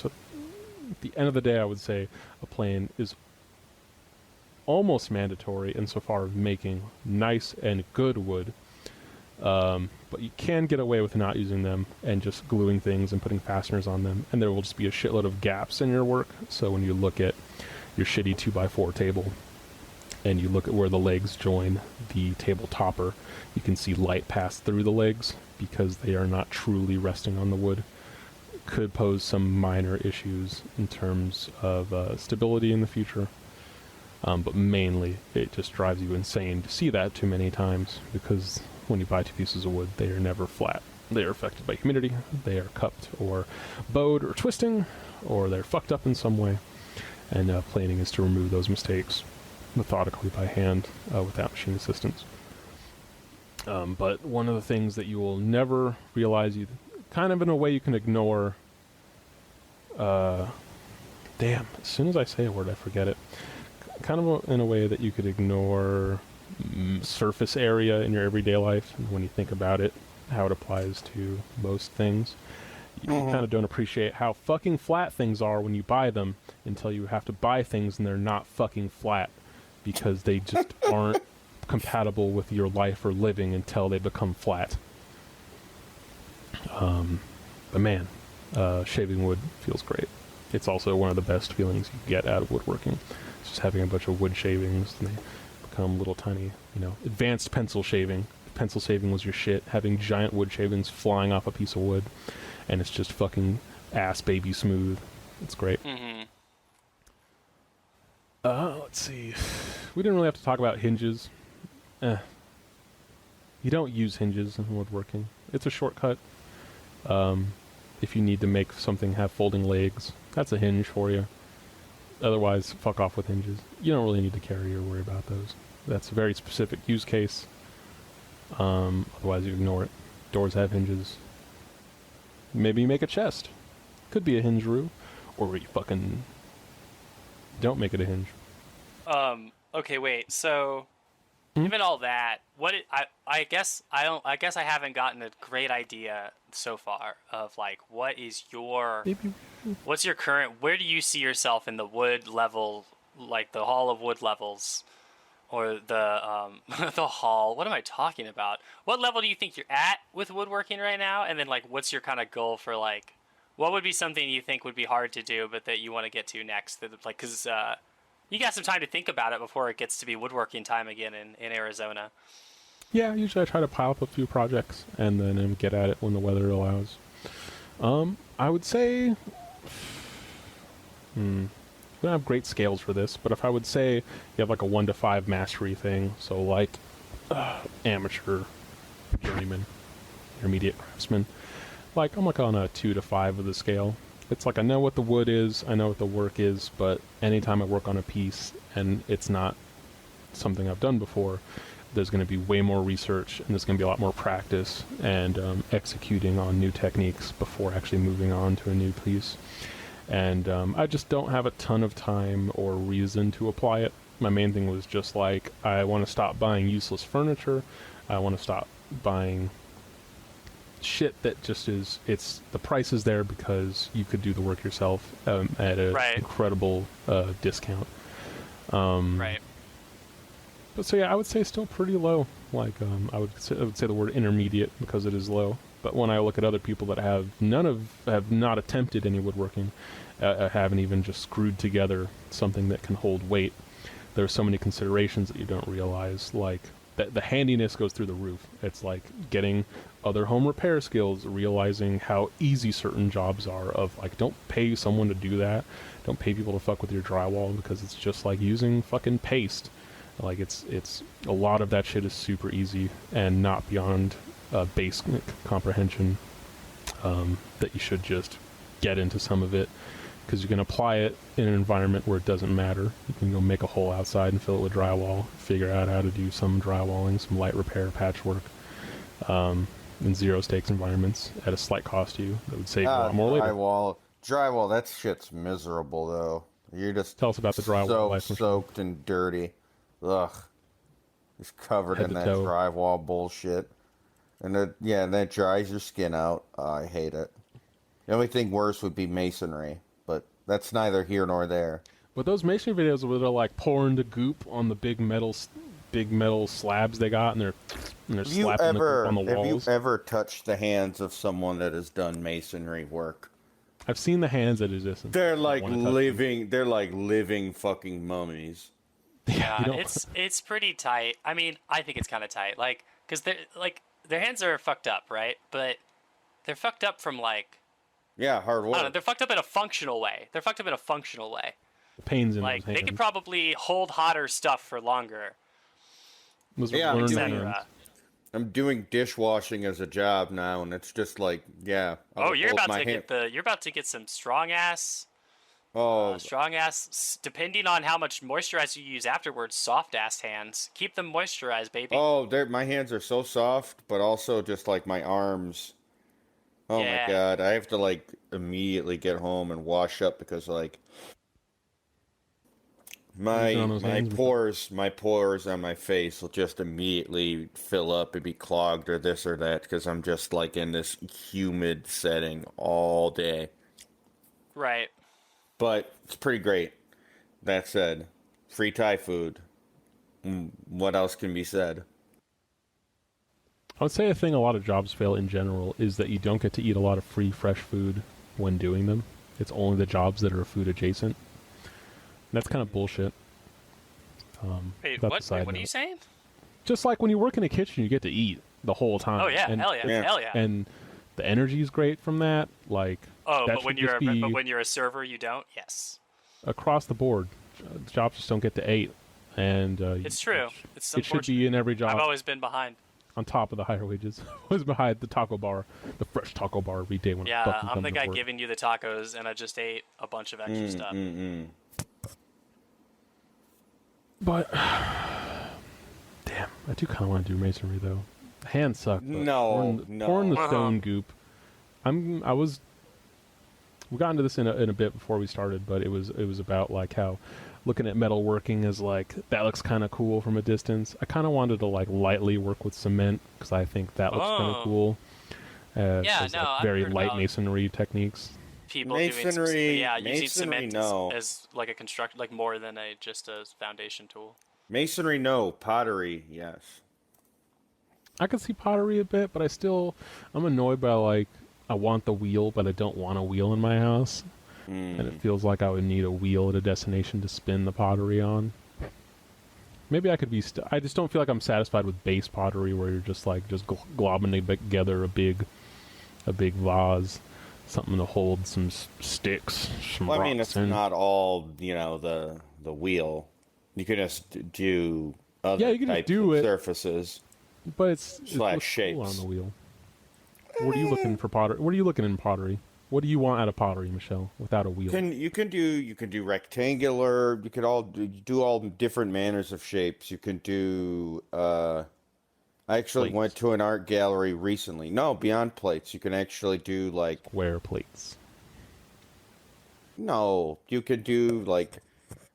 [SPEAKER 3] at the end of the day, I would say a plane is almost mandatory insofar as making nice and good wood. But you can get away with not using them and just gluing things and putting fasteners on them, and there will just be a shitload of gaps in your work. So when you look at your shitty 2x4 table and you look at where the legs join the table topper, you can see light pass through the legs because they are not truly resting on the wood. Could pose some minor issues in terms of stability in the future. But mainly, it just drives you insane to see that too many times, because when you buy two pieces of wood, they are never flat. They are affected by humidity, they are cupped or bowed or twisting, or they're fucked up in some way. And planing is to remove those mistakes methodically by hand without machine assistance. But one of the things that you will never realize, you kind of in a way you can ignore... damn, as soon as I say a word, I forget it. Kind of in a way that you could ignore surface area in your everyday life, and when you think about it, how it applies to most things. You kind of don't appreciate how fucking flat things are when you buy them until you have to buy things and they're not fucking flat because they just aren't compatible with your life or living until they become flat. But man, shaving wood feels great. It's also one of the best feelings you can get out of woodworking. It's just having a bunch of wood shavings, and they become little tiny, advanced pencil shaving. If pencil shaving was your shit, having giant wood shavings flying off a piece of wood, and it's just fucking ass baby smooth. It's great.
[SPEAKER 1] Mm-hmm.
[SPEAKER 3] Let's see. We didn't really have to talk about hinges. You don't use hinges in woodworking. It's a shortcut. If you need to make something have folding legs, that's a hinge for you. Otherwise, fuck off with hinges. You don't really need to carry or worry about those. That's a very specific use case. Otherwise, you ignore it. Doors have hinges. Maybe you make a chest. Could be a hinge roo. Or you fucking don't make it a hinge.
[SPEAKER 1] Okay, wait. So, given all that, I guess I haven't gotten a great idea so far of like what's your current, where do you see yourself in the wood level, like the hall of wood levels, or the the hall? What am I talking about? What level do you think you're at with woodworking right now? And then like, what's your kind of goal for like, what would be something you think would be hard to do but that you want to get to next? Like, because you got some time to think about it before it gets to be woodworking time again in Arizona.
[SPEAKER 3] Yeah, usually I try to pile up a few projects and then get at it when the weather allows. I would say... we don't have great scales for this, but if I would say you have like a 1 to 5 mastery thing, so like amateur, journeyman, intermediate craftsman, like I'm like on a 2 to 5 of the scale. It's like I know what the wood is, I know what the work is, but anytime I work on a piece and it's not something I've done before, there's going to be way more research and there's going to be a lot more practice and executing on new techniques before actually moving on to a new piece. And I just don't have a ton of time or reason to apply it. My main thing was just like, I want to stop buying useless furniture. I want to stop buying shit that just is, the price is there because you could do the work yourself at an incredible discount.
[SPEAKER 1] Right.
[SPEAKER 3] But so yeah, I would say still pretty low. Like I would say the word intermediate because it is low. But when I look at other people that have not attempted any woodworking, haven't even just screwed together something that can hold weight, there are so many considerations that you don't realize. Like the handiness goes through the roof. It's like getting other home repair skills, realizing how easy certain jobs are. Of like, don't pay someone to do that. Don't pay people to fuck with your drywall because it's just like using fucking paste. Like it's a lot of that shit is super easy and not beyond basic comprehension. That you should just get into some of it because you can apply it in an environment where it doesn't matter. You can go make a hole outside and fill it with drywall, figure out how to do some drywalling, some light repair, patchwork, in zero stakes environments at a slight cost to you. That would save you a lot more labor.
[SPEAKER 2] Drywall, that shit's miserable though. You're just
[SPEAKER 3] Tell us about the drywall life machine.
[SPEAKER 2] soaked and dirty. Ugh. Just covered
[SPEAKER 3] Head
[SPEAKER 2] in
[SPEAKER 3] to
[SPEAKER 2] that
[SPEAKER 3] toe.
[SPEAKER 2] drywall bullshit. And that dries your skin out. Oh, I hate it. The only thing worse would be masonry, but that's neither here nor there.
[SPEAKER 3] But those masonry videos where they're like pouring the goop on the big metal slabs they got, and they're slapping the goop on the walls.
[SPEAKER 2] Have you ever touched the hands of someone that has done masonry work?
[SPEAKER 3] I've seen the hands that exist.
[SPEAKER 2] They're like living fucking mummies.
[SPEAKER 1] Yeah, it's pretty tight. I mean, I think it's kind of tight, like, because they're like their hands are fucked up, right? But they're fucked up from like,
[SPEAKER 2] yeah, hard work.
[SPEAKER 1] I don't know, they're fucked up in a functional way.
[SPEAKER 3] Pains in
[SPEAKER 1] Like
[SPEAKER 3] those hands.
[SPEAKER 1] they could probably hold hotter stuff for longer.
[SPEAKER 2] I'm doing dishwashing as a job now, and it's just like, yeah.
[SPEAKER 1] You're about to get some strong ass, depending on how much moisturizer you use afterwards, soft ass hands. Keep them moisturized, baby.
[SPEAKER 2] Oh, my hands are so soft, but also just like my arms. Oh my god, I have to like immediately get home and wash up because like my pores on my face will just immediately fill up and be clogged or this or that because I'm just like in this humid setting all day.
[SPEAKER 1] Right.
[SPEAKER 2] But it's pretty great. That said, free Thai food. What else can be said?
[SPEAKER 3] I would say a thing a lot of jobs fail in general is that you don't get to eat a lot of free, fresh food when doing them. It's only the jobs that are food adjacent. And that's kind of bullshit.
[SPEAKER 1] Wait, what are you saying?
[SPEAKER 3] Just like when you work in a kitchen, you get to eat the whole time.
[SPEAKER 1] Oh yeah, hell yeah.
[SPEAKER 3] And the energy is great from that. Like,
[SPEAKER 1] but when you're a server, you don't. Yes.
[SPEAKER 3] Across the board, jobs just don't get to eat, and
[SPEAKER 1] it's true.
[SPEAKER 3] It should be in every job.
[SPEAKER 1] I've always been behind.
[SPEAKER 3] On top of the higher wages, was behind the taco bar, the fresh taco bar every day when
[SPEAKER 1] I'm the guy giving you the tacos, and I just ate a bunch of extra stuff.
[SPEAKER 3] But damn, I do kind of want to do masonry though. Hands suck.
[SPEAKER 2] No.
[SPEAKER 3] Pouring the stone goop. We got into this in a bit before we started, but it was about like how looking at metalworking is like that looks kind of cool from a distance. I kind of wanted to like lightly work with cement because I think that looks kind of cool. Very light masonry techniques.
[SPEAKER 1] People using cement as like a construct, like more than just a foundation tool.
[SPEAKER 2] Masonry, no. Pottery, yes.
[SPEAKER 3] I can see pottery a bit, but I'm annoyed by like I want the wheel, but I don't want a wheel in my house. And it feels like I would need a wheel at a destination to spin the pottery on. Maybe I could be... I just don't feel like I'm satisfied with base pottery where you're just like globbing together a big vase, something to hold some sticks, some rocks
[SPEAKER 2] it's not all, the wheel. You could just do other types of surfaces.
[SPEAKER 3] But it's
[SPEAKER 2] shapes
[SPEAKER 3] cool on the wheel. What are you looking for pottery? What are you looking in pottery? What do you want out of pottery, Michelle, without a wheel?
[SPEAKER 2] You can do rectangular. You could do all different manners of shapes. You can do. I actually went to an art gallery recently. No, beyond plates. You can actually do like
[SPEAKER 3] square plates.
[SPEAKER 2] No, you could do like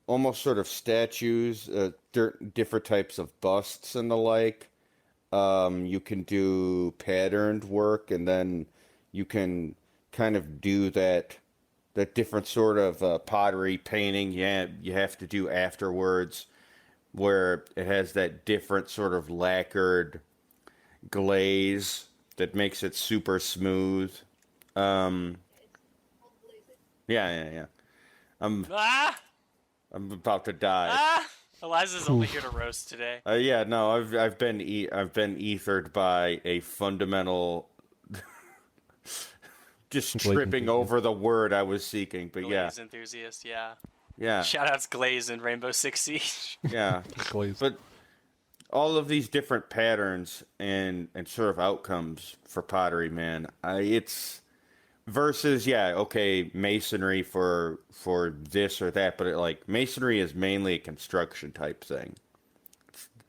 [SPEAKER 2] almost sort of statues, different types of busts and the like. You can do patterned work, and then you can kind of do that different sort of pottery painting you have to do afterwards, where it has that different sort of lacquered glaze that makes it super smooth. Yeah. I'm about to die.
[SPEAKER 1] Eliza's only here to roast today.
[SPEAKER 2] Yeah, no, I've been ethered by a fundamental just tripping over the word I was seeking, but
[SPEAKER 1] Glaze enthusiast, yeah.
[SPEAKER 2] Yeah.
[SPEAKER 1] Shoutouts Glaze and Rainbow Six Siege.
[SPEAKER 2] Yeah.
[SPEAKER 3] Glaze.
[SPEAKER 2] But all of these different patterns and sort of outcomes for pottery, man, it's versus okay, masonry for this or that, but like masonry is mainly a construction type thing.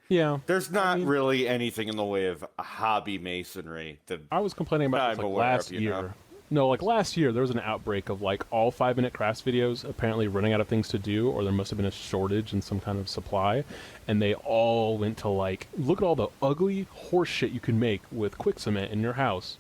[SPEAKER 3] Yeah.
[SPEAKER 2] There's not really anything in the way of a hobby masonry that
[SPEAKER 3] I was complaining about this, like, last
[SPEAKER 2] of,
[SPEAKER 3] year. No, like last year there was an outbreak of like all 5-minute crafts videos apparently running out of things to do, or there must have been a shortage in some kind of supply, and they all went to like, look at all the ugly horse shit you can make with quick cement in your house.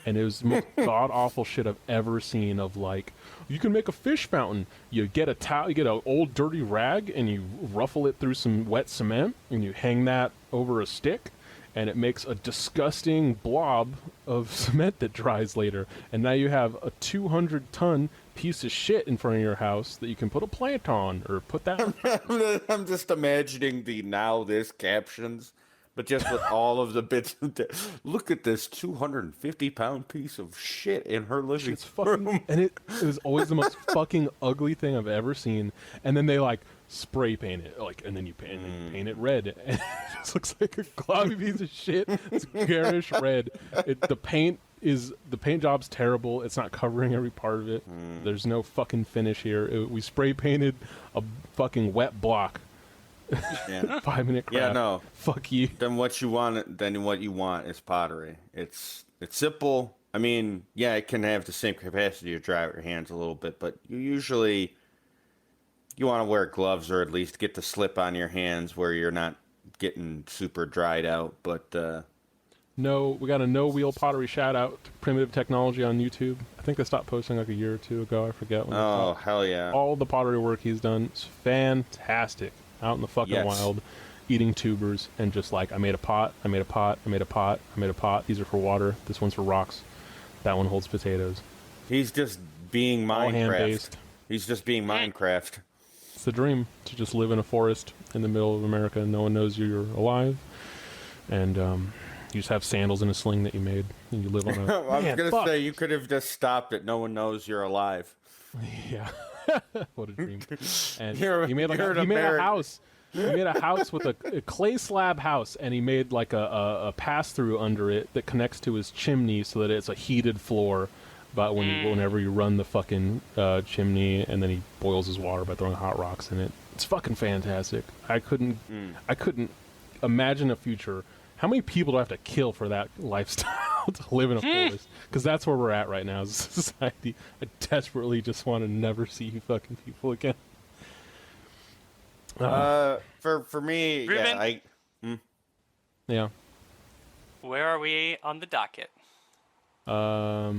[SPEAKER 3] And it was the most god awful shit I've ever seen. Of like, you can make a fish fountain. You get a towel, you get an old dirty rag, and you ruffle it through some wet cement, and you hang that over a stick, and it makes a disgusting blob of cement that dries later. And now you have a 200-ton piece of shit in front of your house that you can put a plant on, or put that...
[SPEAKER 2] I'm just imagining the now this captions, but just with all of the bits. Look at this 250-pound piece of shit in her living room.
[SPEAKER 3] And it was always the most fucking ugly thing I've ever seen. And then they like spray paint it, like, and then you paint it red, and it just looks like a globby piece of shit. It's garish red. The paint job's terrible. It's not covering every part of it. There's no fucking finish here. We spray painted a fucking wet block.
[SPEAKER 2] Yeah.
[SPEAKER 3] 5-minute craft.
[SPEAKER 2] Yeah, no.
[SPEAKER 3] Fuck you.
[SPEAKER 2] Then what you want is pottery. It's simple. I mean, yeah, it can have the same capacity to dry out your hands a little bit, but you want to wear gloves, or at least get the slip on your hands where you're not getting super dried out. But
[SPEAKER 3] we got a no-wheel pottery shout-out to Primitive Technology on YouTube. I think they stopped posting like a year or two ago. I forget when.
[SPEAKER 2] Oh, hell yeah.
[SPEAKER 3] All the pottery work he's done is fantastic. Out in the fucking wild, eating tubers, and just like, I made a pot, I made a pot, I made a pot, I made a pot. These are for water. This one's for rocks. That one holds potatoes.
[SPEAKER 2] He's just being
[SPEAKER 3] All
[SPEAKER 2] Minecraft.
[SPEAKER 3] hand-based.
[SPEAKER 2] He's just being Minecraft.
[SPEAKER 3] It's the dream, to just live in a forest in the middle of America and no one knows you're alive. And you just have sandals in a sling that you made, and you live on a...
[SPEAKER 2] I was going to say, you could have just stopped it. No one knows you're alive.
[SPEAKER 3] Yeah. What a dream. And
[SPEAKER 2] You're-
[SPEAKER 3] he made like
[SPEAKER 2] you're an
[SPEAKER 3] he made a
[SPEAKER 2] American.
[SPEAKER 3] house. He made a house with a clay slab house, and he made like a pass-through under it that connects to his chimney so that it's a heated floor. But whenever you run the fucking chimney, and then he boils his water by throwing hot rocks in it. It's fucking fantastic. I couldn't imagine a future. How many people do I have to kill for that lifestyle to live in a forest? Because that's where we're at right now as a society. I desperately just want to never see you fucking people again.
[SPEAKER 2] For me,
[SPEAKER 1] Ruben?
[SPEAKER 3] Yeah.
[SPEAKER 1] Where are we on the docket? Are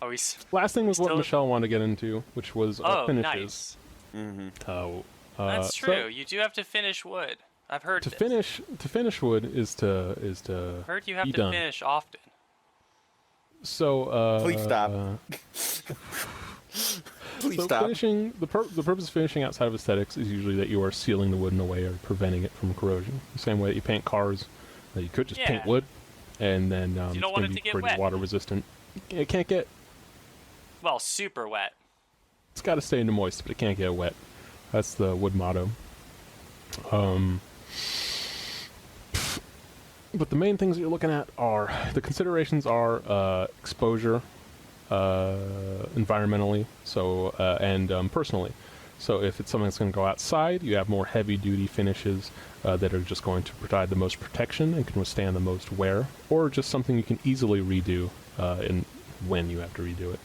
[SPEAKER 1] we?
[SPEAKER 3] Last thing was what
[SPEAKER 1] Still-
[SPEAKER 3] Michelle wanted to get into, which was finishes.
[SPEAKER 1] Nice. That's true.
[SPEAKER 3] So
[SPEAKER 1] You do have to finish wood. I've heard
[SPEAKER 3] to
[SPEAKER 1] this.
[SPEAKER 3] finish wood is to
[SPEAKER 1] Heard you have
[SPEAKER 3] be
[SPEAKER 1] to
[SPEAKER 3] done.
[SPEAKER 1] finish often.
[SPEAKER 3] So
[SPEAKER 2] please stop. Please
[SPEAKER 3] So
[SPEAKER 2] stop.
[SPEAKER 3] finishing the purpose of finishing outside of aesthetics is usually that you are sealing the wood in a way or preventing it from corrosion. The same way that you paint cars, that you could just paint
[SPEAKER 1] Yeah.
[SPEAKER 3] wood, and then
[SPEAKER 1] You
[SPEAKER 3] it's
[SPEAKER 1] don't
[SPEAKER 3] going
[SPEAKER 1] want
[SPEAKER 3] to
[SPEAKER 1] it
[SPEAKER 3] be
[SPEAKER 1] to get
[SPEAKER 3] pretty
[SPEAKER 1] wet.
[SPEAKER 3] water resistant. It can't get.
[SPEAKER 1] Well, super wet.
[SPEAKER 3] It's got to stay in the moist, but it can't get wet. That's the wood motto. But the main things that you're looking at are the considerations are exposure, environmentally, so and personally. So if it's something that's going to go outside, you have more heavy-duty finishes that are just going to provide the most protection and can withstand the most wear, or just something you can easily redo when you have to redo it.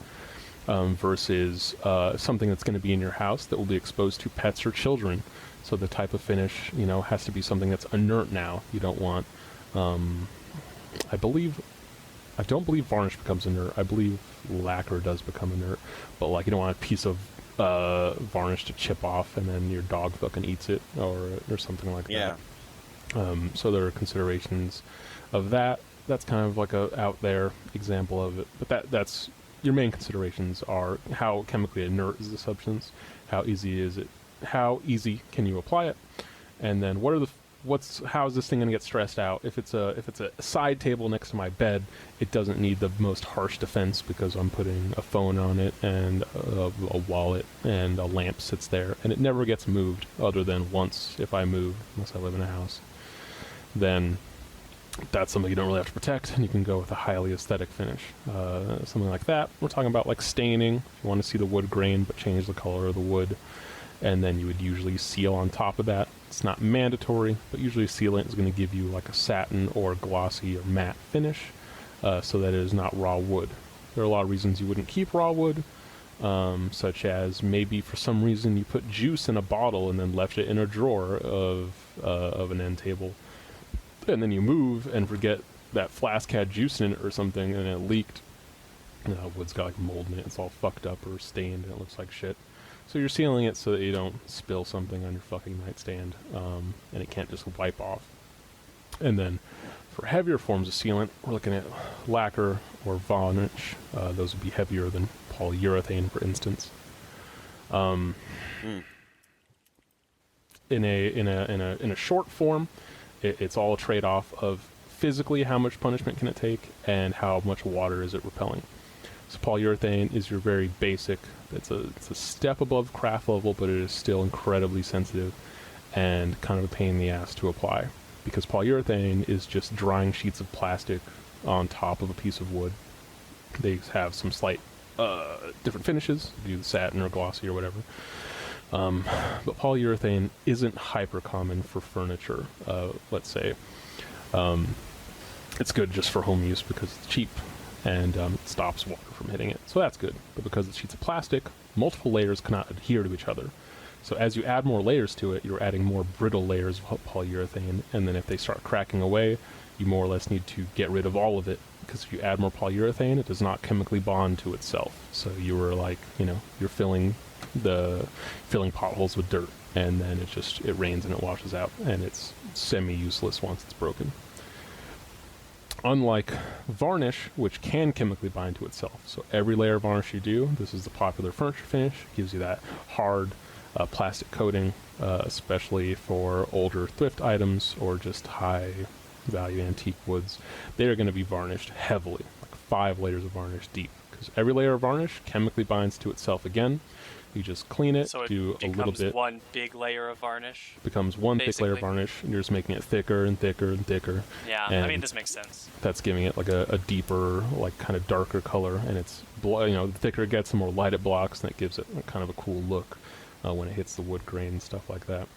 [SPEAKER 3] Versus something that's going to be in your house that will be exposed to pets or children. So the type of finish, has to be something that's inert now. You don't want, I don't believe varnish becomes inert. I believe lacquer does become inert. But like, you don't want a piece of varnish to chip off and then your dog fucking eats it or something like that. So there are considerations of that. That's kind of like a out there example of it. But that's your main considerations are how chemically inert is the substance, how easy can you apply it, and then how is this thing going to get stressed out? If it's a side table next to my bed, it doesn't need the most harsh defense because I'm putting a phone on it and a wallet and a lamp sits there, and it never gets moved other than once if I move, unless I live in a house. Then That's something you don't really have to protect, and you can go with a highly aesthetic finish. Something like that. We're talking about like staining. If you want to see the wood grain but change the color of the wood, and then you would usually seal on top of that. It's not mandatory, but usually sealant is going to give you like a satin or glossy or matte finish, so that it is not raw wood. There are a lot of reasons you wouldn't keep raw wood, such as maybe for some reason you put juice in a bottle and then left it in a drawer of an end table, and then you move and forget that flask had juice in it or something, and it leaked. Wood's got like mold in it. It's all fucked up or stained, and it looks like shit. So you're sealing it so that you don't spill something on your fucking nightstand, and it can't just wipe off. And then for heavier forms of sealant, we're looking at lacquer or varnish. Those would be heavier than polyurethane, for instance. In a short form, it's all a trade-off of physically how much punishment can it take and how much water is it repelling. So polyurethane is your very basic. It's a step above craft level, but it is still incredibly sensitive and kind of a pain in the ass to apply, because polyurethane is just drying sheets of plastic on top of a piece of wood. They have some slight different finishes, do satin or glossy or whatever. But polyurethane isn't hyper common for furniture, let's say. It's good just for home use because it's cheap and it stops water from hitting it. So that's good. But because it's sheets of plastic, multiple layers cannot adhere to each other. So as you add more layers to it, you're adding more brittle layers of polyurethane, and then if they start cracking away, you more or less need to get rid of all of it, because if you add more polyurethane, it does not chemically bond to itself. So you were like, you're filling potholes with dirt, and then it rains and it washes out, and it's semi-useless once it's broken. Unlike varnish, which can chemically bind to itself. So every layer of varnish you do, this is the popular furniture finish, gives you that hard plastic coating, especially for older thrift items or just high value antique woods. They are going to be varnished heavily, like 5 layers of varnish deep, because every layer of varnish chemically binds to itself again. You just clean it,
[SPEAKER 1] so
[SPEAKER 3] do a little bit.
[SPEAKER 1] One big layer of varnish.
[SPEAKER 3] Becomes one
[SPEAKER 1] basically.
[SPEAKER 3] thick layer of varnish, and you're just making it thicker and thicker and thicker.
[SPEAKER 1] Yeah, I mean, this makes sense.
[SPEAKER 3] That's giving it like a deeper, like kind of darker color, and it's the thicker it gets, the more light it blocks, and it gives it kind of a cool look when it hits the wood grain and stuff like that.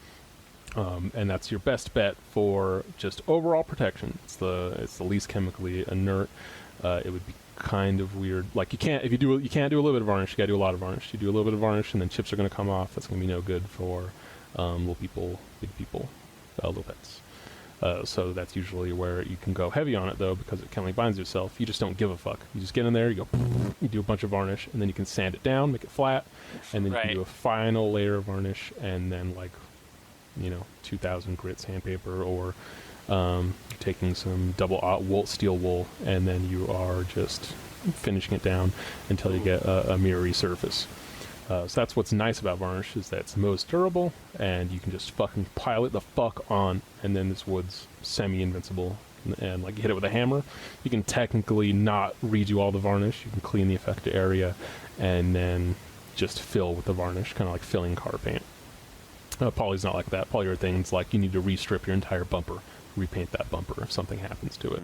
[SPEAKER 3] And that's your best bet for just overall protection. It's the least chemically inert. It would be kind of weird. Like you can't do a little bit of varnish. You gotta do a lot of varnish. You do a little bit of varnish, and then chips are gonna come off. That's gonna be no good for little people, big people, little pets. So that's usually where you can go heavy on it, though, because it chemically binds yourself. You just don't give a fuck. You just get in there, you go, you do a bunch of varnish, and then you can sand it down, make it flat, and then you can do a final layer of varnish, and then 2,000 grit sandpaper, or taking some double steel wool, and then you are just finishing it down until you get a mirrory surface. So that's what's nice about varnish, is that it's the most durable, and you can just fucking pile it the fuck on, and then this wood's semi-invincible. And like you hit it with a hammer, you can technically not redo all the varnish. You can clean the affected area, and then just fill with the varnish, kind of like filling car paint. Poly's not like that. Polyurethane's like you need to restrip your entire bumper, repaint that bumper if something happens to it.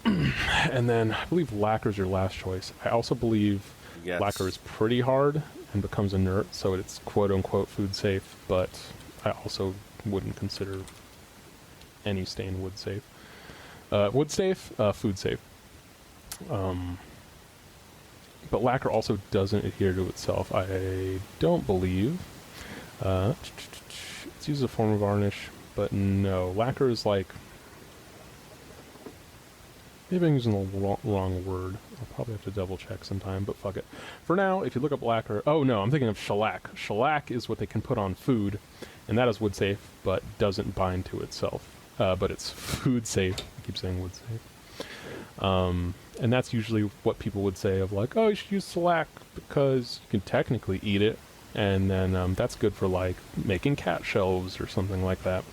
[SPEAKER 3] And then I believe lacquer's your last choice. I also believe lacquer is pretty hard and becomes inert, so it's quote-unquote food safe, but I also wouldn't consider any stain wood safe. Wood safe, food safe. But lacquer also doesn't adhere to itself, I don't believe. It's used as a form of varnish, but no. Lacquer is like... Maybe I'm using the wrong word. I'll probably have to double check sometime, but fuck it. For now, if you look up lacquer... Oh, no, I'm thinking of shellac. Shellac is what they can put on food, and that is wood safe, but doesn't bind to itself. But it's food safe. I keep saying wood safe. And that's usually what people would say of like, oh, you should use shellac because you can technically eat it, and then that's good for like making cat shelves or something like that.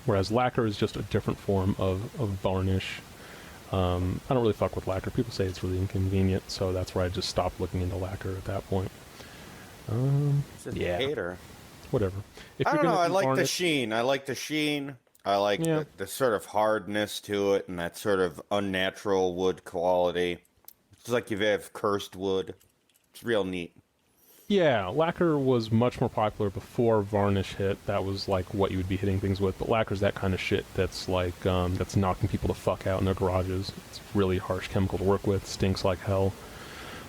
[SPEAKER 3] Whereas lacquer is just a different form of varnish. I don't really fuck with lacquer. People say it's really inconvenient, so that's where I just stopped looking into lacquer at that point.
[SPEAKER 2] He's a hater.
[SPEAKER 3] whatever. If
[SPEAKER 2] I
[SPEAKER 3] you're
[SPEAKER 2] don't know.
[SPEAKER 3] gonna
[SPEAKER 2] I
[SPEAKER 3] do
[SPEAKER 2] like the
[SPEAKER 3] varnish,
[SPEAKER 2] sheen. I like the sheen. I like
[SPEAKER 3] Yeah.
[SPEAKER 2] the sort of hardness to it and that sort of unnatural wood quality. It's like you have cursed wood. It's real neat.
[SPEAKER 3] Yeah, lacquer was much more popular before varnish hit. That was like what you would be hitting things with. But lacquer's that kind of shit that's like that's knocking people the fuck out in their garages. It's really harsh chemical to work with. Stinks like hell.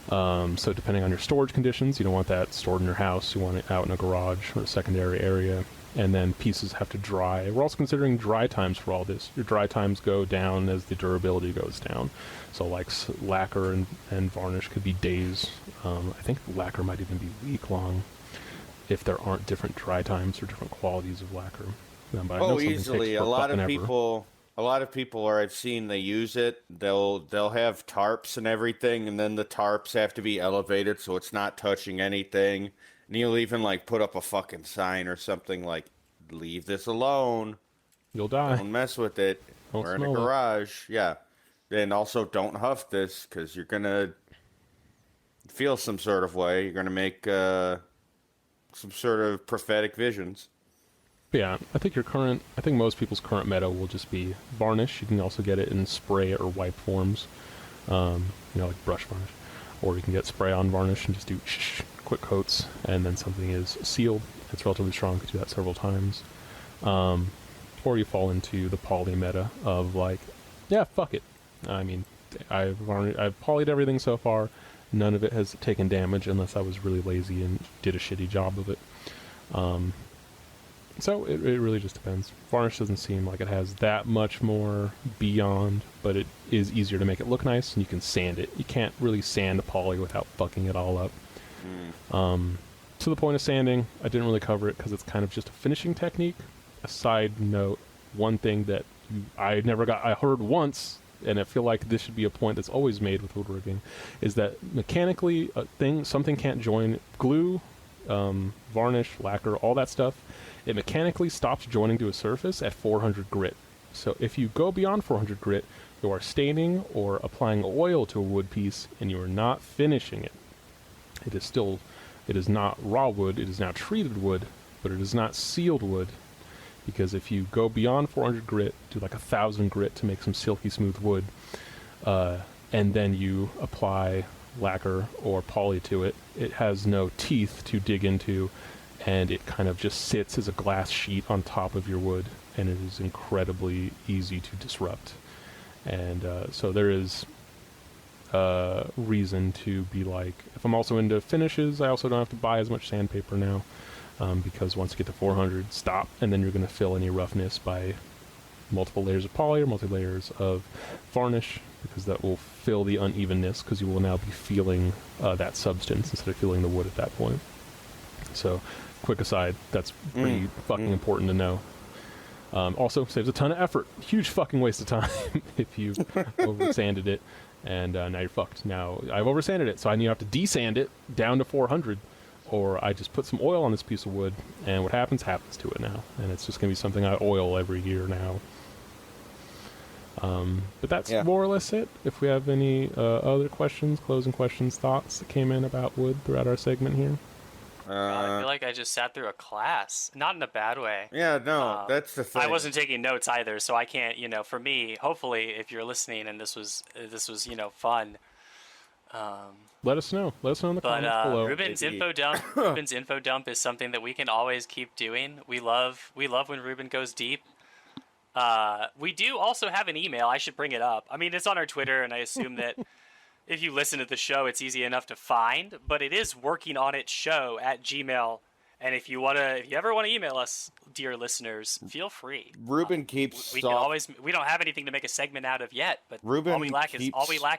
[SPEAKER 3] So depending on your storage conditions, you don't want that stored in your house. You want it out in a garage or a secondary area. And then pieces have to dry. We're also considering dry times for all this. Your dry times go down as the durability goes down. So like lacquer and varnish could be days. I think lacquer might even be week long if there aren't different dry times or different qualities of lacquer. But I know something takes
[SPEAKER 2] Easily. A lot of
[SPEAKER 3] forever.
[SPEAKER 2] people are, I've seen they use it. They'll have tarps and everything, and then the tarps have to be elevated so it's not touching anything. And you'll even like put up a fucking sign or something like, "Leave this alone.
[SPEAKER 3] You'll die.
[SPEAKER 2] Don't mess with it.
[SPEAKER 3] Don't
[SPEAKER 2] We're in a
[SPEAKER 3] smell it."
[SPEAKER 2] garage." Yeah. And also don't huff this because you're gonna feel some sort of way. You're gonna make some sort of prophetic visions.
[SPEAKER 3] But yeah, I think most people's current meta will just be varnish. You can also get it in spray or wipe forms, like brush varnish. Or you can get spray-on varnish and just do quick coats, and then something is sealed. It's relatively strong. You can do that several times. Or you fall into the poly meta of like, yeah, fuck it. I mean, I've polyed everything so far. None of it has taken damage unless I was really lazy and did a shitty job of it. So it really just depends. Varnish doesn't seem like it has that much more beyond, but it is easier to make it look nice, and you can sand it. You can't really sand a poly without fucking it all up. To the point of sanding, I didn't really cover it because it's kind of just a finishing technique. A side note, one thing that I heard once, and I feel like this should be a point that's always made with woodworking, is that mechanically something can't join glue, varnish, lacquer, all that stuff. It mechanically stops joining to a surface at 400 grit. So if you go beyond 400 grit, you are staining or applying oil to a wood piece, and you are not finishing it. It is not raw wood, it is now treated wood, but it is not sealed wood. Because if you go beyond 400 grit, do like 1,000 grit to make some silky smooth wood, and then you apply lacquer or poly to it, it has no teeth to dig into, and it kind of just sits as a glass sheet on top of your wood, and it is incredibly easy to disrupt. And so there is reason to be like, if I'm also into finishes, I also don't have to buy as much sandpaper now, because once you get to 400, stop, and then you're going to fill any roughness by multiple layers of poly or multiple layers of varnish, because that will fill the unevenness, because you will now be feeling that substance instead of feeling the wood at that point. So, quick aside, that's pretty fucking important to know. Also, saves a ton of effort. Huge fucking waste of time if you've over-sanded it, and now you're fucked. Now, I've over-sanded it, so I need to have to desand it down to 400, or I just put some oil on this piece of wood, and what happens to it now. And it's just going to be something I oil every year now. But that's more or less it. If we have any other questions, closing questions, thoughts that came in about wood throughout our segment here.
[SPEAKER 1] I feel like I just sat through a class, not in a bad way.
[SPEAKER 2] Yeah, no, that's the thing.
[SPEAKER 1] I wasn't taking notes either, so I can't. For me, hopefully, if you're listening and this was fun.
[SPEAKER 3] Let us know. Let us know in the comments below.
[SPEAKER 1] Ruben's info dump is something that we can always keep doing. We love when Ruben goes deep. We do also have an email. I should bring it up. I mean, it's on our Twitter, and I assume that if you listen to the show, it's easy enough to find. But it is workinonitshow@gmail.com. And if you ever want to email us, dear listeners, feel free.
[SPEAKER 2] Ruben keeps.
[SPEAKER 1] We don't have anything to make a segment out of yet, but all we lack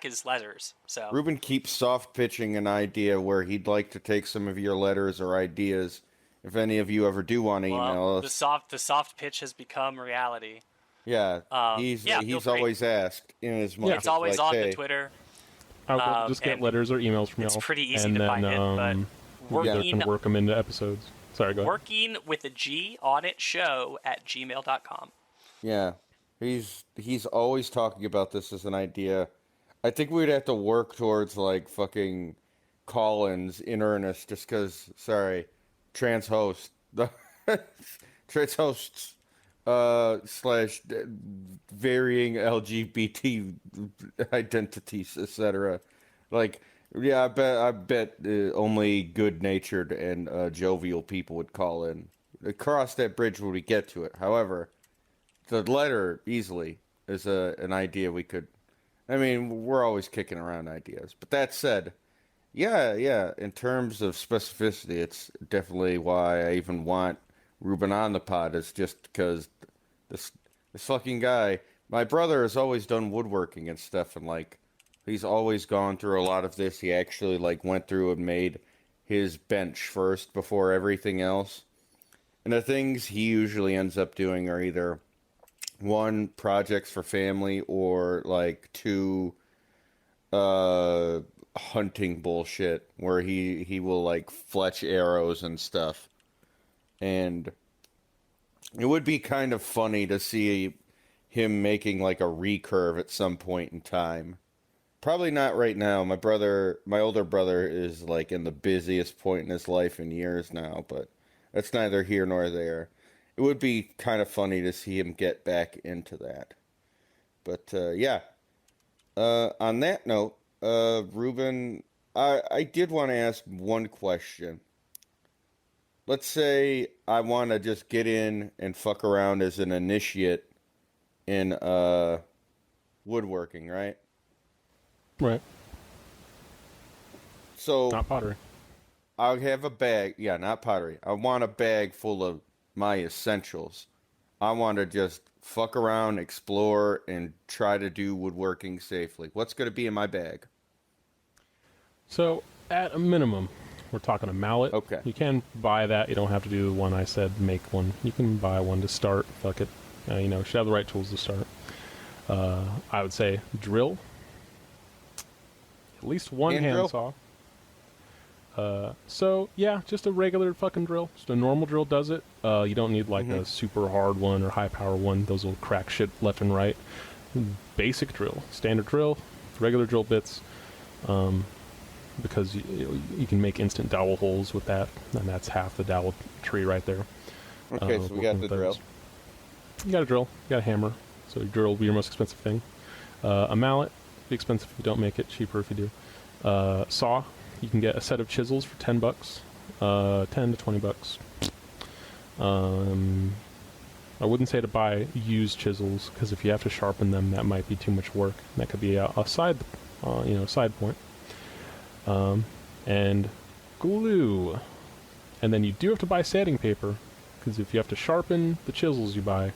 [SPEAKER 1] is letters. So
[SPEAKER 2] Ruben keeps soft pitching an idea where he'd like to take some of your letters or ideas. If any of you ever do want to email us,
[SPEAKER 1] the soft pitch has become reality.
[SPEAKER 2] Yeah, he's always asked in as much.
[SPEAKER 1] Yeah, it's always on the Twitter.
[SPEAKER 3] I'll just get letters or emails from y'all.
[SPEAKER 1] It's pretty easy to find it, but
[SPEAKER 3] can work them into episodes. Sorry, go ahead.
[SPEAKER 1] Working with a G on it show@gmail.com.
[SPEAKER 2] Yeah, he's always talking about this as an idea. I think we'd have to work towards like fucking call-ins in earnest, just because. Sorry, trans host. The trades hosts slash varying LGBT identities, etc. Like, yeah, I bet only good-natured and jovial people would call in. Cross that bridge when we get to it. However, the letter easily is an idea we could. I mean, we're always kicking around ideas. But that said, yeah. In terms of specificity, it's definitely why I even want Ruben on the pod. Is just because this fucking guy. My brother has always done woodworking and stuff, and like, he's always gone through a lot of this. He actually like went through and made his bench first before everything else. And the things he usually ends up doing are either one, projects for family, or like two, hunting bullshit where he will like fletch arrows and stuff. And it would be kind of funny to see him making like a recurve at some point in time. Probably not right now. My older brother is like in the busiest point in his life in years now, but that's neither here nor there. It would be kind of funny to see him get back into that. But yeah. On that note, Ruben, I did want to ask one question. Let's say I want to just get in and fuck around as an initiate in woodworking, right?
[SPEAKER 3] Right.
[SPEAKER 2] So
[SPEAKER 3] Not pottery.
[SPEAKER 2] I'll have a bag. Yeah, not pottery. I want a bag full of my essentials. I want to just fuck around, explore, and try to do woodworking safely. What's going to be in my bag?
[SPEAKER 3] So, at a minimum, we're talking a mallet.
[SPEAKER 2] Okay.
[SPEAKER 3] You can buy that. You don't have to do the one I said, make one. You can buy one to start. Fuck it. Should have the right tools to start. I would say drill. At least one
[SPEAKER 2] Hand
[SPEAKER 3] handsaw. So, yeah, just a regular fucking drill. Just a normal drill does it. You don't need like a super hard one or high power one. Those will crack shit left and right. Basic drill. Standard drill. Regular drill bits. Because you can make instant dowel holes with that. And that's half the dowel tree right there.
[SPEAKER 2] Okay, so we got the drill.
[SPEAKER 3] You got a drill. You got a hammer. So your drill will be your most expensive thing. A mallet. Be expensive if you don't make it. Cheaper if you do. Saw. You can get a set of chisels for $10, 10 to $20. I wouldn't say to buy used chisels because if you have to sharpen them, that might be too much work. That could be a side point. And glue, and then you do have to buy sanding paper because if you have to sharpen the chisels you buy, you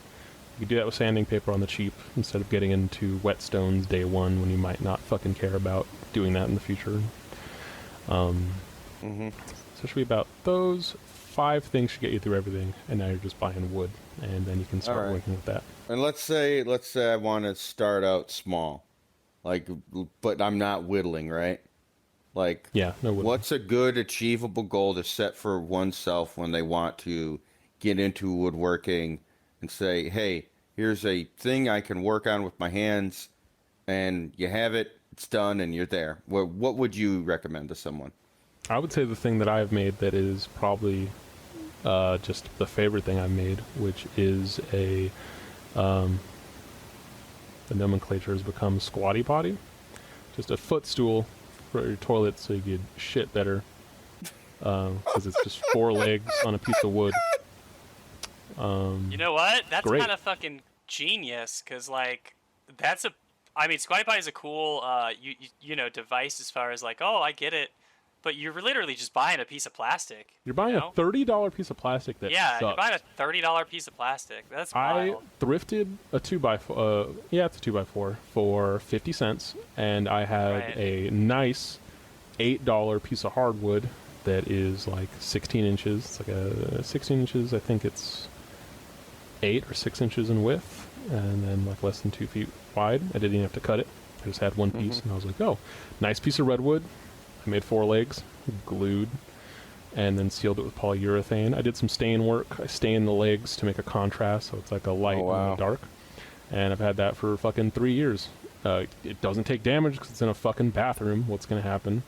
[SPEAKER 3] can do that with sanding paper on the cheap instead of getting into whetstones day one when you might not fucking care about doing that in the future. So it should be about those 5 things should get you through everything, and now you're just buying wood, and then you can start working with that.
[SPEAKER 2] And let's say I want to start out small, like, but I'm not whittling, right? Like,
[SPEAKER 3] Yeah, no whittling.
[SPEAKER 2] What's a good achievable goal to set for oneself when they want to get into woodworking and say, hey, here's a thing I can work on with my hands, and you have it, it's done, and you're there. What would you recommend to someone?
[SPEAKER 3] I would say the thing that I've made that is probably just the favorite thing I've made, which is the nomenclature has become squatty potty. Just a footstool for your toilet so you could shit better. Because it's just 4 legs on a piece of wood.
[SPEAKER 1] You know what? That's
[SPEAKER 3] great.
[SPEAKER 1] kind of fucking genius, because, like, Squatty Potty is a cool, device as far as, like, oh, I get it. But you're literally just buying a piece of plastic.
[SPEAKER 3] You're buying a $30 piece of plastic that sucks.
[SPEAKER 1] You're buying a $30 piece of plastic. That's wild.
[SPEAKER 3] I thrifted a 2x4, it's a 2x4 for 50 cents, and I had a nice $8 piece of hardwood that is like 16 inches. It's like a 16 inches, I think it's 8 or 6 inches in width, and then like less than 2 feet wide. I didn't even have to cut it. I just had one piece, and I was like, oh, nice piece of redwood. I made 4 legs, glued, and then sealed it with polyurethane. I did some stain work. I stained the legs to make a contrast, so it's like a light and a dark. And I've had that for fucking 3 years. It doesn't take damage because it's in a fucking bathroom. What's going to happen?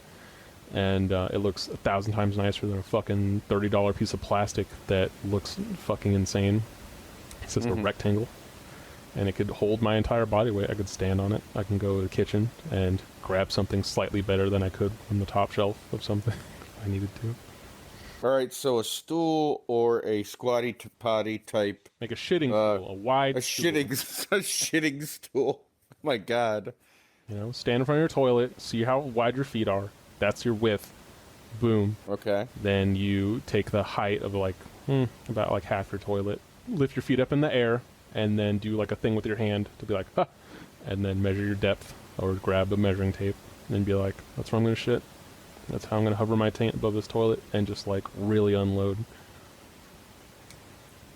[SPEAKER 3] and it looks 1,000 times nicer than a fucking $30 piece of plastic that looks fucking insane. It's just a rectangle, and it could hold my entire body weight. I could stand on it. I can go to the kitchen and grab something slightly better than I could from the top shelf of something if I needed to.
[SPEAKER 2] All right, so a stool or a squatty potty type.
[SPEAKER 3] Make a shitting stool, a wide stool.
[SPEAKER 2] A shitting stool. Oh my God.
[SPEAKER 3] You know, stand in front of your toilet, see how wide your feet are. That's your width. Boom.
[SPEAKER 2] Okay.
[SPEAKER 3] Then you take the height of like about like half your toilet, lift your feet up in the air, and then do like a thing with your hand to be like, ha, and then measure your depth or grab a measuring tape and be like, that's where I'm gonna shit. That's how I'm gonna hover my taint above this toilet and just like really unload.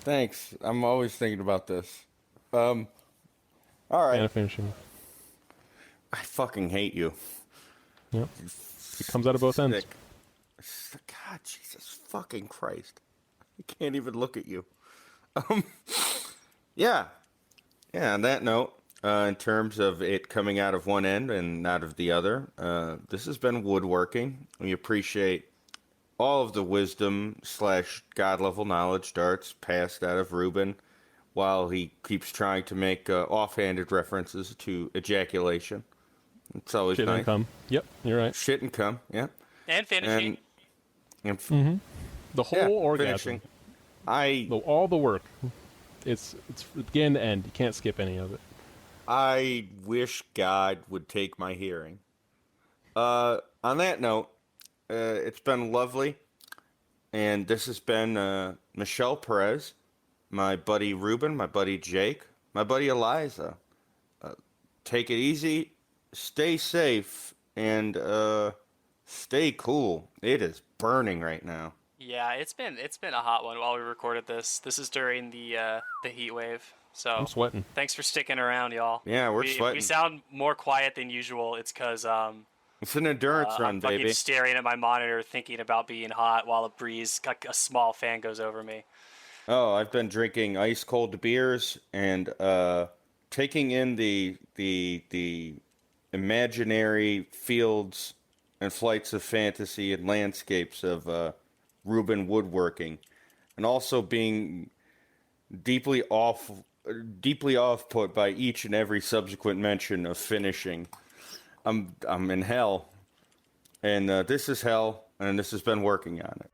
[SPEAKER 2] Thanks. I'm always thinking about this. All right.
[SPEAKER 3] And finishing.
[SPEAKER 2] I fucking hate you.
[SPEAKER 3] Yep. It comes out of both ends.
[SPEAKER 2] God, Jesus fucking Christ. I can't even look at you. Yeah. Yeah, on that note, in terms of it coming out of one end and out of the other, this has been Woodworking. We appreciate all of the wisdom / God-level knowledge darts passed out of Ruben while he keeps trying to make offhanded references to ejaculation. It's always
[SPEAKER 3] Shit
[SPEAKER 2] nice.
[SPEAKER 3] and cum. Yep, you're right.
[SPEAKER 2] Shit and cum, yeah.
[SPEAKER 1] And finishing.
[SPEAKER 3] The whole orgasm.
[SPEAKER 2] Finishing.
[SPEAKER 3] All the work. It's beginning to end. You can't skip any of it.
[SPEAKER 2] I wish God would take my hearing. On that note, it's been lovely. And this has been Michelle Perez, my buddy Ruben, my buddy Jake, my buddy Eliza. Take it easy, stay safe, and stay cool. It is burning right now.
[SPEAKER 1] Yeah, it's been a hot one while we recorded this. This is during the heat wave. So
[SPEAKER 3] I'm sweating.
[SPEAKER 1] Thanks for sticking around, y'all.
[SPEAKER 2] Yeah, we're sweating.
[SPEAKER 1] We sound more quiet than usual. It's because
[SPEAKER 2] it's an endurance run,
[SPEAKER 1] I'm fucking
[SPEAKER 2] baby.
[SPEAKER 1] staring at my monitor, thinking about being hot while a breeze, like a small fan, goes over me.
[SPEAKER 2] Oh, I've been drinking ice cold beers and taking in the imaginary fields and flights of fantasy and landscapes of Ruben Woodworking, and also being deeply off-put by each and every subsequent mention of finishing. I'm in hell, and this is hell, and this has been Working on it.